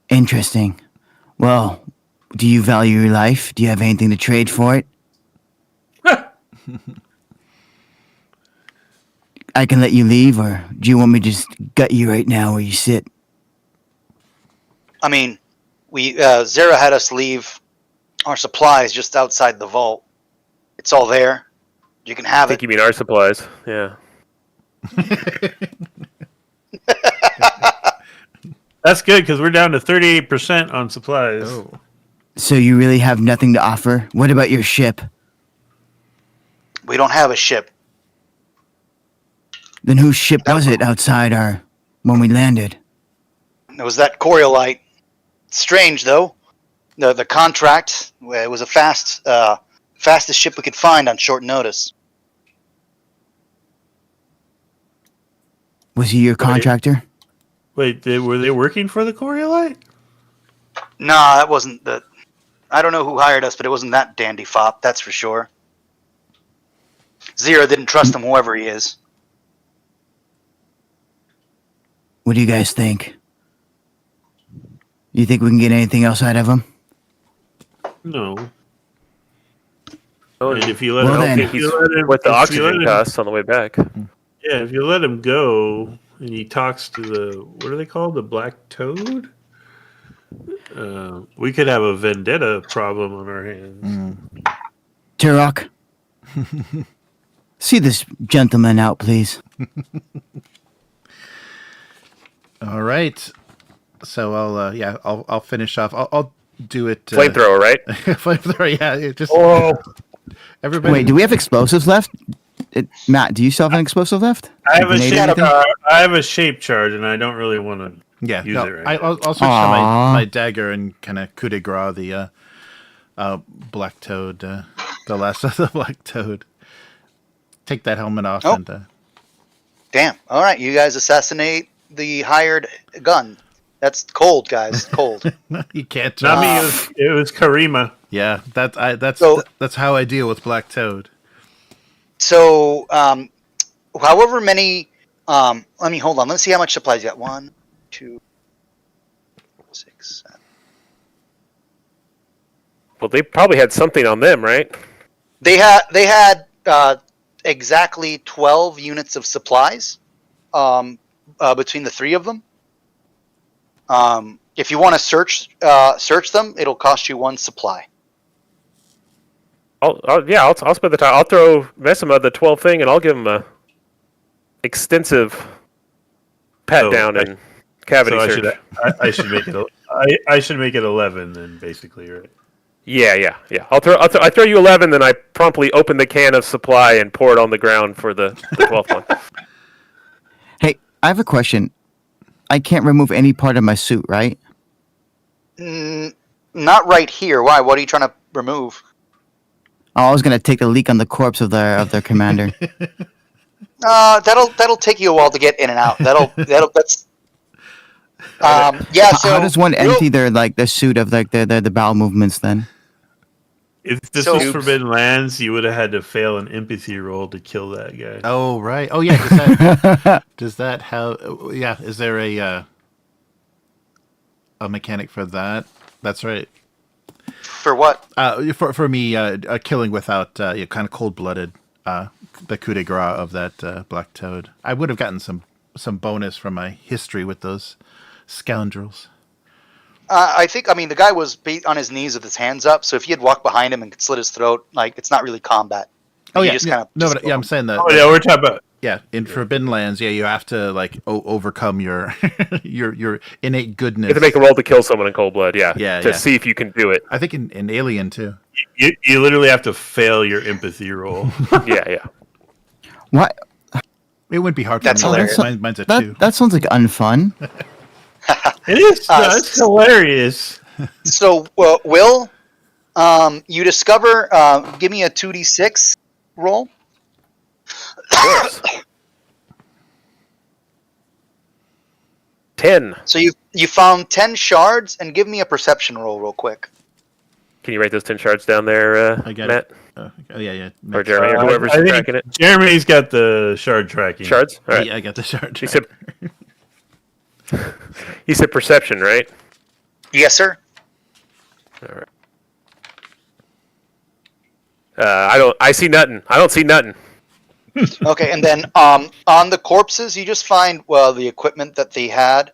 interesting. Well, do you value your life? Do you have anything to trade for it? I can let you leave, or do you want me to just gut you right now where you sit? I mean, Zara had us leave our supplies just outside the vault. It's all there. You can I have think it. you mean our supplies. Yeah. That's good because we're down to 38% on supplies. Oh. So you really have nothing to offer? What about your ship? We don't have a ship. Then whose ship was it outside when we landed? It was that Coriolite. Strange though. The contract, it was a fastest ship we could find on short notice. Was he your contractor? Wait, were they working for the Coriolis? Nah, that wasn't the. I don't know who hired us, but it wasn't that dandy fop. That's for sure. Zero didn't trust him, whoever he is. What do you guys think? You think we can get anything else out of him? No. Oh, And if you let Well, him, then. if you let him, with the if you let oxygen him- costs on the way back. yeah, if you let him go and he talks to the what are they called, the black toad? We could have a vendetta problem on our hands. Turok, see this gentleman out, please. All right. So I'll finish off. I'll do it. Flamethrower, right? Flamethrower. Yeah. It just Oh, everybody. Wait, do we have explosives left? Matt, do you still have an explosive left? I have a Grenade or shape. anything? I have a shape charge, and I don't really want to. Yeah. use No. it right I'll switch to Aw. my dagger and kind of coup de grace the black toad. The last of the black toad. Take that helmet off Oh. and. Damn. All right, you guys assassinate the hired gun. That's cold, guys. Cold. You can't. Not me. It was Karima. Yeah. That's So- that's how I deal with black toad. So, however many, let me hold on. Let's see how much supplies you got. 1, 2, 6, 7. Well, they probably had something on them, right? They had exactly 12 units of supplies between the three of them. If you want to search them, it'll cost you 1 supply. I'll spend the time. I'll throw Vesima the 12 thing, and I'll give him a extensive pat So, down and cavity So search. I should make it. I should make it 11 then, basically, right? Yeah. I throw you 11, then I promptly open the can of supply and pour it on the ground for the 12th one. Hey, I have a question. I can't remove any part of my suit, right? Not right here. Why? What are you trying to remove? Oh, I was gonna take a leak on the corpse of their commander. That'll take you a while to get in and out. That's. Yeah. So How does one empty their suit of the bowel movements then? If this So- was Forbidden Lands, you would have had to fail an empathy roll to kill that guy. Oh right. Oh yeah. Does that have? Yeah. Is there a mechanic for that? That's right. For what? For me, killing without kind of cold blooded. The coup de grace of that black toad. I would have gotten some bonus from my history with those scoundrels. I think. I mean, the guy was on his knees with his hands up. So if you had walked behind him and could slit his throat, it's not really combat. Oh You yeah. just Yeah. kinda No, just but go. yeah, I'm saying that. Oh yeah, we're talking about. Yeah, in Forbidden Lands, you have to overcome your your innate goodness. You have to make a roll to kill someone in cold blood, yeah. Yeah, To yeah. see if you can do it. I think in Alien too. You literally have to fail your empathy roll. Yeah. What? It wouldn't be hard for That's me. hilarious. Mine's a 2. That sounds like unfun. It is. That's hilarious. So, Will, you discover. Give me a 2d6 roll. Of course. 10. So you found 10 shards, and give me a perception roll real quick. Can you write those 10 shards down there, I got Matt? it. Oh yeah. Or Jeremy, or whoever's I think tracking it? Jeremy's got the shard tracking. Shards? All right. Yeah, I got the shard. He said, he said perception, right? Yes, sir. All right. I see nothing. I don't see nothing. Okay, and then on the corpses, you just find the equipment that they had.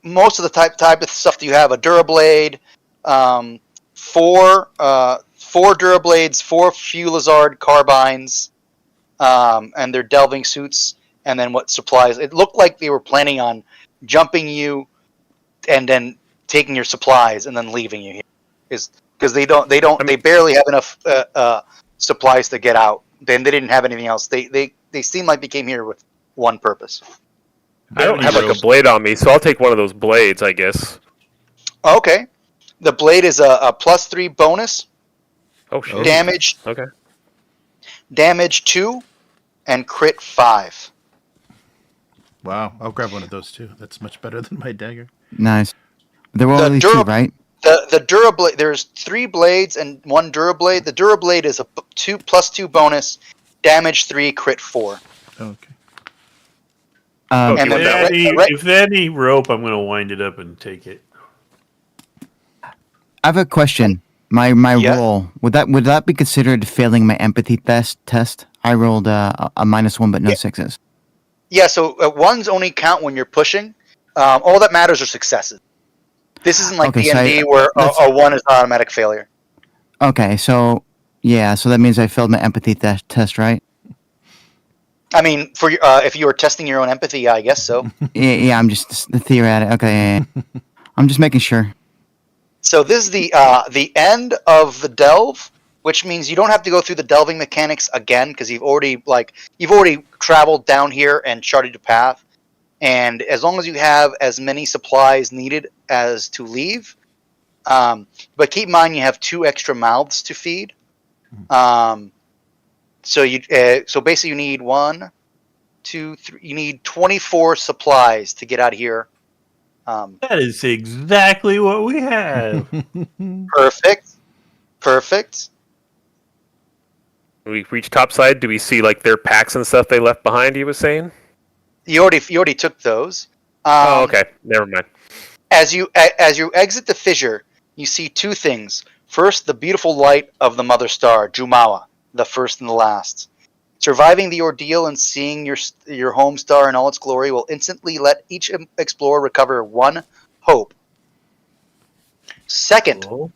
Most of the type of stuff that you have: a Durablade, 4 Durablades, 4 Fulizard carbines, and their delving suits, and then what supplies. It looked like they were planning on jumping you, and then taking your supplies, and then leaving you here. Because they barely have enough supplies to get out. Then they didn't have anything else. They seem like they came here with one purpose. I don't have a blade on me, so I'll take one of those blades, I guess. Okay, the blade is a +3 bonus. Oh, shit. Damage Okay. 2, and crit 5. Wow, I'll grab one of those too. That's much better than my dagger. Nice. There were The only 2, right? The Durablade, there's 3 blades and 1 Durablade. The Durablade is a +2 bonus, damage 3, crit 4. Okay. Okay, And If then that they, way. had any, if they had any rope, I'm going to wind it up and take it. I have a question. My Yeah. roll would that be considered failing my empathy test? I rolled a -1, but no Yeah. sixes. Yeah, so ones only count when you're pushing. All that matters are successes. This isn't like Okay, so D&D where a 1 is automatic failure. Okay, so yeah, so that means I failed my empathy test, right? I mean, for if you were testing your own empathy, yeah, I guess so. Yeah. I'm just the theoretic. Okay, yeah. I'm just making sure. So this is the end of the delve, which means you don't have to go through the delving mechanics again because you've already traveled down here and charted your path. And as long as you have as many supplies needed as to leave, but keep in mind you have 2 extra mouths to feed. So basically you need 1, 2, 3. You need 24 supplies to get out of here. That is exactly what we have. Perfect. When we reach topside, do we see like their packs and stuff they left behind? He was saying. You already took those. Oh, okay. Never mind. As you exit the fissure, you see 2 things. First, the beautiful light of the mother star, Jumawa, the first and the last. Surviving the ordeal and seeing your home star in all its glory will instantly let each explorer recover 1 hope. Second, Cool.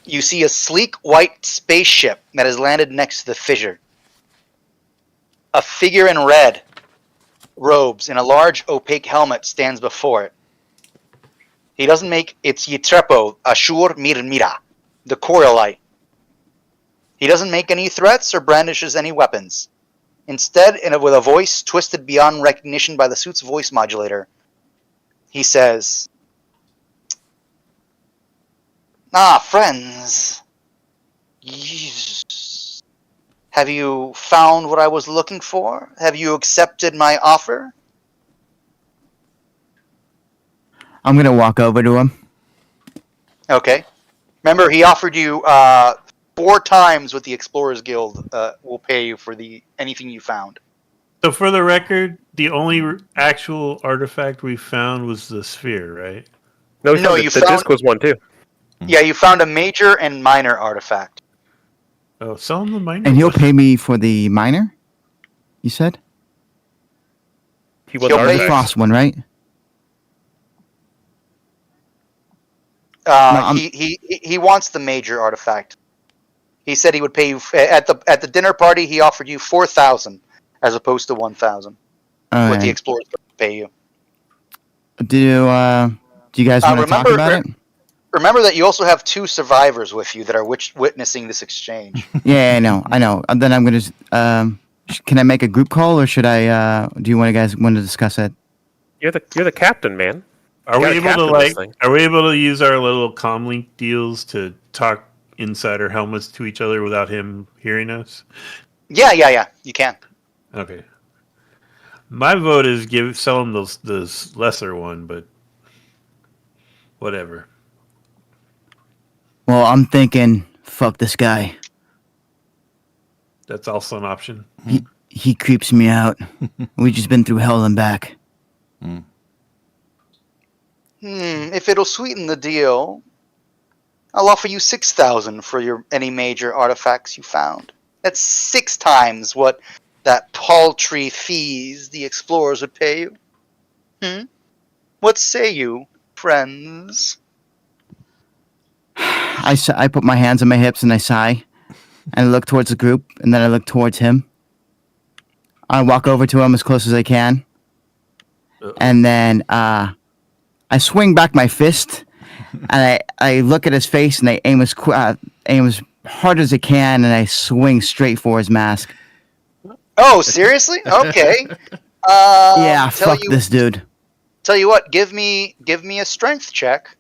you see a sleek white spaceship that has landed next to the fissure. A figure in red robes and a large opaque helmet stands before it. He doesn't make it's Yitrepo Ashur Mirmira, the Coriolis. He doesn't make any threats or brandishes any weapons. Instead, with a voice twisted beyond recognition by the suit's voice modulator, he says, friends. Have you found what I was looking for? Have you accepted my offer? I'm gonna walk over to him. Okay. Remember, he offered you 4 times what the Explorers Guild will pay you for anything you found. So for the record, the only actual artifact we found was the sphere, right? No, No, the you disc was one too. Yeah, you found a major and minor artifact. Oh, sell him the minor. And he'll one. pay me for the minor? You said? He won He'll the pay The you- artifact. frost one, right? He wants the major artifact. He said he would pay you at the dinner party. He offered you 4,000 as opposed to 1,000. What the Alright. Explorers would pay you. Do you guys want to talk remember- about it? Remember that you also have 2 survivors with you that are witnessing this exchange. Yeah, I know. And then I'm gonna. Can I make a group call, or should I? Do you guys want to discuss it? You're the captain, man. Are we gotta able to captain this thing. Are we able to use our little comlink deals to talk inside our helmets to each other without him hearing us? Yeah. You can. Okay. My vote is sell him those lesser one, but whatever. Well, I'm thinking, fuck this guy. That's also an option. He creeps me out. We've just been through hell and back. If it'll sweeten the deal, I'll offer you 6,000 for any major artifacts you found. That's 6 times what that paltry fees the Explorers would pay you. What say you, friends? I put my hands on my hips and I sigh. And I look towards the group, and then I look towards him. I walk over to him as close as I can. And then I swing back my fist, and I look at his face, and I aim as hard as I can, and I swing straight for his mask. Oh, seriously? Okay. Yeah, fuck this dude. Tell you what, give me a strength check.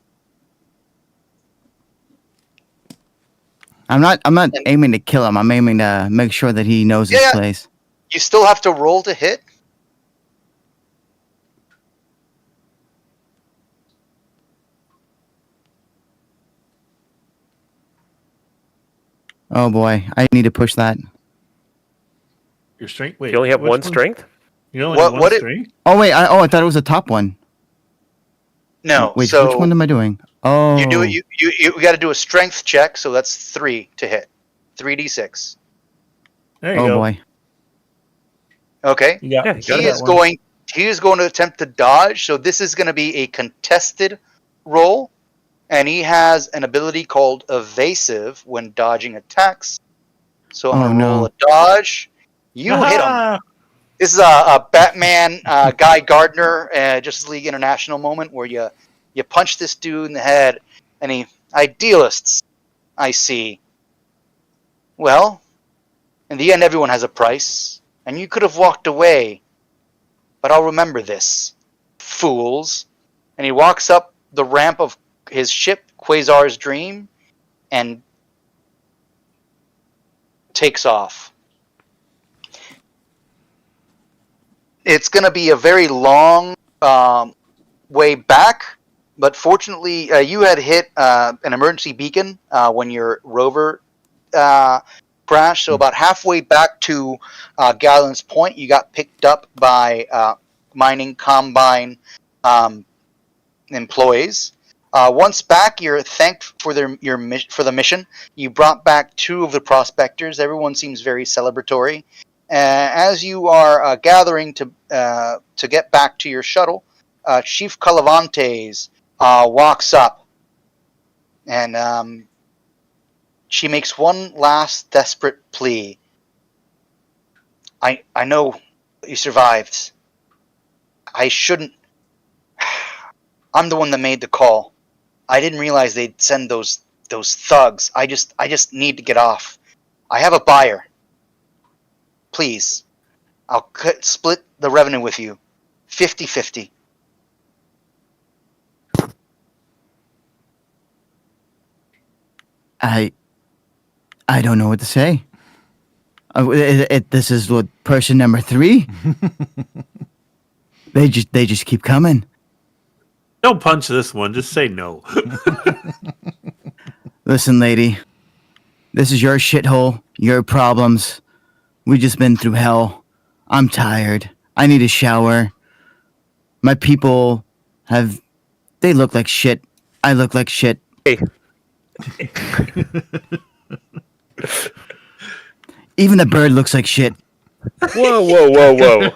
I'm not aiming to kill him. I'm aiming to make sure that he knows his place. You still have to roll to hit. Oh boy, I need to push that. Your strength? Wait, You only have which 1 strength? You only What- one what it- strength? Oh wait, I thought it was the top one. No. Wait, so which one am I doing? Oh, you do it. You got to do a strength check. So that's 3 to hit. 3d6. There you oh go. boy. Okay. You got, Yeah, you got He it. is going. He is going to attempt to dodge. So this is going to be a contested roll, and he has an ability called evasive when dodging attacks. So I'm Oh, going to roll no. a dodge. You hit him. Ah! This is a Batman Guy Gardner Justice League International moment where you punch this dude in the head, and he idealists. I see. Well, in the end, everyone has a price, and you could have walked away, but I'll remember this, fools. And he walks up the ramp of his ship, Quasar's Dream, and takes off. It's going to be a very long way back, but fortunately, you had hit an emergency beacon when your rover crashed. So about halfway back to Gallon's Point, you got picked up by mining combine employees. Once back, you're thanked for for the mission. You brought back 2 of the prospectors. Everyone seems very celebratory. As you are gathering to get back to your shuttle, Chief Calavantes walks up, and she makes one last desperate plea. I know you survived. I shouldn't. I'm the one that made the call. I didn't realize they'd send those thugs. I just need to get off. I have a buyer. Please, I'll split the revenue with you, 50-50. I don't know what to say. This is what person number 3. They just keep coming. Don't punch this one. Just say no. Listen, lady, this is your shithole, your problems. We just been through hell. I'm tired. I need a shower. My people they look like shit. I look like shit. Hey, Even the bird looks like shit. whoa.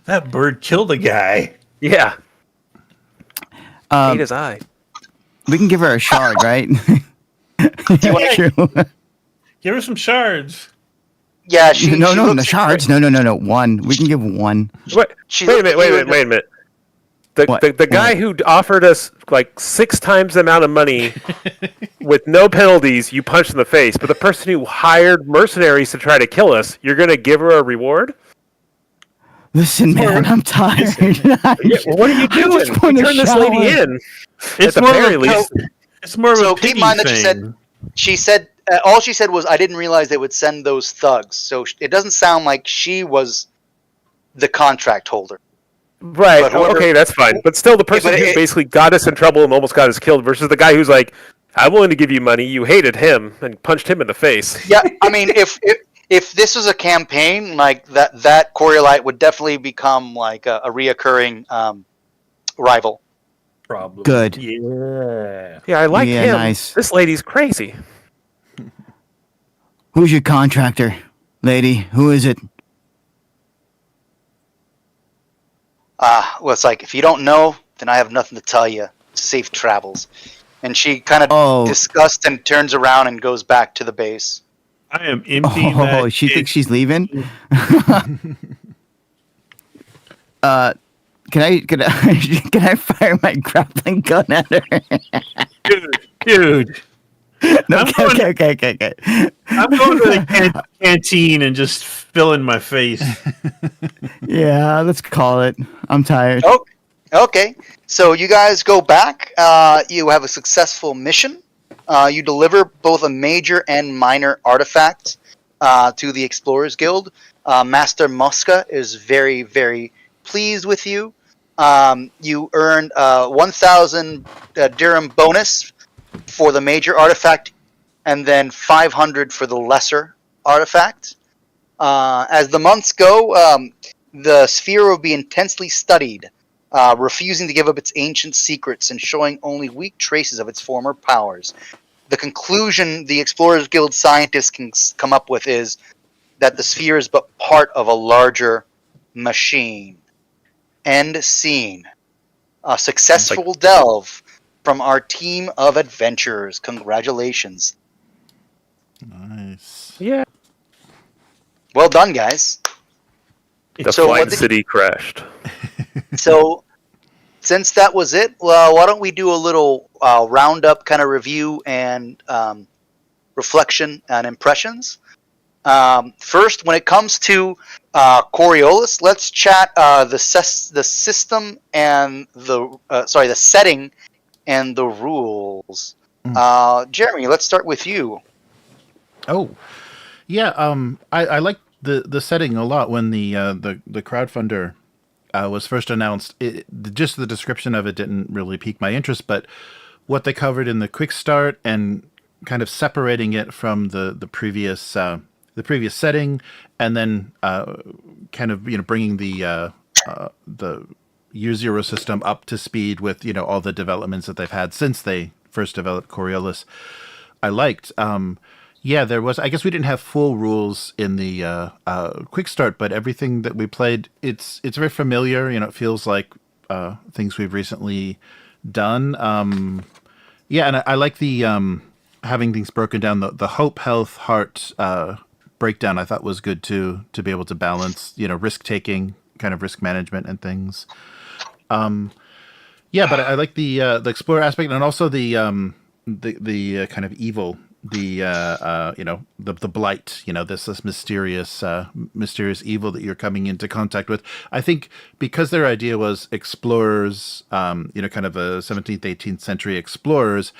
That bird killed a guy. Yeah. Um, Ate his eye. we can give her a shard, right? True. Give her some shards. Yeah, she no, looks shards. No. 1. We can give 1. Wait she a looks at you minute. and- What? The guy who offered us like 6 times the amount of money with no penalties, you punched in the face. But the person who hired mercenaries to try to kill us, you're going to give her a reward? Listen, man, I'm tired. Yeah, well, what are you doing? just wanna Turn this lady shower. in. It's the more very of a least. It's more of So a keep pity in mind that thing. she said all she said was, "I didn't realize they would send those thugs." So it doesn't sound like she was the contract holder. Right. But whoever- Okay, that's fine. But still, the person but who it- basically got us in trouble and almost got us killed versus the guy who's like, I'm willing to give you money. You hated him and punched him in the face. Yeah, I mean, if this was a campaign like that Coriolite would definitely become like a reoccurring rival. Problem. Good. Yeah. Yeah, I like Yeah, him. nice. This lady's crazy. Who's your contractor, lady? Who is it? Well, it's like if you don't know, then I have nothing to tell you. Safe travels. And she kind of Oh. disgusts and turns around and goes back to the base. I am emptying Oh, that. she thinks she's leaving. Can I can I fire my grappling gun at her? Dude. No, I'm okay. I'm going to the canteen and just filling my face. Yeah, let's call it. I'm tired. Oh, okay. So you guys go back. You have a successful mission. You deliver both a major and minor artifact to the Explorers Guild. Master Mosca is very, very pleased with you. You earned 1,000 dirham bonus for the major artifact, and then 500 for the lesser artifact. As the months go, the sphere will be intensely studied, refusing to give up its ancient secrets and showing only weak traces of its former powers. The conclusion the Explorers Guild scientists can come up with is that the sphere is but part of a larger machine. End scene. A successful delve from our team of adventurers. Congratulations. Nice. Yeah. Well done, guys. The So flight what did- city crashed. So, since that was it, well, why don't we do a little roundup kind of review and reflection and impressions? First, when it comes to Coriolis, let's chat the system and the setting and the rules. Jeremy, let's start with you. Oh, yeah. I like the setting a lot when the crowdfunder was first announced. Just the description of it didn't really pique my interest, but what they covered in the quick start and kind of separating it from the previous setting, and then kind of bringing the Year Zero system up to speed with all the developments that they've had since they first developed Coriolis. I liked. Yeah, there was. I guess we didn't have full rules in the quick start, but everything that we played, it's very familiar. It feels like things we've recently done. Yeah, and I like the having things broken down. The hope, health, heart breakdown I thought was good too, to be able to balance risk taking, kind of risk management and things. Yeah, but I like the explorer aspect, and also the kind of evil, the blight, this mysterious evil that you're coming into contact with. I think because their idea was explorers, kind of a 17th, 18th century explorers,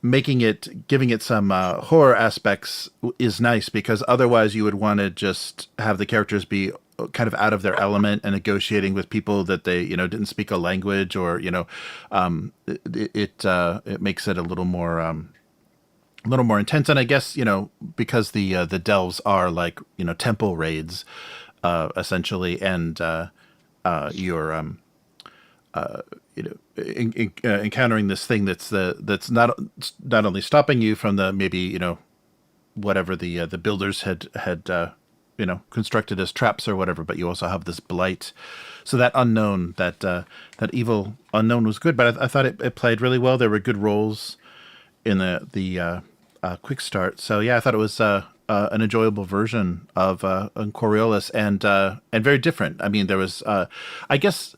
giving it some horror aspects is nice, because otherwise you would want to just have the characters be kind of out of their element and negotiating with people that they didn't speak a language, or it makes it a little more intense. And I guess because the delves are like temple raids essentially, and you're encountering this thing that's not only stopping you from the maybe whatever the builders had constructed as traps or whatever, but you also have this blight. So that unknown, that evil unknown was good, but I thought it played really well. There were good roles in the quick start. So yeah, I thought it was an enjoyable version of Coriolis, and very different. I mean, there was I guess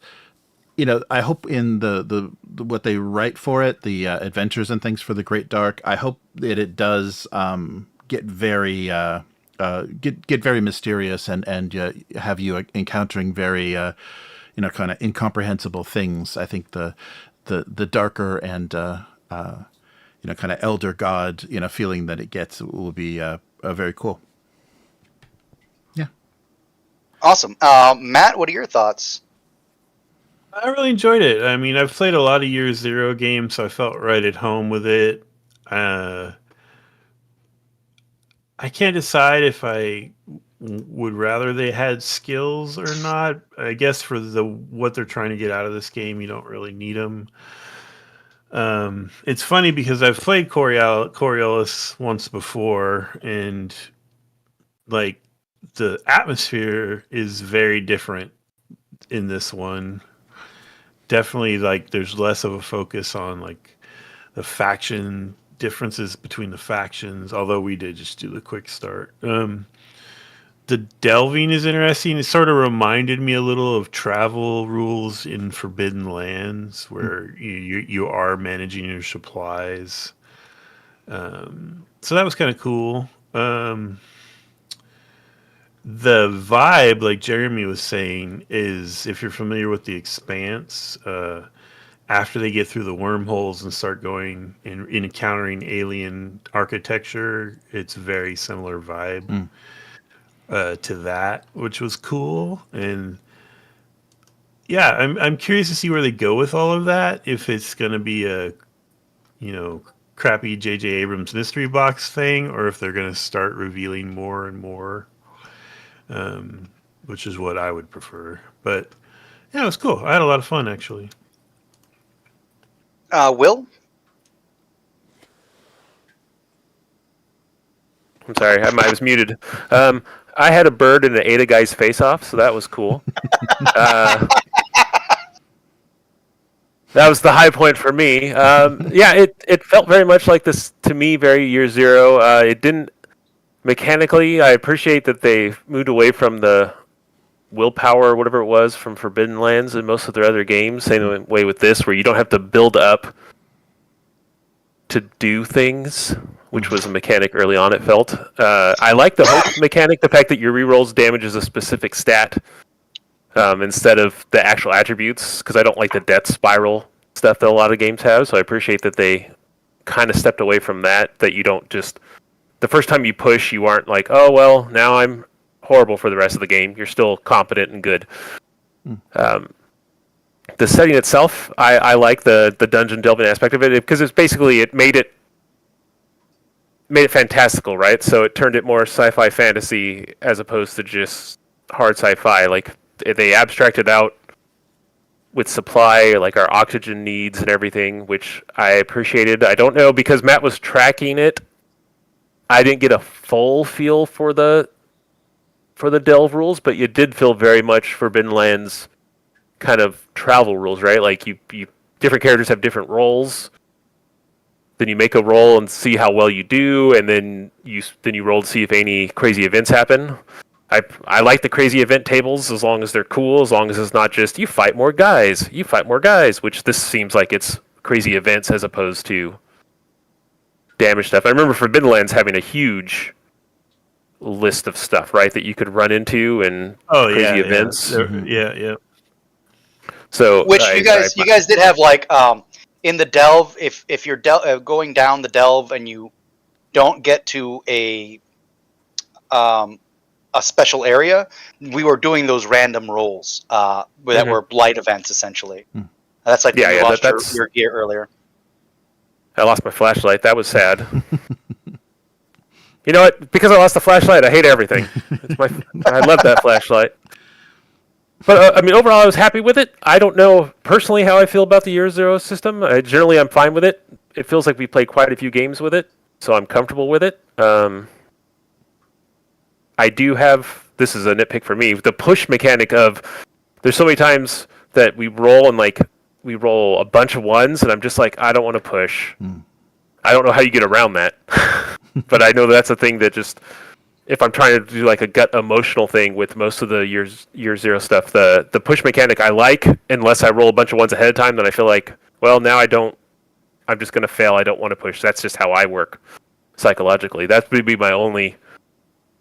I hope in the what they write for it, the adventures and things for the Great Dark, I hope that it does get very get very mysterious, and have you encountering very kind of incomprehensible things. I think the darker and kind of elder god feeling that it gets will be very cool. Yeah. Awesome. Matt, what are your thoughts? I really enjoyed it. I mean, I've played a lot of Year Zero games, so I felt right at home with it. I can't decide if I would rather they had skills or not. I guess for what they're trying to get out of this game, you don't really need them. It's funny because I've played Coriolis once before, and like the atmosphere is very different in this one. Definitely, like, there's less of a focus on like the faction differences between the factions, although we did just do the quick start. The delving is interesting. It sort of reminded me a little of travel rules in Forbidden Lands, where you are managing your supplies. So that was kind of cool. The vibe, like Jeremy was saying, is, if you're familiar with the Expanse, after they get through the wormholes and start going and encountering alien architecture, it's very similar vibe to that, which was cool. And yeah, I'm curious to see where they go with all of that. If it's going to be a crappy J.J. Abrams mystery box thing, or if they're going to start revealing more and more. which is what I would prefer. But yeah, it was cool. I had a lot of fun actually. Will? I'm sorry, I was muted. I had a bird and it ate a guy's face off, so that was cool. That was the high point for me. Yeah, it felt very much like this to me, very Year Zero. It didn't mechanically. I appreciate that they moved away from the willpower or whatever it was from Forbidden Lands and most of their other games. Same way with this, where you don't have to build up to do things, which was a mechanic early on. It felt. I like the hope mechanic, the fact that your rerolls damages a specific stat. Instead of the actual attributes, because I don't like the death spiral stuff that a lot of games have. So I appreciate that they kind of stepped away from that. That you don't just the first time you push, you aren't like, oh well, now I'm horrible for the rest of the game. You're still competent and good. The setting itself, I like the dungeon delving aspect of it because it's basically it made it fantastical, right? So it turned it more sci-fi fantasy as opposed to just hard sci-fi. Like they abstracted out with supply, like our oxygen needs and everything, which I appreciated. I don't know, because Matt was tracking it, I didn't get a full feel for the delve rules, but you did feel very much Forbidden Lands kind of travel rules, right? Like you different characters have different roles. Then you make a roll and see how well you do, and then you roll to see if any crazy events happen. I like the crazy event tables as long as they're cool, as long as it's not just you fight more guys, which this seems like it's crazy events as opposed to damage stuff. I remember Forbidden Lands having a huge list of stuff, right, that you could run into and crazy events. Yeah. So which you guys did have, like, in the delve, if you're going down the delve and you don't get to a special area, we were doing those random rolls that were blight events essentially. That's like you lost your gear earlier. I lost my flashlight. That was sad. You know what? Because I lost the flashlight, I hate everything. I love that flashlight. But I mean, overall, I was happy with it. I don't know personally how I feel about the Year Zero system. Generally, I'm fine with it. It feels like we played quite a few games with it, so I'm comfortable with it. I do have, this is a nitpick for me, the push mechanic of, there's so many times that we roll a bunch of ones, and I'm just like, I don't want to push. I don't know how you get around that. But I know that's a thing that just, if I'm trying to do like a gut emotional thing with most of the Year Zero stuff, the push mechanic I like, unless I roll a bunch of ones ahead of time, then I feel like, well, now I'm just going to fail. I don't want to push. That's just how I work psychologically. That would be my only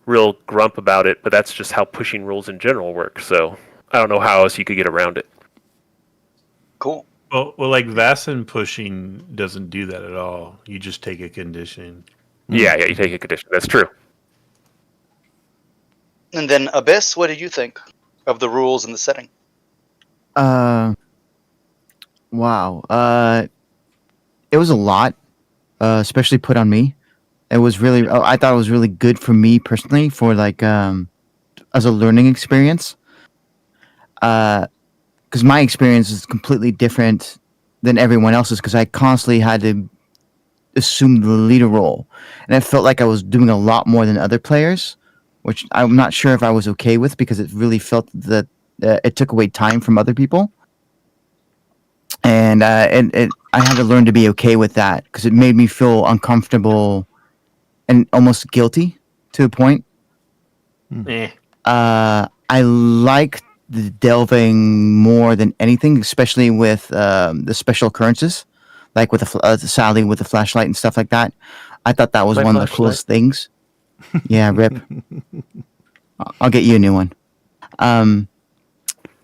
real grump about it, but that's just how pushing rules in general work. So I don't know how else you could get around it. Cool. Well, like Vaesen pushing doesn't do that at all. You just take a condition. Yeah, you take a condition. That's true. And then Abyss, what did you think of the rules and the setting? Wow. It was a lot, especially put on me. It was really, I thought it was really good for me personally, for like, as a learning experience. Because my experience is completely different than everyone else's, because I constantly had to assume the leader role. And I felt like I was doing a lot more than other players, which I'm not sure if I was okay with, because it really felt that it took away time from other people. And I had to learn to be okay with that, because it made me feel uncomfortable and almost guilty to a point. I like the delving more than anything, especially with the special occurrences, like with Sally with the flashlight and stuff like that. I thought that was one of the coolest things. Yeah, rip. I'll get you a new one.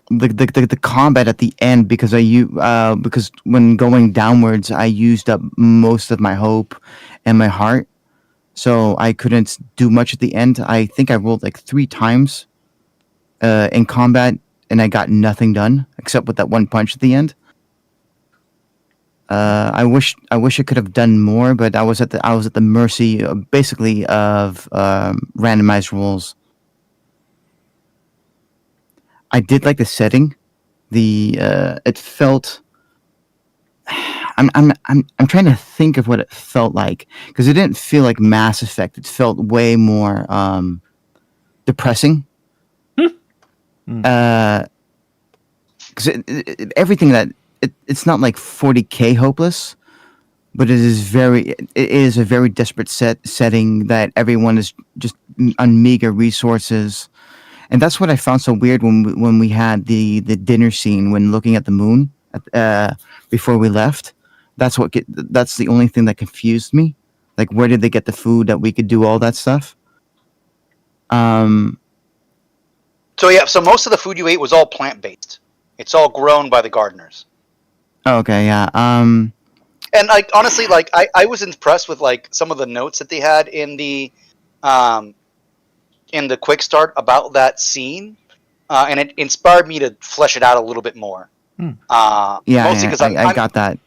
The combat at the end, because because when going downwards, I used up most of my hope and my heart, so I couldn't do much at the end. I think I rolled like 3 times in combat, and I got nothing done except with that one punch at the end. I wish I could have done more, but I was at the mercy, basically, of randomized rules. I did like the setting. It felt. I'm trying to think of what it felt like because it didn't feel like Mass Effect. It felt way more depressing. Hmm. Because everything it's not like 40K hopeless, but it is a very desperate setting that everyone is just on meager resources, and that's what I found so weird when we had the dinner scene when looking at the moon before we left. That's the only thing that confused me. Like, where did they get the food that we could do all that stuff? Um. So yeah, so most of the food you ate was all plant based. It's all grown by the gardeners. Okay. Yeah. And like honestly, like I was impressed with like some of the notes that they had um in the quick start about that scene, and it inspired me to flesh it out a little bit more. Hmm. Mostly Yeah. because I got that.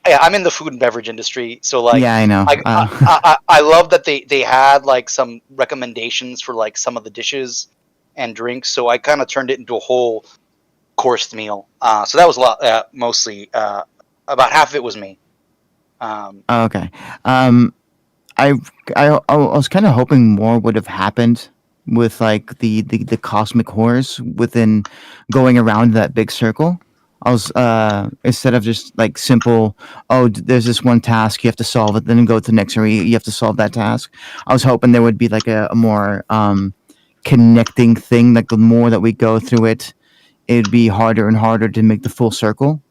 I'm in the food and beverage industry, so like Yeah. I know. I love that they had like some recommendations for like some of the dishes and drinks, so I kind of turned it into a whole coursed meal. So that was a lot, mostly about half of it was me. Okay. Um. I was kind of hoping more would have happened with like the cosmic horrors within going around that big circle. I was instead of just like simple, there's this one task, you have to solve it, then go to the next area, you have to solve that task. I was hoping there would be like a more connecting thing. Like the more that we go through it, it'd be harder and harder to make the full circle,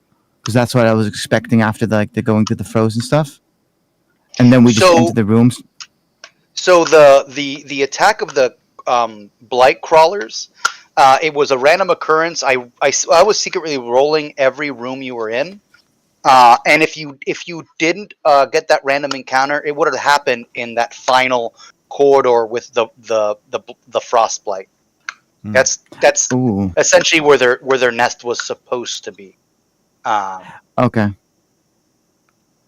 because that's what I was expecting after the going through the frozen stuff, and then we just enter So the rooms. so the attack of the blight crawlers, it was a random occurrence. I was secretly rolling every room you were in. And if you didn't get that random encounter, it would have happened in that final corridor with the frost blight. Hmm. That's Ooh, essentially where their nest was supposed to be. Um, okay.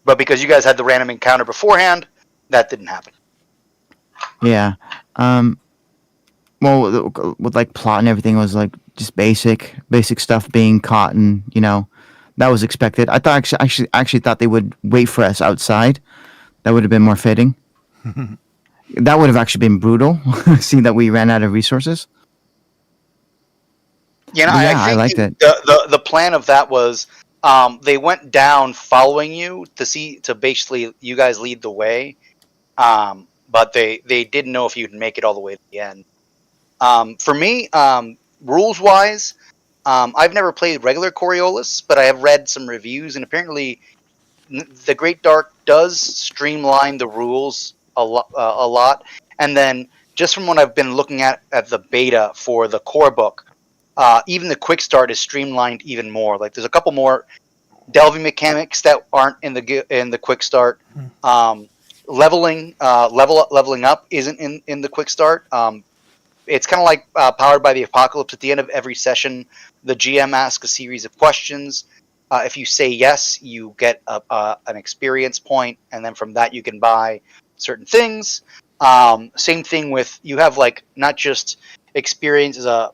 but because you guys had the random encounter beforehand, that didn't happen. Yeah. Um. Well, with like plot and everything, it was like just basic stuff being caught, and that was expected. I thought actually thought they would wait for us outside. That would have been more fitting. That would have actually been brutal, seeing that we ran out of resources. You know, But I yeah, I think liked it. the plan of that was they went down following you to basically you guys lead the way, but they didn't know if you'd make it all the way to the end. For me, rules wise, I've never played regular Coriolis, but I have read some reviews, and apparently, the Great Dark does streamline the rules a lot. And then, just from what I've been looking at the beta for the core book, even the quick start is streamlined even more. Like, there's a couple more delving mechanics that aren't in the quick start. Leveling up isn't in the quick start. It's kind of like Powered by the Apocalypse. At the end of every session, the GM asks a series of questions. If you say yes, you get an experience point, and then from that you can buy certain things. Same thing with, you have like not just experience as a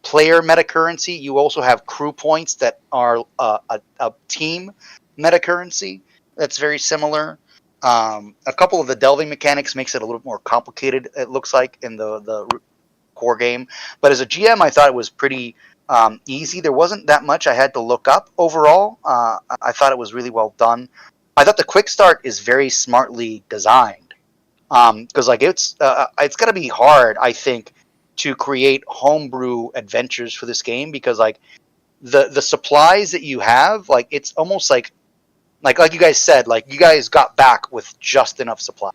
player meta currency, you also have crew points that are a team meta currency. That's very similar. A couple of the delving mechanics makes it a little more complicated, it looks like, in the core game. But as a GM, I thought it was pretty easy. There wasn't that much I had to look up overall. I thought it was really well done. I thought the quick start is very smartly designed, because like it's going to be hard, I think, to create homebrew adventures for this game, because like the supplies that you have, like it's almost like you guys said, like you guys got back with just enough supply.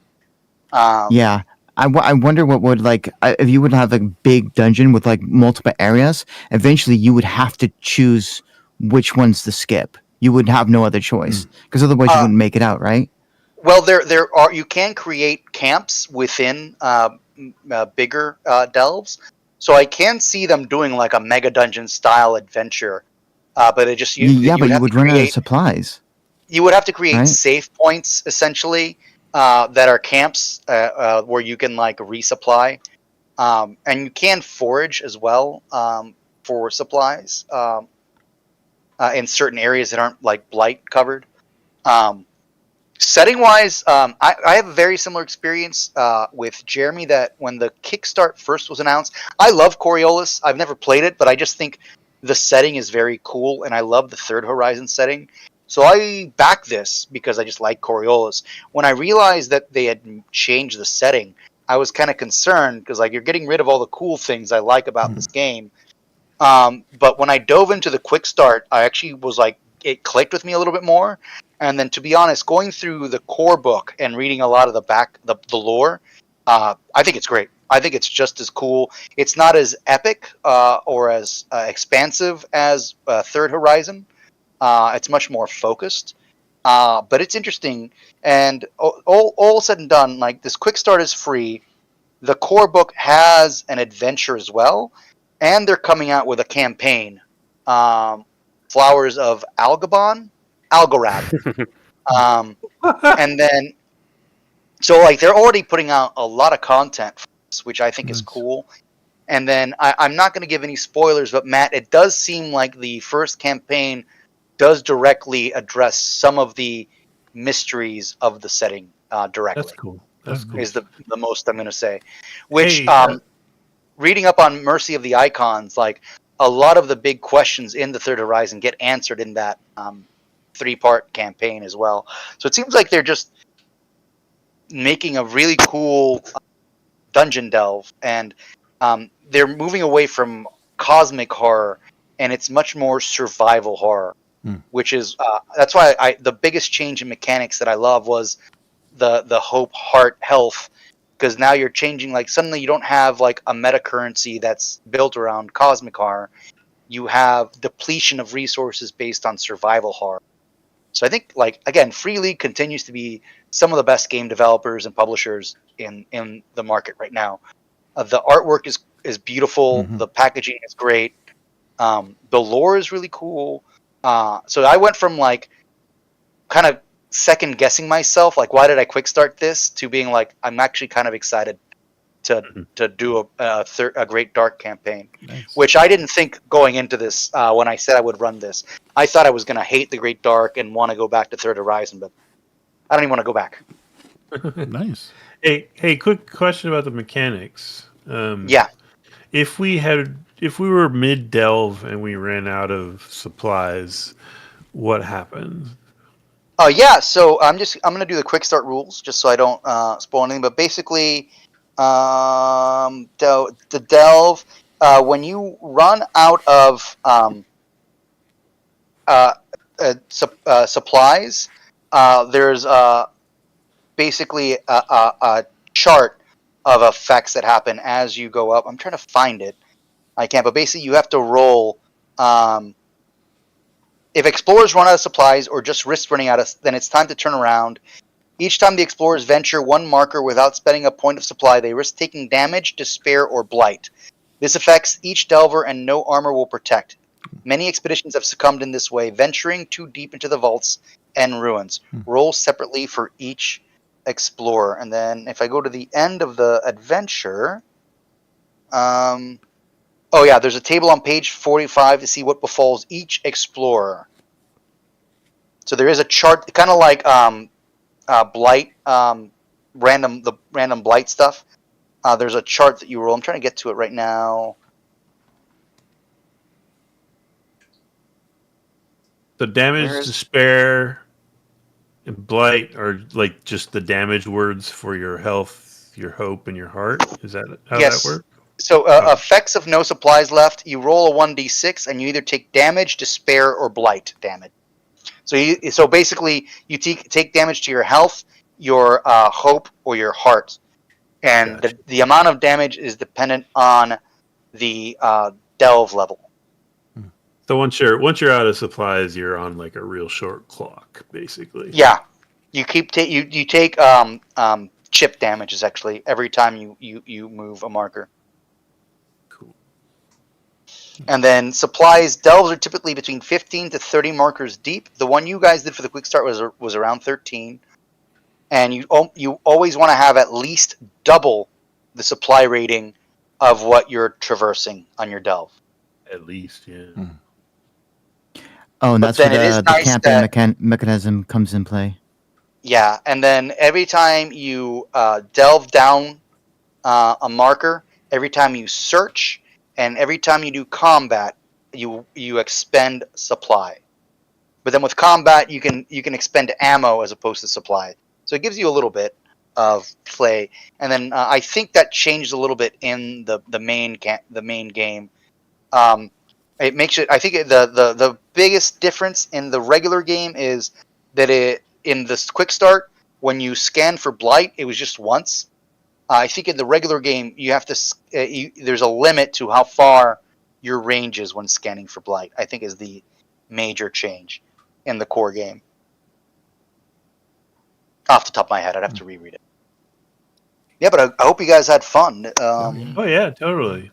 Yeah. I wonder what would if you would have a big dungeon with like multiple areas. Eventually, you would have to choose which ones to skip. You would have no other choice, because otherwise you wouldn't make it out, right? Well, there are, you can create camps within bigger delves, so I can see them doing like a mega dungeon style adventure. But it just Yeah, you but would you have to would run out of create supplies, you would have to create right? safe points essentially, that are camps where you can like resupply, and you can forage as well, for supplies in certain areas that aren't like blight covered. Setting wise, I have a very similar experience with Jeremy. That when the Kickstart first was announced, I love Coriolis. I've never played it, but I just think the setting is very cool, and I love the Third Horizon setting. So I back this because I just like Coriolis. When I realized that they had changed the setting, I was kind of concerned because like you're getting rid of all the cool things I like about this game. But when I dove into the quick start, I actually was like, it clicked with me a little bit more. And then, to be honest, going through the core book and reading a lot of the lore, I think it's great. I think it's just as cool. It's not as epic or as expansive as Third Horizon. It's much more focused, but it's interesting. And all said and done, like this quick start is free. The core book has an adventure as well, and they're coming out with a campaign, Flowers of Algorab. And then, so like they're already putting out a lot of content for this, which I think is cool. And then I'm not going to give any spoilers, but Matt, it does seem like the first campaign does directly address some of the mysteries of the setting directly. That's cool. That's cool. Is the most I'm going to say. Which, Hey, reading up on Mercy of the Icons, like a lot of the big questions in the Third Horizon get answered in that 3-part campaign as well. So it seems like they're just making a really cool dungeon delve, and they're moving away from cosmic horror, and it's much more survival horror, which is that's why the biggest change in mechanics that I love was the hope, heart, health, because now you're changing, like suddenly you don't have like a meta currency that's built around cosmic horror. You have depletion of resources based on survival horror. So I think, like, again, Free League continues to be some of the best game developers and publishers in the market right now. The artwork is beautiful. The packaging is great. The lore is really cool. So I went from like kind of second guessing myself, like why did I quick start this, to being like I'm actually kind of excited to do a Great Dark campaign, which I didn't think going into this when I said I would run this. I thought I was going to hate the Great Dark and want to go back to Third Horizon, but I don't even want to go back. Nice. Hey, quick question about the mechanics. Yeah. If we were mid delve and we ran out of supplies, what happened? Oh yeah. So I'm going to do the quick start rules just so I don't spoil anything. But basically, the delve, when you run out of supplies, there's basically a chart of effects that happen as you go up. I'm trying to find it. I can't, but basically you have to roll. If explorers run out of supplies or just risk running out of, then it's time to turn around. Each time the explorers venture one marker without spending a point of supply, they risk taking damage, despair, or blight. This affects each delver and no armor will protect. Many expeditions have succumbed in this way, venturing too deep into the vaults and ruins. Roll separately for each explorer. And then if I go to the end of the adventure, oh yeah, there's a table on page 45 to see what befalls each explorer. So there is a chart, kind of like blight, random blight stuff. There's a chart that you roll. I'm trying to get to it right now. The damage, despair, and blight are like just the damage words for your health, your hope, and your heart. Is that how that works? So effects of no supplies left, you roll a 1d6 and you either take damage, despair, or blight damage. So basically you take damage to your health, your hope, or your heart. And Gotcha. the amount of damage is dependent on the delve level. So once you're out of supplies, you're on like a real short clock, basically. Yeah. You keep you take chip damages actually every time you move a marker. Cool. And then supplies, delves are typically between 15 to 30 markers deep. The one you guys did for the quick start was around 13. And you always want to have at least double the supply rating of what you're traversing on your delve. At least, yeah. Oh, and But that's where then it is the nice camping that mechanism comes in play. yeah, and then every time you delve down a marker, every time you search, and every time you do combat, you expend supply. But then with combat, you can expend ammo as opposed to supply. So it gives you a little bit of play. And then I think that changed a little bit in the main game. It makes it. I think the biggest difference in the regular game is that in this quick start, when you scan for blight, it was just once. I think in the regular game, you have to. There's a limit to how far your range is when scanning for blight. I think is the major change in the core game. Off the top of my head, I'd have to reread it. Yeah, but I hope you guys had fun. Oh yeah, totally.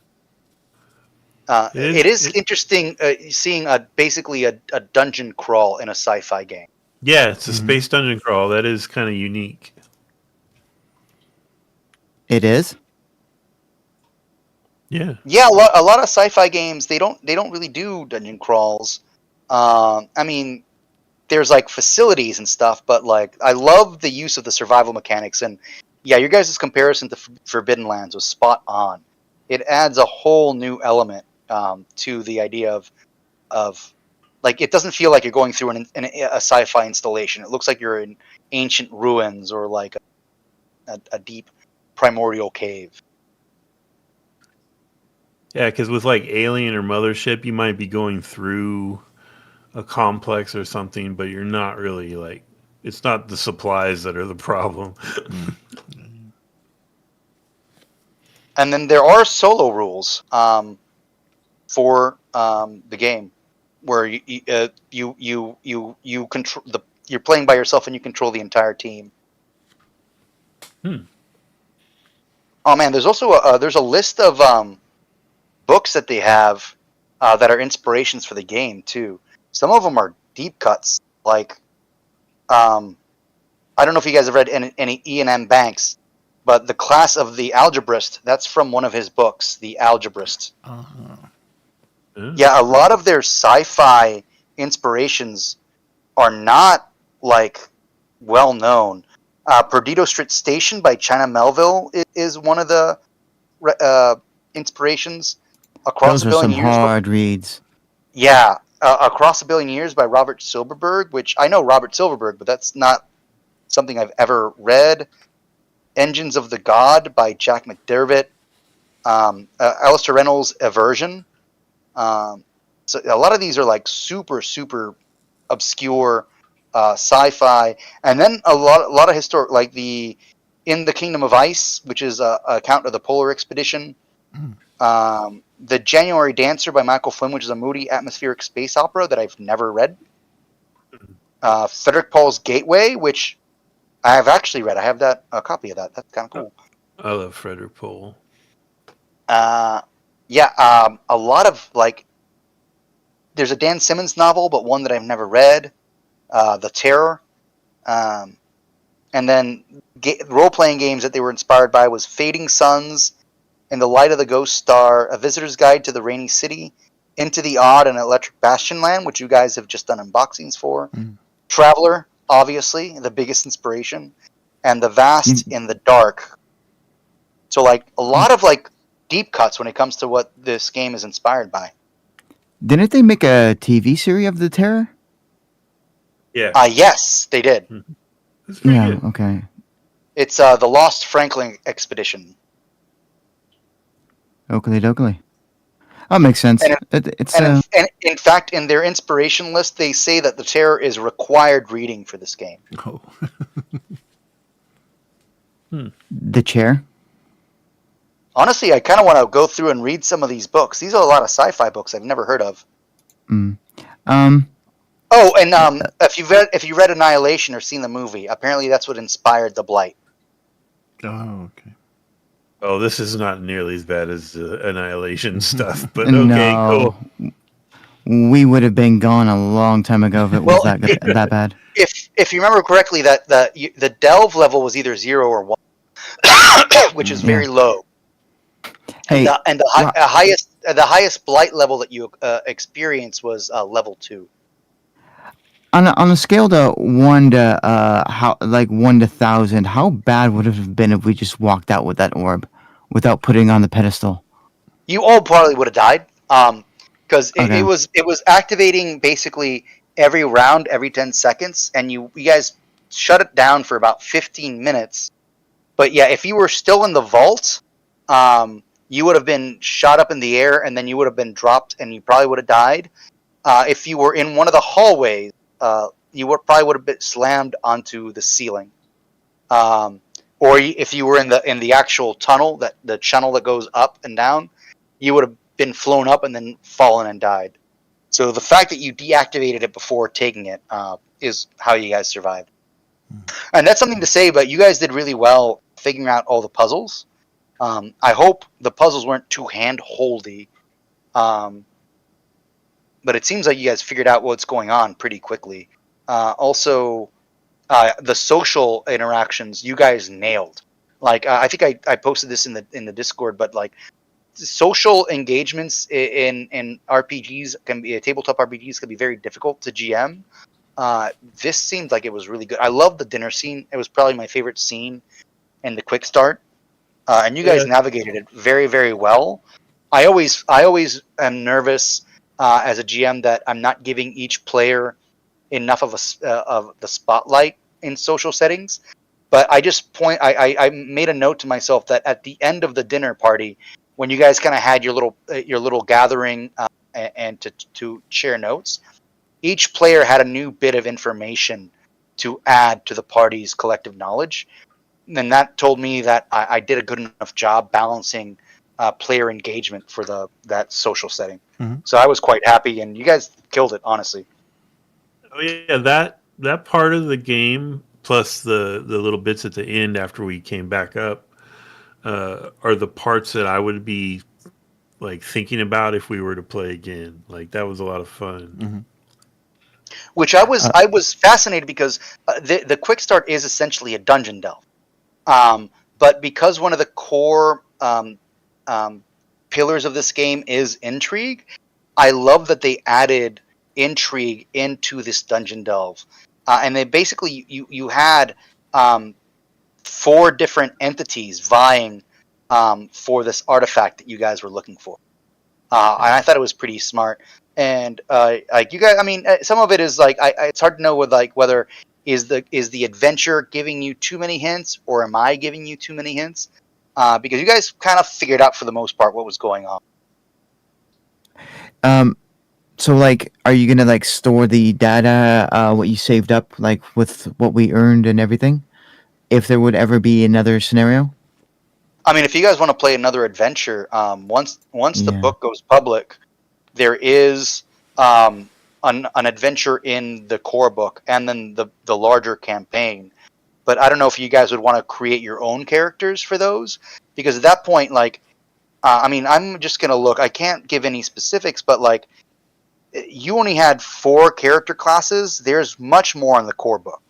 It is interesting seeing basically a dungeon crawl in a sci-fi game. Yeah, it's a space dungeon crawl. That is kind of unique. It is. Yeah. Yeah, a lot of sci-fi games they don't really do dungeon crawls. I mean, there's like facilities and stuff, but like I love the use of the survival mechanics. And yeah, your guys' comparison to Forbidden Lands was spot on. It adds a whole new element to the idea of like it doesn't feel like you're going through a sci-fi installation. It looks like you're in ancient ruins or like a deep primordial cave. Yeah, because with like Alien or Mothership, you might be going through a complex or something, but you're not really like, it's not the supplies that are the problem. And then there are solo rules for the game, where you control you're playing by yourself and you control the entire team. Oh man, there's also there's a list of books that they have that are inspirations for the game too. Some of them are deep cuts, like I don't know if you guys have read any Ian M. Banks, but the class of the algebrist, that's from one of his books, The Algebrist. Yeah, a lot of their sci-fi inspirations are not like well known. Perdido Street Station by China Melville is one of the inspirations. Across Those a are Billion some Years. hard reads. Yeah, Across a Billion Years by Robert Silverberg, which I know Robert Silverberg, but that's not something I've ever read. Engines of the God by Jack McDermott. Alistair Reynolds' Aversion. So a lot of these are like super obscure sci-fi, and then a lot of historic, like In the Kingdom of Ice, which is a account of the Polar Expedition. The January Dancer by Michael Flynn, which is a moody atmospheric space opera that I've never read. Frederick Paul's Gateway, which I have actually read. I have a copy of that. That's kind of cool. I love Frederick Paul. A lot of like, there's a Dan Simmons novel, but one that I've never read, The Terror. And then role-playing games that they were inspired by was Fading Suns, In the Light of the Ghost Star, A Visitor's Guide to the Rainy City, Into the Odd and Electric Bastion Land, which you guys have just done unboxings for. Traveler, obviously, the biggest inspiration, and The Vast in the Dark. So like a lot of like deep cuts when it comes to what this game is inspired by. Didn't they make a TV series of The Terror? Yeah. Yes, they did. That's pretty Yeah, good. okay. It's the Lost Franklin Expedition. Oakley dokley. That makes sense. And It's in fact, in their inspiration list, they say that The Terror is required reading for this game. Oh. The Chair. Honestly, I kind of want to go through and read some of these books. These are a lot of sci-fi books I've never heard of. Oh, and if you read Annihilation or seen the movie, apparently that's what inspired The Blight. Oh, okay. Oh, this is not nearly as bad as Annihilation stuff, but okay, cool. We would have been gone a long time ago if it was that bad. If you remember correctly, that the delve level was either 0 or 1, which is very low. Hey, And the highest the highest blight level that you experienced was level 2. On a scale to 1 to 1,000, how bad would it have been if we just walked out with that orb without putting on the pedestal? You all probably would have died, because Okay. it was activating basically every round, every 10 seconds, and you guys shut it down for about 15 minutes. But yeah, if you were still in the vault, you would have been shot up in the air, and then you would have been dropped, and you probably would have died. If you were in one of the hallways, you probably would have been slammed onto the ceiling. Or if you were in the actual tunnel, the channel that goes up and down, you would have been flown up and then fallen and died. So the fact that you deactivated it before taking it is how you guys survived. And that's something to say, but you guys did really well figuring out all the puzzles. I hope the puzzles weren't too hand-holdy. But it seems like you guys figured out what's going on pretty quickly. Also, the social interactions you guys nailed. Like I think I posted this in the Discord, but like social engagements in RPGs tabletop RPGs can be very difficult to GM. This seemed like it was really good. I love the dinner scene. It was probably my favorite scene in the Quickstart. And you guys navigated it very, very well. I always am nervous as a GM that I'm not giving each player enough of the spotlight in social settings. But I made a note to myself that at the end of the dinner party, when you guys kind of had your little gathering and to share notes, each player had a new bit of information to add to the party's collective knowledge. And that told me that I did a good enough job balancing player engagement for that social setting. Mm-hmm. So I was quite happy, and you guys killed it, honestly. Oh yeah, that part of the game plus the little bits at the end after we came back up are the parts that I would be like thinking about if we were to play again. Like that was a lot of fun. Mm-hmm. Which I was fascinated because the Quickstart is essentially a dungeon delve. But because one of the core pillars of this game is intrigue, I love that they added intrigue into this dungeon delve. And they basically, you had 4 different entities vying for this artifact that you guys were looking for. And I thought it was pretty smart. And like you guys, I mean, some of it is like it's hard to know whether is the adventure giving you too many hints, or am I giving you too many hints? Because you guys kind of figured out for the most part what was going on. So like, are you gonna like store the data, what you saved up, like with what we earned and everything, if there would ever be another scenario? I mean, if you guys want to play another adventure, once the book goes public, there is an adventure in the core book and then the larger campaign. But I don't know if you guys would want to create your own characters for those, because at that point, like, I mean, I'm just gonna look. I can't give any specifics, but like, you only had 4 character classes. There's much more in the core book,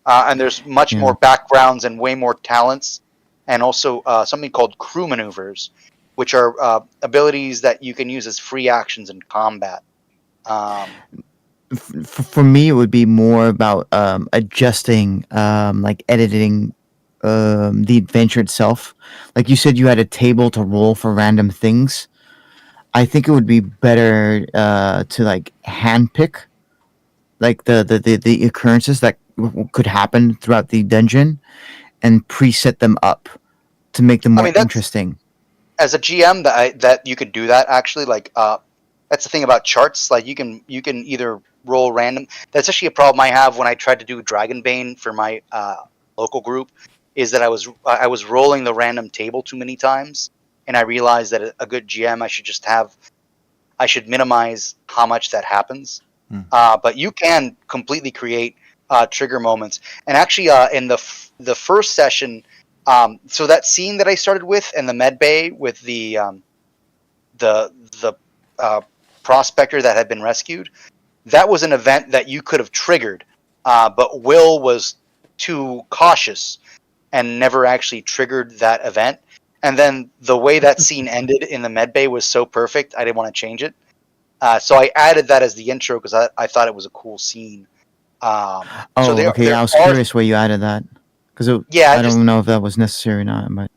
and there's much more backgrounds and way more talents, and also something called crew maneuvers, which are abilities that you can use as free actions in combat. For me, it would be more about adjusting, like editing the adventure itself. Like you said, you had a table to roll for random things. I think it would be better to like handpick like the occurrences that could happen throughout the dungeon and preset them up to make them more interesting. As a GM, that you could do that actually. Like that's the thing about charts. Like you can either roll random. That's actually a problem I have when I tried to do Dragonbane for my local group. Is that I was rolling the random table too many times. And I realized that a good GM, I should minimize how much that happens. But you can completely create trigger moments. And actually, in the first session, so that scene that I started with in the med bay with the prospector that had been rescued, that was an event that you could have triggered, but Will was too cautious and never actually triggered that event. And then the way that scene ended in the med bay was so perfect, I didn't want to change it. So I added that as the intro because I thought it was a cool scene. So okay. I was curious where you added that because I don't know if that was necessary or not. But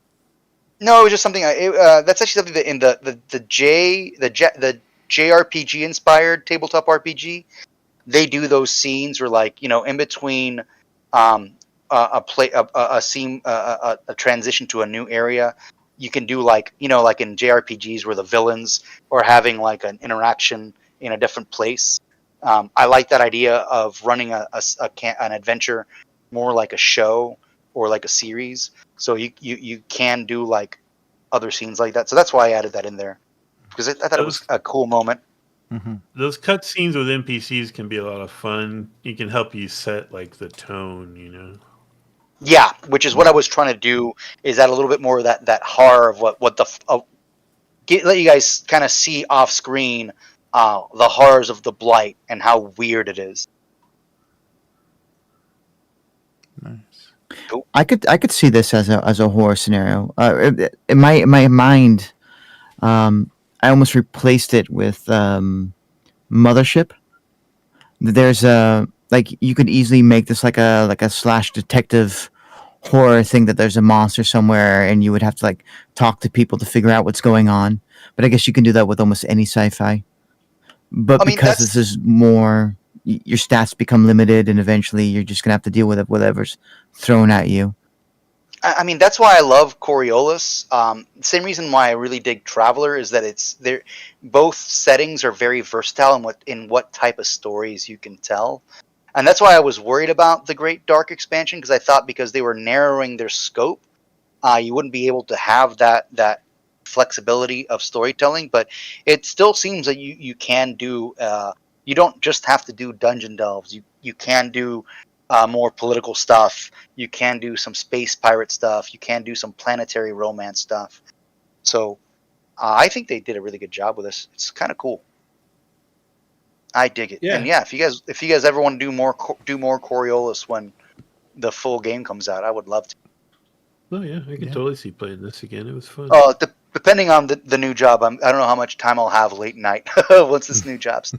no, it was just something. That's actually something that in the JRPG inspired tabletop RPG, they do those scenes where, like, in between a scene, a transition to a new area, you can do like in JRPGs where the villains are having like an interaction in a different place. I like that idea of running an adventure more like a show or like a series. So you can do like other scenes like that. So that's why I added that in there, because I thought it was a cool moment. Mm-hmm. Those cut scenes with NPCs can be a lot of fun. It can help you set like the tone. Yeah, which is what I was trying to do, is add a little bit more of that horror of let you guys kind of see off screen the horrors of the blight and how weird it is. Nice. Cool. I could see this as a horror scenario. In my mind, I almost replaced it with Mothership. There's you could easily make this like a slash detective horror thing, that there's a monster somewhere and you would have to like talk to people to figure out what's going on. But I guess you can do that with almost any sci-fi. But because this is more, your stats become limited, and eventually you're just gonna have to deal with whatever's thrown at you. I mean, that's why I love Coriolis. Same reason why I really dig Traveler is that both settings are very versatile in what type of stories you can tell. And that's why I was worried about the Great Dark expansion, because I thought because they were narrowing their scope, you wouldn't be able to have that flexibility of storytelling. But it still seems that you can do. You don't just have to do dungeon delves. You can do more political stuff. You can do some space pirate stuff. You can do some planetary romance stuff. So I think they did a really good job with this. It's kind of cool. I dig it. Yeah. And yeah, if you guys ever want to do more Coriolis when the full game comes out, I would love to. Oh yeah, I can totally see playing this again. It was fun. Depending on the new job, I don't know how much time I'll have late night once this new job's.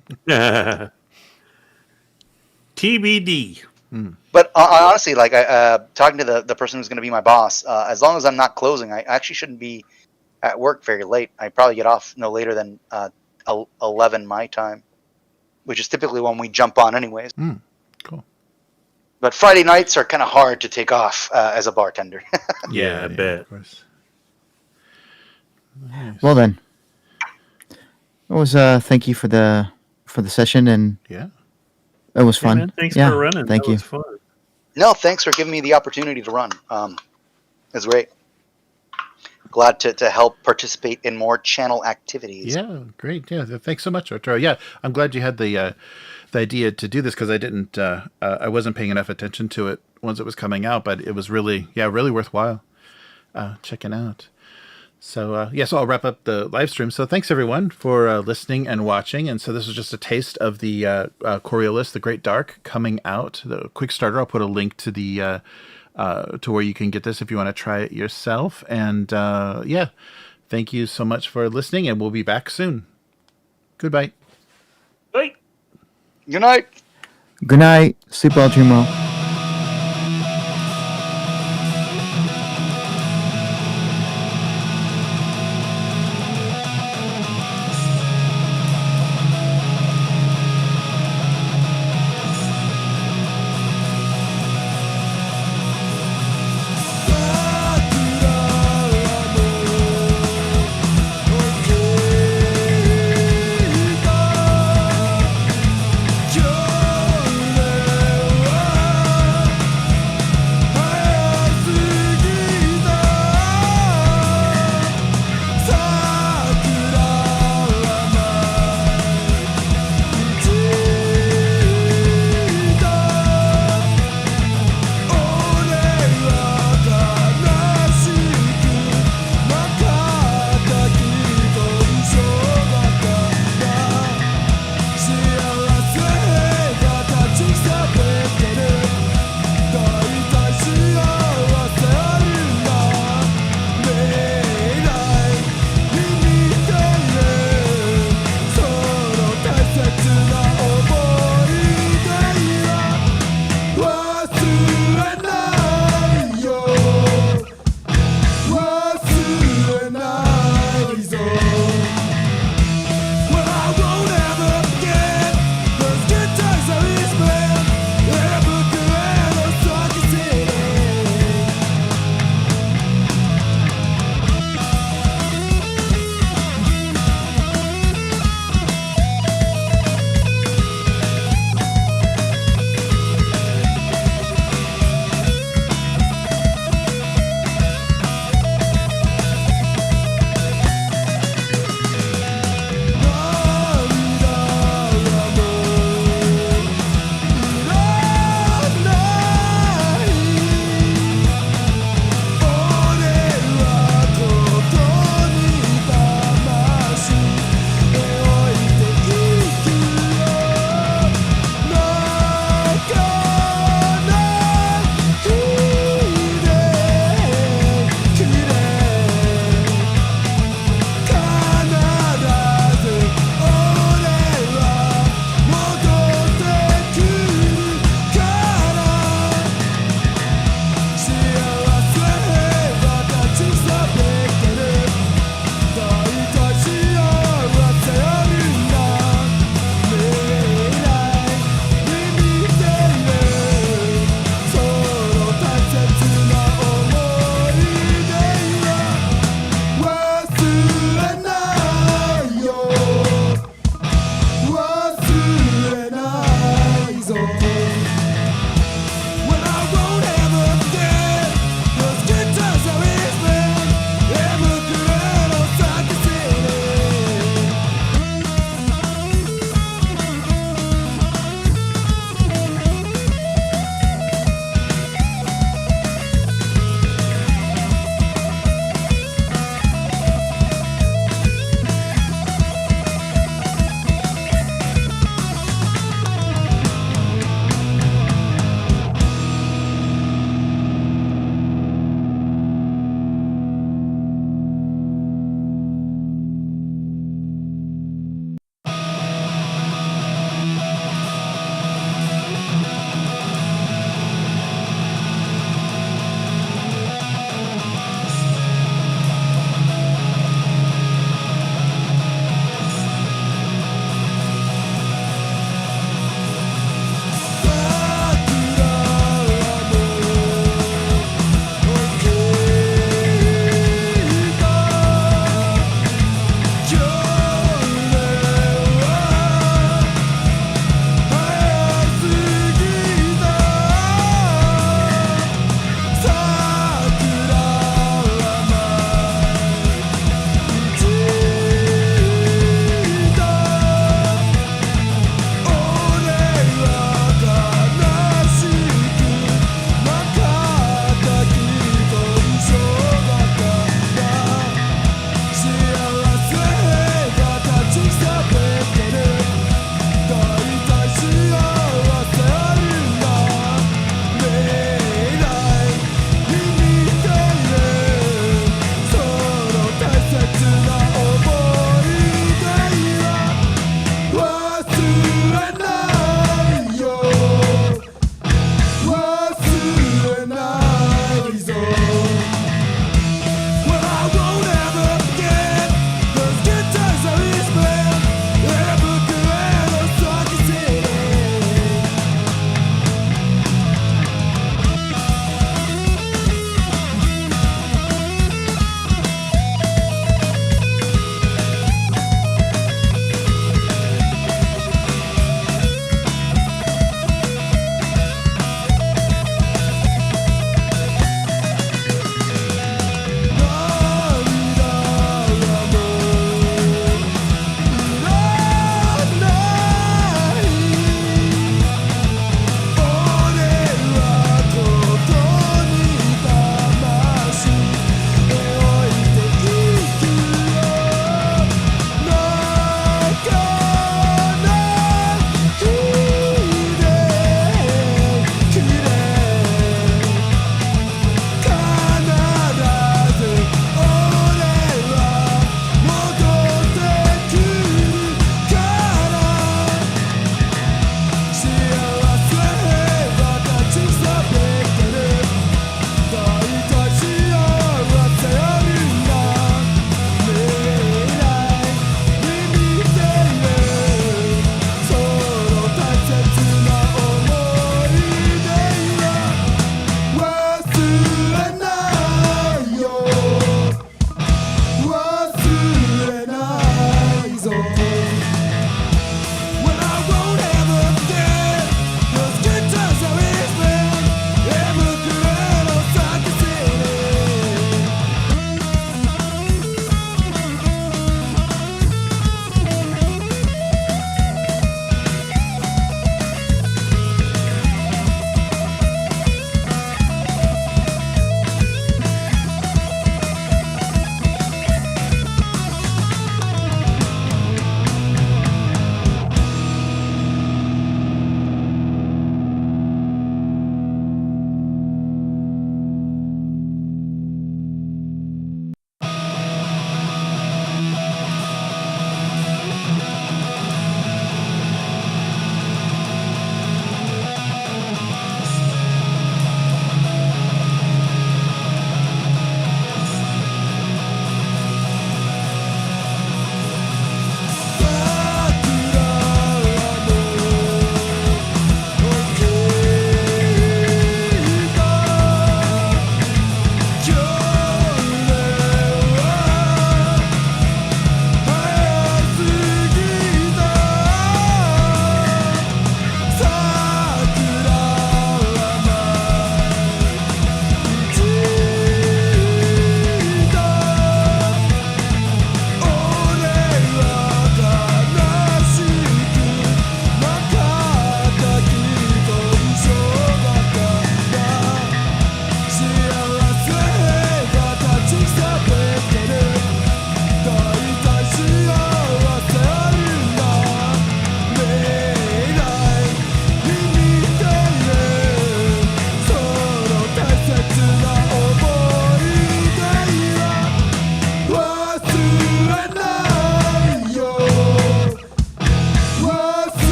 TBD. But I honestly, like, talking to the person who's going to be my boss, as long as I'm not closing, I actually shouldn't be at work very late. I probably get off no later than 11 my time, which is typically when we jump on anyways. Cool. But Friday nights are kind of hard to take off as a bartender. Yeah, I bet. Of course. Nice. Well then, it was thank you for the session, and Yeah. it was fun. Man, thanks Yeah, for running. Thank That you. was fun. No, thanks for giving me the opportunity to run. It's great. Glad to help participate in more channel activities. Yeah, great. Yeah, thanks so much, Arturo. Yeah, I'm glad you had the idea to do this, because I wasn't paying enough attention to it once it was coming out, but it was really worthwhile checking out. So so I'll wrap up the live stream. So thanks everyone for listening and watching. And so this was just a taste of the Coriolis, the Great Dark, coming out. The Quickstarter. I'll put a link to the to where you can get this if you want to try it yourself. And thank you so much for listening, and we'll be back soon. Goodbye. Bye. Good night. Good night. Sleep well, dream well.